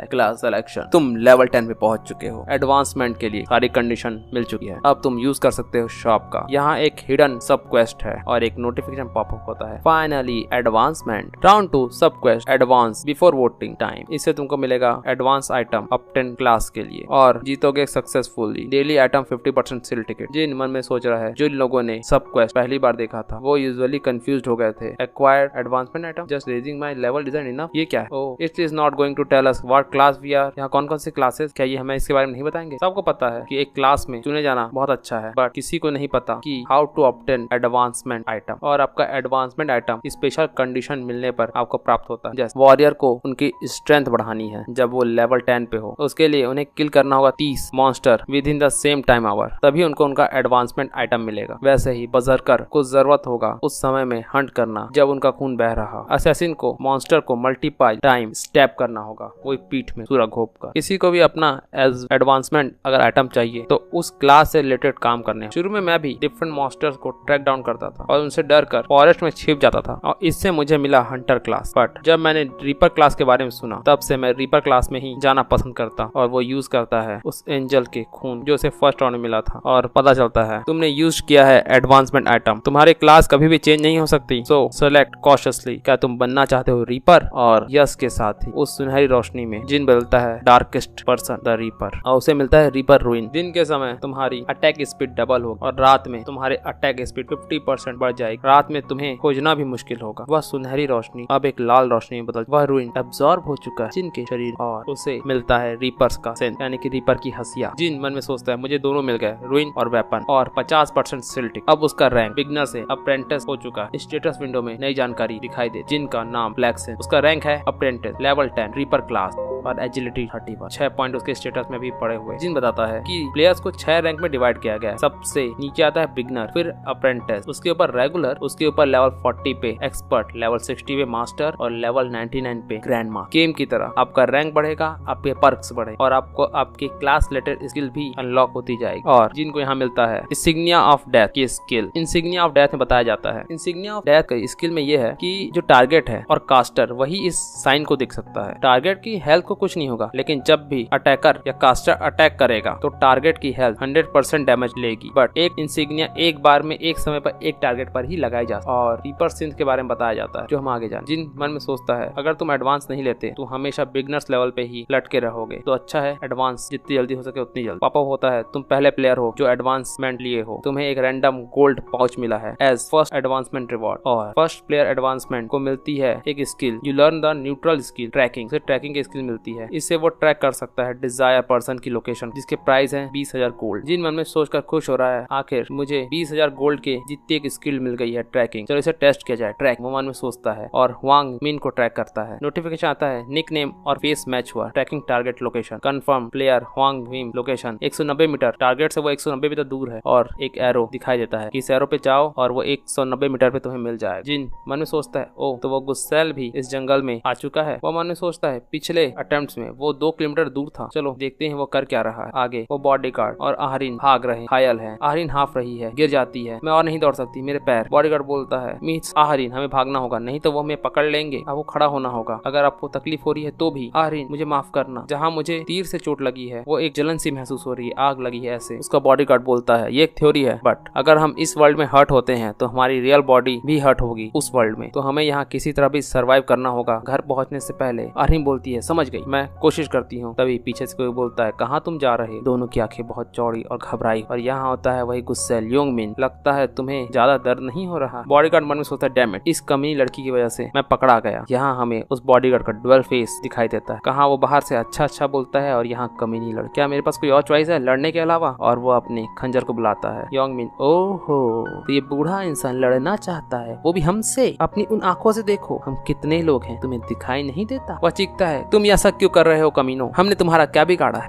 सिलेक्शन। तुम लेवल 10 पे पहुंच चुके हो। एडवांसमेंट के लिए सारी कंडीशन मिल चुकी है, अब तुम यूज कर सकते हो शॉप का। यहाँ एक हिडन सब क्वेस्ट है और एक नोटिफिकेशन पॉपअप होता है फाइनली एडवांसमेंट राउंड 2 सब quest advance before voting time. इससे तुमको मिलेगा एडवांस आइटम अप 10 क्लास के लिए और जीतोगे successfully daily item 50% sale ticket. Jin मन में सोच रहा है, जो लोगों ने सब क्वेस्ट पहली बार देखा था वो यूजुअली कंफ्यूज्ड हो गए थे। Acquired advancement item just raising my level design enough, ये क्या है? Oh it is not going to tell us what class we are. यहाँ कौन कौन से क्लासेस, क्या ये हमें इसके बारे में नहीं बताएंगे? सबको पता है कि एक क्लास में चुने जाना बहुत अच्छा है, बट किसी को नहीं पता कि how to obtain advancement item. और आपका एडवांसमेंट आइटम स्पेशल कंडीशन मिलने पर आपको प्राप्त होता है। जैसे वॉरियर को उनकी स्ट्रेंथ बढ़ानी है जब वो लेवल 10 पे हो, उसके लिए उन्हें किल करना होगा 30 monster within the same time hour, तभी उनको उनका एडवांसमेंट आइटम मिलेगा। वैसे ही बजरकर को जरूरत होगा उस समय में हंट करना जब उनका खून बह रहा। असैसिन को मॉन्स्टर को मल्टीपल टाइम स्टैप करना होगा, वो पीठ में सूरा घोप कर। किसी को भी अपना एज एडवांसमेंट अगर आइटम चाहिए तो उस क्लास से रिलेटेड काम करने। शुरू में मैं भी डिफरेंट मॉन्स्टर्स को ट्रैक डाउन करता था और उनसे डर कर फॉरेस्ट में छिप जाता था और इससे मुझे मिला हंटर क्लास। बट जब मैंने रीपर क्लास के बारे में सुना तब से मैं रीपर क्लास में ही जाना पसंद करता और वो यूज करता है उस एंजल के खून जो उसे फर्स्ट राउंड में मिला था। और पता चलता है तुमने यूज किया है एडवांसमेंट आइटम, तुम्हारी क्लास कभी भी चेंज नहीं हो सकती, सो सेलेक्ट कॉशियसली। क्या तुम बनना चाहते हो रीपर? और यस के साथ ही उस सुनहरी रोशनी में जिन बदलता है डार्केस्ट पर्सन द रीपर और उसे मिलता है रीपर रूइन। दिन के समय तुम्हारी अटैक स्पीड डबल होगी और रात में तुम्हारे अटैक स्पीड 50% बढ़ जाएगी। रात में तुम्हें खोजना भी मुश्किल होगा। वह सुनहरी रोशनी अब एक लाल रोशनी में बदल, वह रूइन एब्जॉर्ब हो चुका है जिन के शरीर और उसे मिलता है रीपर्स का सेंस, यानी कि रीपर की हंसिया। जिन मन में सोचता है मुझे दोनों मिल गए, रूइन और वेपन और 50% सिल्टिक। अब उसका रैंक बिगनर से अप्रेंटिस हो चुका है। स्टेटस विंडो में नई जानकारी दिखाई दे, जिनका नाम ब्लैकसन। उसका रैंक है अप्रेंटिस लेवल 10 रीपर क्लास और एजिलिटी 31। 6 पॉइंट उसके स्टेटस में भी पड़े हुए। जिन बताता है कि प्लेयर्स को 6 रैंक में डिवाइड किया गया है। सबसे नीचे आता है बिगनर, फिर अप्रेंटिस, उसके ऊपर रेगुलर, उसके ऊपर लेवल 40 पे एक्सपर्ट, लेवल 60 पे मास्टर और लेवल 99 पे ग्रैंड मास्टर। गेम की तरह आपका रैंक बढ़ेगा, आपके पर्क्स बढ़े और आपको आपकी क्लास रिलेटेड स्किल भी अनलॉक होती जाएगी। और जिनको यहाँ मिलता है इंसिग्निया ऑफ डेथ की स्किल। इंसिग्निया ऑफ डेथ में बताया जाता है इंसिग्निया ऑफ डेथ की स्किल में यह है कि जो टारगेट है और कास्टर वही इस साइन को देख सकता है। टारगेट की हेल्थ को को कुछ नहीं होगा, लेकिन जब भी अटैकर या कास्टर अटैक करेगा तो टारगेट की हेल्थ 100% डैमेज लेगी। बट एक इंसिग्निया एक बार में एक समय पर एक टारगेट पर ही लगाई जा सकती है। और रीपर सिंथ के बारे में बताया जाता है, जो हम आगे जान। जिन मन में सोचता है अगर तुम एडवांस नहीं लेते तो हमेशा बिगनर्स लेवल पे ही लटके रहोगे, तो अच्छा है एडवांस जितनी जल्दी हो सके उतनी जल्दी। पापा होता है तुम पहले प्लेयर हो जो एडवांसमेंट लिए हो, तुम्हें एक रैंडम गोल्ड पाउच मिला है एज फर्स्ट एडवांसमेंट रिवॉर्ड। और फर्स्ट प्लेयर एडवांसमेंट को मिलती है एक skill, you learn the neutral skill tracking. से ट्रैकिंग की स्किल मिलती है, इससे वो ट्रैक कर सकता है डिजायर पर्सन की लोकेशन, जिसके प्राइस है 20,000 गोल्ड। जिन मन में सोचकर खुश हो रहा है आखिर मुझे 20,000 गोल्ड के जितनी एक स्किल मिल गई है ट्रैकिंग, चलो इसे टेस्ट किया जाए। ट्रैक वो मन में सोचता है और वांग मिन को ट्रैक करता है। नोटिफिकेशन आता है निक नेम और फेस मैच हुआ, tracking target location confirm, player Wang Min location 190 metre, target से वो 190 मीटर दूर है और एक एरो दिखाई देता है, इस एरो पे जाओ और वो 190 मीटर पे तुम्हें मिल जाएगा। जिन मन में सोचता है ओ तो वो गुस्सेल भी इस जंगल में आ चुका है। वो मन में सोचता है पिछले अटेम्प्ट्स में वो 2 किलोमीटर दूर था, चलो देखते हैं वो कर क्या रहा है। आगे वो बॉडीगार्ड और आहरीन भाग रहे, घायल है। आहरीन हाफ रही है, गिर जाती है, मैं और नहीं दौड़ सकती, मेरे पैर। बॉडीगार्ड बोलता है मिस आहरीन हमें भागना होगा, नहीं तो वो हमें पकड़ लेंगे, अब वो खड़ा होना होगा। अगर आपको तकलीफ हो रही है तो भी आहरीन मुझे माफ करना, जहाँ मुझे तीर से चोट लगी है वो एक जलन सी महसूस हो रही है, आग लगी है ऐसे। उसका बॉडीगार्ड बोलता है ये एक थ्योरी है, बट अगर हम इस वर्ल्ड में हर्ट होते हैं तो हमारी रियल बॉडी भी हर्ट होगी उस वर्ल्ड में, तो हमें यहाँ किसी तरह भी सर्वाइव करना होगा घर पहुँचने से पहले। आहरीन बोलती है समझ गई, मैं कोशिश करती हूँ। तभी पीछे से कोई बोलता है कहाँ तुम जा रहे। दोनों की आंखें बहुत चौड़ी और घबराई, और यहाँ होता है वही गुस्सेल योंग मिन, लगता है तुम्हें ज्यादा दर्द नहीं हो रहा। बॉडीगार्ड मन में सोचता है डैम इट, इस कमीनी लड़की की वजह से मैं पकड़ा गया। यहाँ हमें उस बॉडीगार्ड का डुअल फेस दिखाई देता है, कहाँ वो बाहर से अच्छा बोलता है और यहाँ कमीनी लड़की। क्या मेरे पास कोई और चॉइस है लड़ने के अलावा? और वो अपने खंजर को बुलाता है। योंग मिन ओहो तो ये बूढ़ा इंसान लड़ना चाहता है, वो भी हमसे। अपनी उन आंखों से देखो हम कितने लोग हैं, तुम्हें दिखाई नहीं देता? वह चीखता है तुम ऐसा क्यों कर रहे हो कमीनो, हमने तुम्हारा क्या बिगाड़ा है?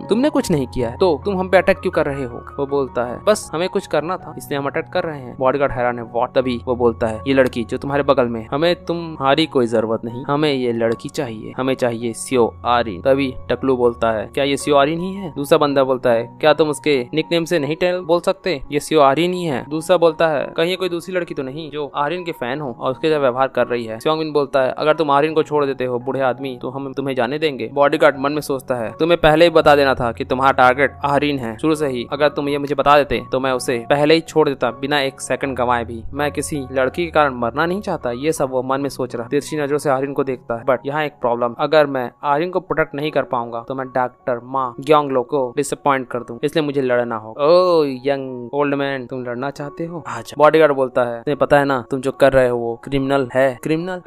तुमने कुछ नहीं किया है तो तुम हम पे अटैक क्यों कर रहे हो? वो बोलता है बस हमें कुछ करना था इसलिए हम अटैक कर रहे हैं। बॉडीगार्ड हैरान है व्हाट? तभी वो बोलता है ये लड़की जो तुम्हारे बगल में, हमें तुम्हारी कोई जरूरत नहीं, हमें ये लड़की चाहिए, हमें चाहिए सियो आरिन। तभी टकलू बोलता है क्या ये सियो आरिन ही है? दूसरा बंदा बोलता है क्या तुम उसके निकनेम से नहीं बोल सकते, ये सियो आरिन ही है। दूसरा बोलता है कहीं कोई दूसरी लड़की तो नहीं जो आरिन के फैन हो और उसके साथ व्यवहार कर रही है। सियोंग मिन बोलता है अगर तुम आरिन को छोड़ देते हो बूढ़े आदमी तो हम तुम्हें जाने देंगे। बॉडीगार्ड मन में सोचता है तुम्हें पहले ही बता देना था कि तुम्हारा टारगेट आरिन है शुरू से ही, अगर तुम ये मुझे बता देते तो मैं उसे पहले ही छोड़ देता बिना एक सेकंड गंवाए भी। मैं किसी लड़की के कारण मरना नहीं चाहता, ये सब वो मन में सोच रहा। तिरछी नजरों से आरिन को देखता है, बट यहाँ एक प्रॉब्लम, अगर मैं आरिन को प्रोटेक्ट नहीं कर पाऊंगा तो मैं डॉक्टर माँ ग्योंगलो को डिसअपॉइंट कर दूं, इसलिए मुझे लड़ना होगा। ओ यंग ओल्ड मैन तुम लड़ना चाहते हो? अच्छा। बॉडीगार्ड बोलता है तुम्हें पता है ना तुम जो कर रहे हो वो क्रिमिनल है। क्रिमिनल?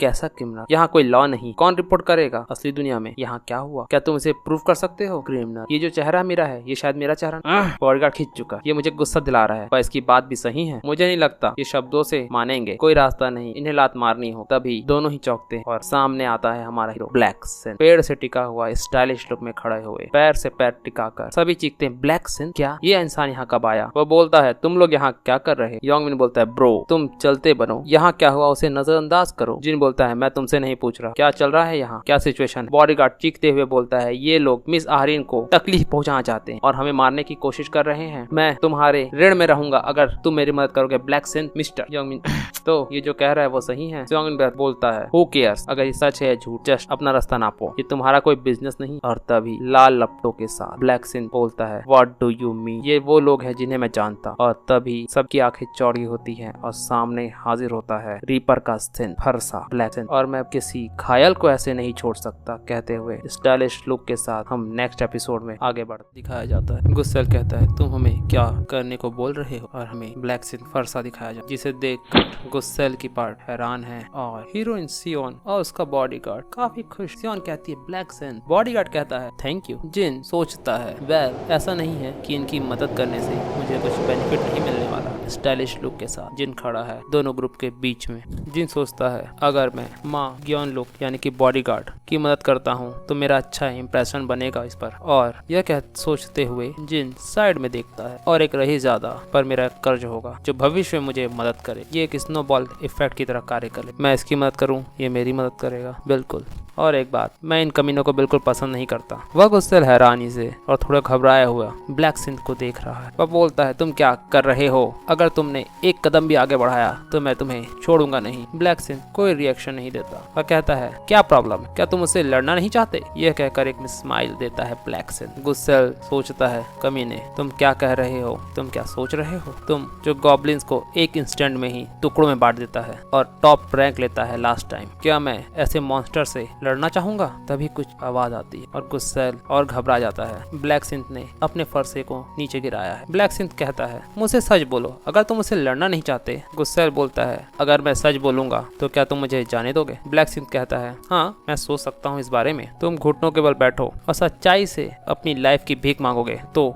कैसा क्रिमिनल? यहाँ कोई लॉ नहीं, कौन रिपोर्ट करेगा असली दुनिया में? यहाँ क्या हुआ, क्या तुम इसे प्रूव कर सकते हो? क्रिमिनल ये जो चेहरा मेरा है ये शायद मेरा चेहरा। बॉडीगार्ड खींच चुका, ये मुझे गुस्सा दिला रहा है पर इसकी बात भी सही है, मुझे नहीं लगता ये शब्दों से मानेंगे, कोई रास्ता नहीं, इन्हें लात मारनी हो। तभी दोनों ही चौंकते हैं और सामने आता है हमारा हीरो ब्लैक सिन, पेड़ से टिका हुआ स्टाइलिश लुक में खड़े हुए, पैर से पैर टिकाकर। सभी चीखते हैं ब्लैक सिन क्या ये इंसान यहाँ कब आया? वो बोलता है तुम लोग यहाँ क्या कर रहे? योंग मिन बोलता है ब्रो तुम चलते बनो, यहाँ क्या हुआ उसे नजरअंदाज करो। जिन बोलता है मैं तुमसे नहीं पूछ रहा, क्या चल रहा है यहाँ, क्या सिचुएशन? बॉडीगार्ड चीखते हुए बोलता है ये लोग मिस आहरीन को तकलीफ पहुँचाना चाहते हैं और हमें मारने की कोशिश कर रहे हैं, मैं तुम्हारे ऋण में रहूंगा अगर तुम मेरी मदद करोगे ब्लैक सिन मिस्टर। योंग मिन तो ये जो कह रहा है वो सही है। योंग मिन बोलता है हु केयर्स, अगर ये सच है या झूठ, जस्ट अपना रास्ता नापो, ये तुम्हारा कोई बिजनेस नहीं। और तभी लाल लपटों के साथ ब्लैक सिन बोलता है व्हाट डू यू मीन, ये वो लोग हैं जिन्हें मैं जानता। और तभी सबकी आंखें चौड़ी होती हैं और सामने हाजिर होता है रीपर का सिन फरसा ब्लैक सिन, और मैं किसी घायल को ऐसे नहीं छोड़ सकता, कहते हुए स्टाइलिश लुक के साथ हम नेक्स्ट एपिसोड में आगे बढ़ दिखाया जाता है। गुस्सेल कहता है तुम हमें क्या करने को बोल रहे हो, और हमें ब्लैक सिन फरसा दिखाया जाता है, जिसे देख गुस्सेल की पार्ट हैरान है और हीरोइन सियोन और उसका बॉडीगार्ड काफी खुश। सियोन कहती है ब्लैक सिन, बॉडीगार्ड कहता है थैंक यू। जिन सोचता है वेल ऐसा नहीं है कि इनकी मदद करने से मुझे कुछ बेनिफिट नहीं मिलने वाला। स्टाइलिश लुक के साथ जिन खड़ा है दोनों ग्रुप के बीच में। जिन सोचता है अगर मैं माँ ग्योन लुक यानी कि बॉडीगार्ड की मदद करता हूँ तो मेरा अच्छा इंप्रेशन बनेगा इस पर, और यह क्या सोचते हुए जिन साइड में देखता है और एक रही ज्यादा पर मेरा कर्ज होगा जो भविष्य में मुझे मदद करे, ये एक स्नोबॉल इफेक्ट की तरह कार्य करे। मैं इसकी मदद करूँ ये मेरी मदद करेगा बिल्कुल, और एक बात, मैं इन कमीनों को बिल्कुल पसंद नहीं करता। वह गुस्सेल हैरानी से और थोड़ा घबराया हुआ ब्लैक सिंथ को देख रहा है। वह बोलता है, तुम क्या कर रहे हो? अगर तुमने एक कदम भी आगे बढ़ाया तो मैं तुम्हें छोड़ूंगा नहीं। ब्लैक सिंथ कोई रिएक्शन नहीं देता। वह कहता है, क्या प्रॉब्लम, क्या तुम उससे लड़ना नहीं चाहते? यह कहकर एक स्माइल देता है ब्लैक सिंथ। गुस्सेल सोचता है, कमीने, तुम क्या कह रहे हो? तुम क्या सोच रहे हो? तुम जो गॉब्लिन्स को एक इंस्टेंट में ही टुकड़ों में बांट देता है और टॉप रैंक लेता है लास्ट टाइम, क्या मैं ऐसे मॉन्स्टर से लड़ना चाहूंगा? तभी कुछ आवाज आती है और गुस्सेल और घबरा जाता है। ब्लैक सिंथ ने अपने फरसे को नीचे गिराया है। ब्लैक सिंथ कहता है, मुझसे सच बोलो, अगर तुम मुझसे लड़ना नहीं चाहते। गुस्सेल बोलता है, अगर मैं सच बोलूंगा तो क्या तुम मुझे जाने दोगे? ब्लैक सिंथ कहता है, हाँ, मैं सोच सकता हूँ इस बारे में। तुम घुटनों के बल बैठो और सच्चाई से अपनी लाइफ की भीख मांगोगे तो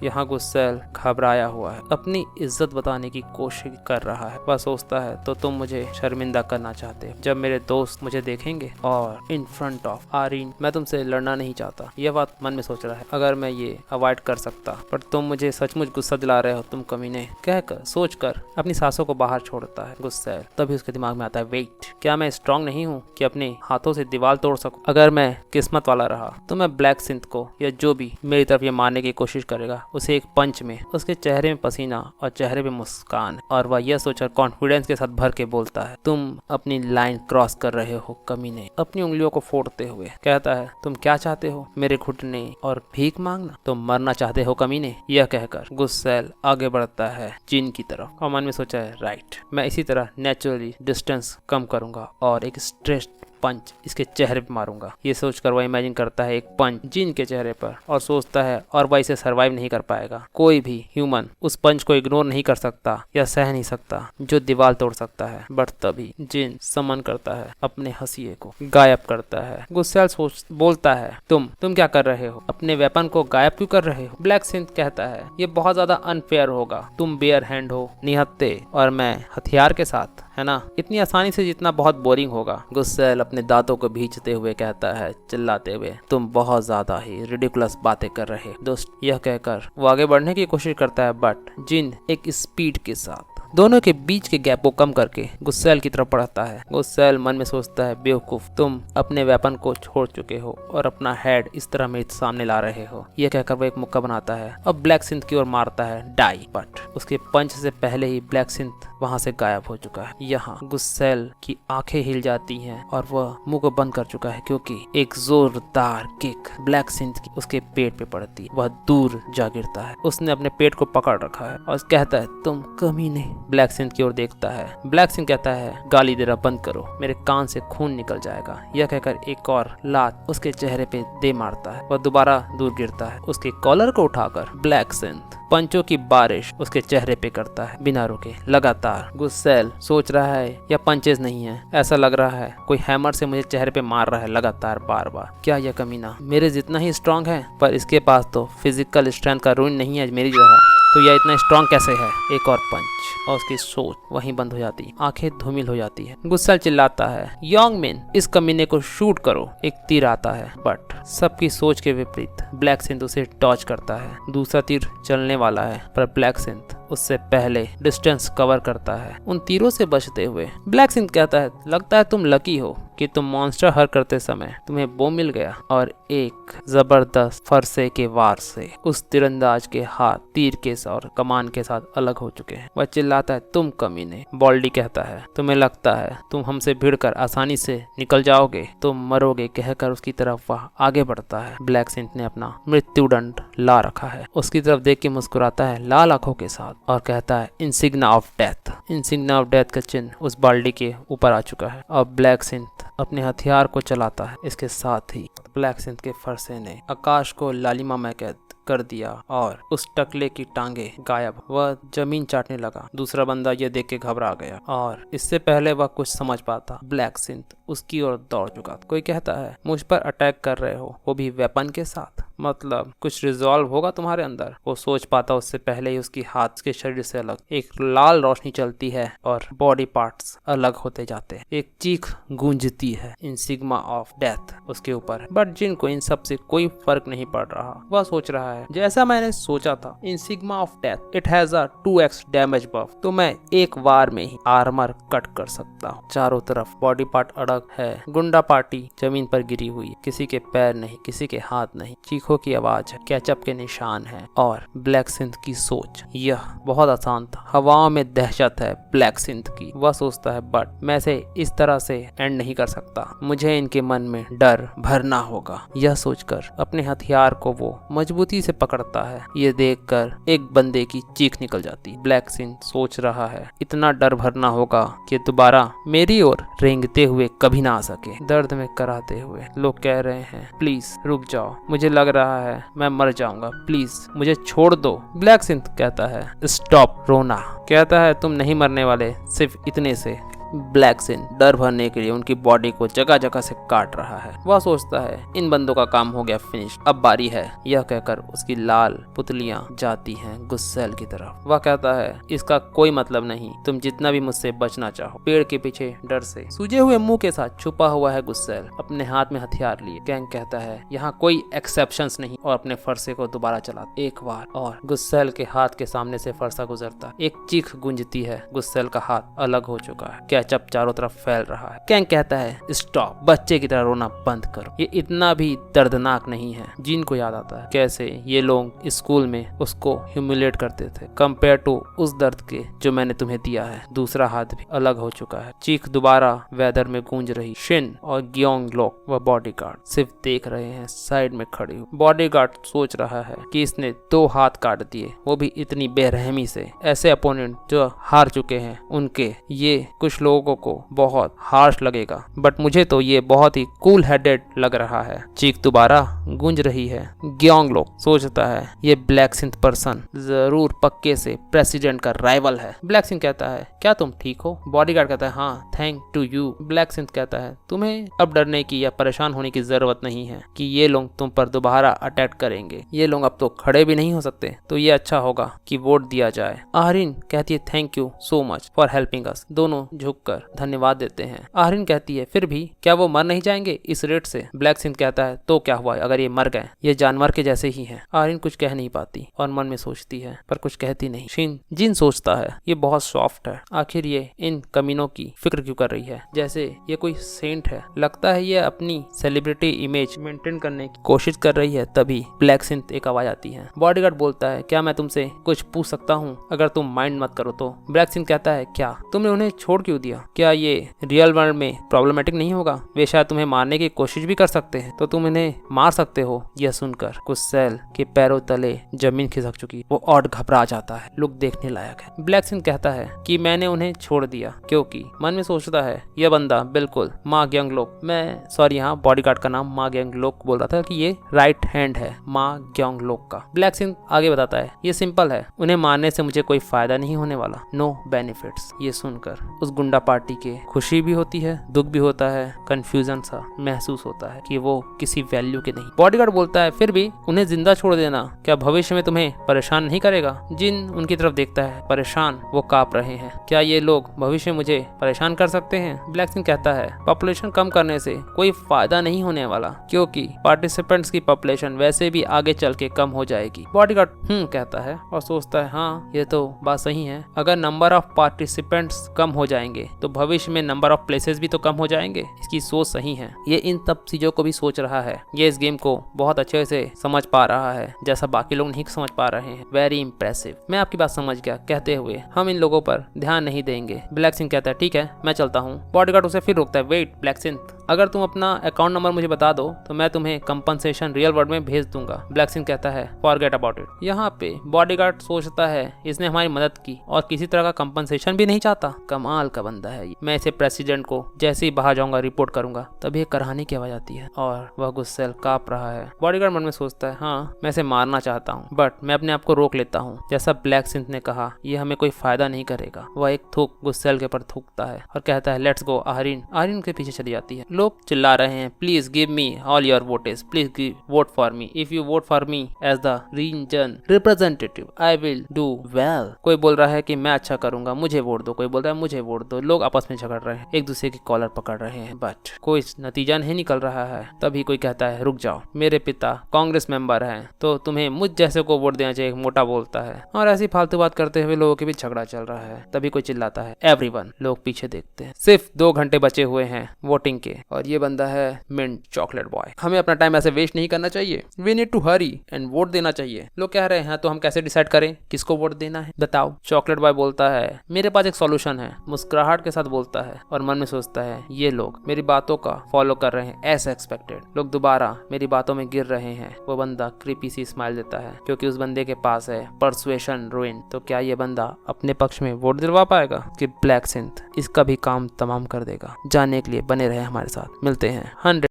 यहाँ गुस्सेल घबराया हुआ है, अपनी इज्जत बताने की कोशिश कर रहा है। वह सोचता है, तो तुम मुझे शर्मिंदा करना चाहते हो। जब मेरे दोस्त मुझे देखेंगे और इन फ्रंट ऑफ आरीन, मैं तुमसे लड़ना नहीं चाहता। यह बात मन में सोच रहा है, अगर मैं ये अवॉइड कर सकता, पर तुम मुझे सचमुच गुस्सा दिला रहे हो, तुम कमीने। कहकर सोचकर अपनी सांसों को बाहर छोड़ता है गुस्सेल। तभी उसके दिमाग में आता है, वेट, क्या मैं स्ट्रांग नहीं हूँ कि अपने हाथों से दीवार तोड़ सकूं? अगर मैं किस्मत वाला रहा तो मैं ब्लैक सिंथ को या जो भी मेरी तरफ ये मारने की कोशिश करेगा उसे एक पंच में, उसके चेहरे में पसीना और चेहरे पे मुस्कान, और वह यह सोचकर कॉन्फिडेंस के साथ भर के बोलता है, तुम अपनी लाइन क्रॉस कर रहे हो कमीने। अपनी उंगलियों को फोड़ते हुए कहता है, तुम क्या चाहते हो? मेरे घुटने और भीख मांगना? तुम मरना चाहते हो कमीने? यह कहकर गुस्सेल आगे बढ़ता है जिन की तरफ और मन में सोचा है, राइट, मैं इसी तरह नेचुरली डिस्टेंस कम करूंगा और एक स्ट्रेट पंच इसके चेहरे पे मारूंगा। ये सोचकर वह इमेजिन करता है एक पंच जिन के चेहरे पर और सोचता है, और वह इसे सरवाइव नहीं कर पाएगा। कोई भी ह्यूमन उस पंच को इग्नोर नहीं कर सकता या सह नहीं सकता जो दीवार तोड़ सकता है। बट तभी जिन समन करता है, अपने हंसिए को गायब करता है। गुस्सेल बोलता है, तुम क्या कर रहे हो? अपने वेपन को गायब क्यों कर रहे हो? ब्लैक सिंथ कहता है, ये बहुत ज्यादा अनफेयर होगा। तुम बेयर हैंड हो, निहत्थे, और मैं हथियार के साथ, है ना? इतनी आसानी से जीतना बहुत बोरिंग होगा। गुस्सेल अपने दांतों को भींचते हुए कहता है, चिल्लाते हुए, तुम बहुत ज्यादा ही रिडिकुलस बातें कर रहे हो दोस्त। यह कहकर वो आगे बढ़ने की कोशिश करता है, बट जिन एक स्पीड के साथ दोनों के बीच के गैप को कम करके गुस्सेल की तरफ बढ़ता है। गुस्सेल मन में सोचता है, बेवकूफ, तुम अपने वेपन को छोड़ चुके हो और अपना हेड इस तरह मेरे सामने ला रहे हो। यह कहकर वो एक मुक्का बनाता है और ब्लैक सिंथ की ओर मारता है, डाई। बट उसके पंच से पहले ही ब्लैक सिंथ वहां से गायब हो चुका है। यहाँ गुस्सेल की आंखें हिल जाती हैं और वह मुंह को बंद कर चुका है क्योंकि एक जोरदार किक ब्लैक सिंथ की उसके पेट पे पड़ती है। वह दूर जा गिरता है। उसने अपने पेट को पकड़ रखा है और कहता है, तुम कमीने। ब्लैक सिंथ की ओर देखता है। ब्लैक सिंथ कहता है, गाली देना बंद करो, मेरे कान से खून निकल जाएगा। यह कहकर एक और लात उसके चेहरे पे दे मारता है। वह दोबारा दूर गिरता है। उसके कॉलर को उठाकर ब्लैक सिंथ पंचों की बारिश उसके चेहरे पे करता है बिना रुके, लगातार। गुस्सेल सोच रहा है, यह पंचेस नहीं है, ऐसा लग रहा है कोई हैमर से मुझे चेहरे पे मार रहा है लगातार, बार बार। क्या यह कमीना मेरे जितना ही स्ट्रांग है? पर इसके पास तो फिजिकल स्ट्रेंथ का रूल नहीं है मेरी तरह, तो यह इतना स्ट्रांग कैसे है? एक और पंच और उसकी सोच वहीं बंद हो जाती है, आंखें धूमिल हो जाती है। गुस्सेल चिल्लाता है, यंग मैन, इस कमीने को शूट करो। एक तीर आता है, बट सबकी सोच के विपरीत ब्लैक सिंथ उसे डॉज करता है। दूसरा तीर चलने वाला है, पर ब्लैक सिंथ उससे पहले डिस्टेंस कवर करता है उन तीरों से बचते हुए। ब्लैक सिंथ कहता है, लगता है तुम लकी हो कि तुम मॉन्स्टर हर करते समय तुम्हें वो मिल गया, और एक जबरदस्त फरसे के वार से उस तीरंदाज के हाथ तीर के और कमान के साथ अलग हो चुके हैं। वह चिल्लाता है, तुम कमीने। बॉल्डी कहता है, तुम्हें लगता है तुम हमसे भिड़कर आसानी से निकल जाओगे, तुम मरोगे। कहकर उसकी तरफ वह आगे बढ़ता है। ब्लैक सिंथ ने अपना मृत्युदंड ला रखा है। उसकी तरफ देख के मुस्कुराता है लाल आंखों के साथ और कहता है, इंसिग्ना ऑफ डेथ। इंसिग्ना ऑफ डेथ का चिन्ह उस बाल्टी के ऊपर आ चुका है और ब्लैक सिंथ अपने हथियार को चलाता है। इसके साथ ही ब्लैक सिंथ के फरसे ने आकाश को लालिमामय कैद कर दिया और उस टकले की टांगे गायब। वह जमीन चाटने लगा। दूसरा बंदा यह देख के घबरा गया और इससे पहले वह कुछ समझ पाता, ब्लैक सिंथ उसकी ओर दौड़ चुका। कोई कहता है, मुझ पर अटैक कर रहे हो, वो भी वेपन के साथ। मतलब कुछ रिजॉल्व होगा तुम्हारे अंदर। वो सोच पाता उससे पहले ही उसकी हाथ के शरीर से अलग एक लाल रोशनी चलती है और बॉडी पार्ट्स अलग होते जाते हैं। एक चीख गूंजती है इनसिग्मा ऑफ डेथ उसके ऊपर, बट जिन को इन सब से कोई फर्क नहीं पड़ रहा। वह सोच रहा है जैसा मैंने सोचा था, insignia of death it has a 2x damage buff, तो मैं एक बार में ही आर्मर कट कर सकता हूँ। चारों तरफ बॉडी पार्ट अड़ग है। गुंडा पार्टी जमीन पर गिरी हुई, किसी के पैर नहीं, किसी के हाथ नहीं। चीखों की आवाज है, केचप के निशान है और ब्लैक सिंथ की सोच। यह बहुत आसान था। हवाओं में दहशत है ब्लैक सिंथ की। वह सोचता है बट मैं इसे इस तरह से एंड नहीं कर सकता, मुझे इनके मन में डर भरना होगा। यह सोचकर अपने हथियार को वो मजबूती से पकड़ता है। ये देखकर एक बंदे की चीख निकल जाती। ब्लैक सिंथ सोच रहा है इतना डर भरना होगा कि दोबारा मेरी ओर रेंगते हुए कभी ना आ सके। दर्द में कराते हुए लोग कह रहे हैं प्लीज रुक जाओ, मुझे लग रहा है मैं मर जाऊंगा, प्लीज मुझे छोड़ दो। ब्लैक सिंथ कहता है स्टॉप रोना। कहता है तुम नहीं मरने वाले सिर्फ इतने से। ब्लैक सिंथ डर भरने के लिए उनकी बॉडी को जगह जगह से काट रहा है। वह सोचता है इन बंदों का काम हो गया फिनिश, अब बारी है। यह कहकर उसकी लाल पुतलियां जाती हैं गुस्सेल की तरफ। वह कहता है इसका कोई मतलब नहीं, तुम जितना भी मुझसे बचना चाहो। पेड़ के पीछे डर से सूजे हुए मुंह के साथ छुपा हुआ है गुस्सेल, अपने हाथ में हथियार लिए। गैंग कहता है यहाँ कोई एक्सेप्शंस नहीं और अपने फरसे को दोबारा चला एक बार और। गुस्सेल के हाथ के सामने से फरसा गुजरता, एक चीख गूंजती है। गुस्सेल का हाथ अलग हो चुका है। केचप चारों तरफ फैल रहा है। कैंग कहता है स्टॉप, बच्चे की तरह रोना बंद करो। ये इतना भी दर्दनाक नहीं है। जिन को याद आता है कैसे ये लोग स्कूल में उसको ह्यूमिलेट करते थे कंपेयर टू उस दर्द के जो मैंने तुम्हें दिया है। दूसरा हाथ भी अलग हो चुका है। चीख दोबारा वेदर में गूंज रही। शिन और ग्योंग लोक व बॉडीगार्ड सिर्फ देख रहे हैं साइड में खड़े हुए। बॉडीगार्ड सोच रहा है कि इसने 2 हाथ काट दिए, वो भी इतनी बेरहमी से। ऐसे अपोनेंट जो हार चुके हैं उनके ये कुछ लोगों को बहुत हार्श लगेगा, बट मुझे तो ये बहुत ही कूल हेडेड लग रहा है। चीख दोबारा गूंज रही है। ग्योंग लोक सोचता है ये ब्लैक सिंथ पर्सन जरूर पक्के से प्रेसिडेंट का राइवल है। ब्लैक सिंथ कहता है क्या तुम ठीक हो? बॉडीगार्ड कहता है हाँ thank to you. Black synth कहता है तुम्हें अब डरने की या परेशान होने की जरूरत नहीं है कि ये लोग तुम पर दोबारा अटैक करेंगे। ये लोग अब तो खड़े भी नहीं हो सकते, तो ये अच्छा होगा कि वोट दिया जाए। आहरीन कहती है thank you so much for helping us. दोनों झुककर धन्यवाद देते हैं। आहरीन कहती है फिर भी क्या वो मर नहीं जाएंगे इस रेट से? ब्लैक सिंथ कहता है तो क्या हुआ अगर ये मर गए, ये जानवर के जैसे ही हैं। आहरीन कुछ कह नहीं पाती और मन में सोचती है पर कुछ कहती नहीं। जिन सोचता है ये बहुत सॉफ्ट है, आखिर ये इन कमीनों की फिक्र क्यों कर रही है, जैसे ये कोई सेंट है। लगता है ये अपनी सेलिब्रिटी इमेज मेंटेन करने की कोशिश कर रही है। तभी ब्लैक सिंथ एक आवाज आती है। बॉडीगार्ड बोलता है क्या मैं तुमसे कुछ पूछ सकता हूँ अगर तुम माइंड मत करो तो? ब्लैक सिंथ कहता है क्या तुमने उन्हें छोड़ क्यों दिया? क्या ये रियल वर्ल्ड में प्रॉब्लमेटिक नहीं होगा? वे शायद तुम्हें मारने की कोशिश भी कर सकते हैं, तो तुम इन्हें मार सकते हो। यह सुनकर गुस्सेल के पैरों तले जमीन खिसक चुकी, वो और घबरा जाता है। लुक देखने लायक है। ब्लैक सिंथ कहता है कि मैंने उन्हें छोड़ दिया क्योंकि मन में सोचता है यह बंदा बिल्कुल माँ ग्योंग लोक, मैं सॉरी यहाँ बॉडीगार्ड का नाम माँ ग्योंग लोक बोल रहा था कि ये राइट हैंड है माँ ग्योंग लोक का। ब्लैक सिंथ आगे बताता है ये सिंपल है, उन्हें मारने से मुझे कोई फायदा नहीं होने वाला, नो बेनिफिट्स। ये सुनकर उस गुंडा पार्टी के खुशी भी होती है, दुख भी होता है, कंफ्यूजन सा महसूस होता है कि वो किसी वैल्यू के नहीं। बॉडीगार्ड बोलता है फिर भी उन्हें जिंदा छोड़ देना क्या भविष्य में तुम्हें परेशान नहीं करेगा? जिन उनकी तरफ देखता है परेशान, वो कांप रहे हैं। क्या ये लोग भविष्य में मुझे परेशान कर सकते हैं? ब्लैक सिंथ कहता है पॉपुलेशन कम करने से कोई फायदा नहीं होने वाला क्योंकि पार्टिसिपेंट्स की पॉपुलेशन वैसे भी आगे चल के कम हो जाएगी। बॉडीगार्ड कहता है और सोचता है हाँ ये तो बात सही है। अगर नंबर ऑफ पार्टिसिपेंट्स कम हो जाएंगे तो भविष्य में नंबर ऑफ प्लेसेस भी तो कम हो जाएंगे। इसकी सोच सही है। ये इन सब चीजों को भी सोच रहा है। ये इस गेम को बहुत अच्छे से समझ पा रहा है जैसा बाकी लोग नहीं समझ पा रहे हैं। Very impressive. मैं आपकी बात समझ गया कहते हुए हम इन लोगों पर ध्यान नहीं देंगे। ब्लैक सिंथ कहता है ठीक है मैं चलता हूँ। बॉडीगार्ड उसे फिर रोकता है वेट ब्लैक सिंथ, अगर तुम अपना अकाउंट नंबर मुझे बता दो तो मैं तुम्हें कंपनसेशन रियल वर्ल्ड में भेज दूंगा। ब्लैक सिंथ कहता है फॉरगेट अबाउट इट। यहाँ पे बॉडीगार्ड सोचता है इसने हमारी मदद की और किसी तरह का कंपनसेशन भी नहीं चाहता। कमाल का बंदा है ये। मैं इसे प्रेसिडेंट को जैसे ही बाहर जाऊंगा रिपोर्ट करूंगा। तभी एक कराहने की आवाज आती है और वह गुस्सेल कांप रहा है। बॉडीगार्ड मन में सोचता है हाँ मैं इसे मारना चाहता हूँ बट मैं अपने आप को रोक लेता हूँ। जैसा ब्लैक सिंथ ने कहा ये हमें कोई फायदा नहीं करेगा। वह एक थूक गुस्सेल के ऊपर थूकता है और कहता है लेट्स गो आहरीन। आहरीन के पीछे चली जाती है। लोग चिल्ला रहे हैं, please give me all your votage, please vote for me, if you vote for me as the region representative I will do well. कोई बोल रहा है कि मैं अच्छा करूंगा, मुझे वोट दो, कोई बोल रहा है मुझे वोट दो। लोग आपस में झगड़ रहे हैं, एक दूसरे की कॉलर पकड़ रहे हैं, बट कोई नतीजा नहीं निकल रहा है। तभी कोई कहता है रुक जाओ, मेरे पिता कांग्रेस मेंबर हैं, तो तुम्हें मुझ जैसे को वोट देना चाहिए, मोटा बोलता है। और ऐसी फालतू बात करते हुए लोगों के बीच झगड़ा चल रहा है। तभी कोई चिल्लाता है एवरीवन। लोग पीछे देखते हैं, सिर्फ 2 घंटे बचे हुए हैं वोटिंग के, और ये बंदा है मिंट चॉकलेट बॉय। हमें अपना टाइम ऐसे वेस्ट नहीं करना चाहिए, we need to hurry and vote देना चाहिए। लोग कह रहे हैं तो हम कैसे डिसाइड करें किसको वोट देना है, बताओ। चॉकलेट बॉय बोलता है मेरे पास एक सॉल्यूशन है, मुस्कुराहट के साथ बोलता है, और मन में सोचता है ये लोग मेरी बातों का फॉलो कर रहे हैं एज एक्सपेक्टेड, लोग दोबारा मेरी बातों में गिर रहे हैं। वो बंदा क्रीपी सी स्माइल देता है, क्योंकि उस बंदे के पास है परसुएशन रुइन। तो क्या ये बंदा अपने पक्ष में वोट दिलवा पाएगा कि ब्लैक सिंथ इसका भी काम तमाम कर देगा? जानने के लिए बने रहे हमारे साथ, मिलते हैं 100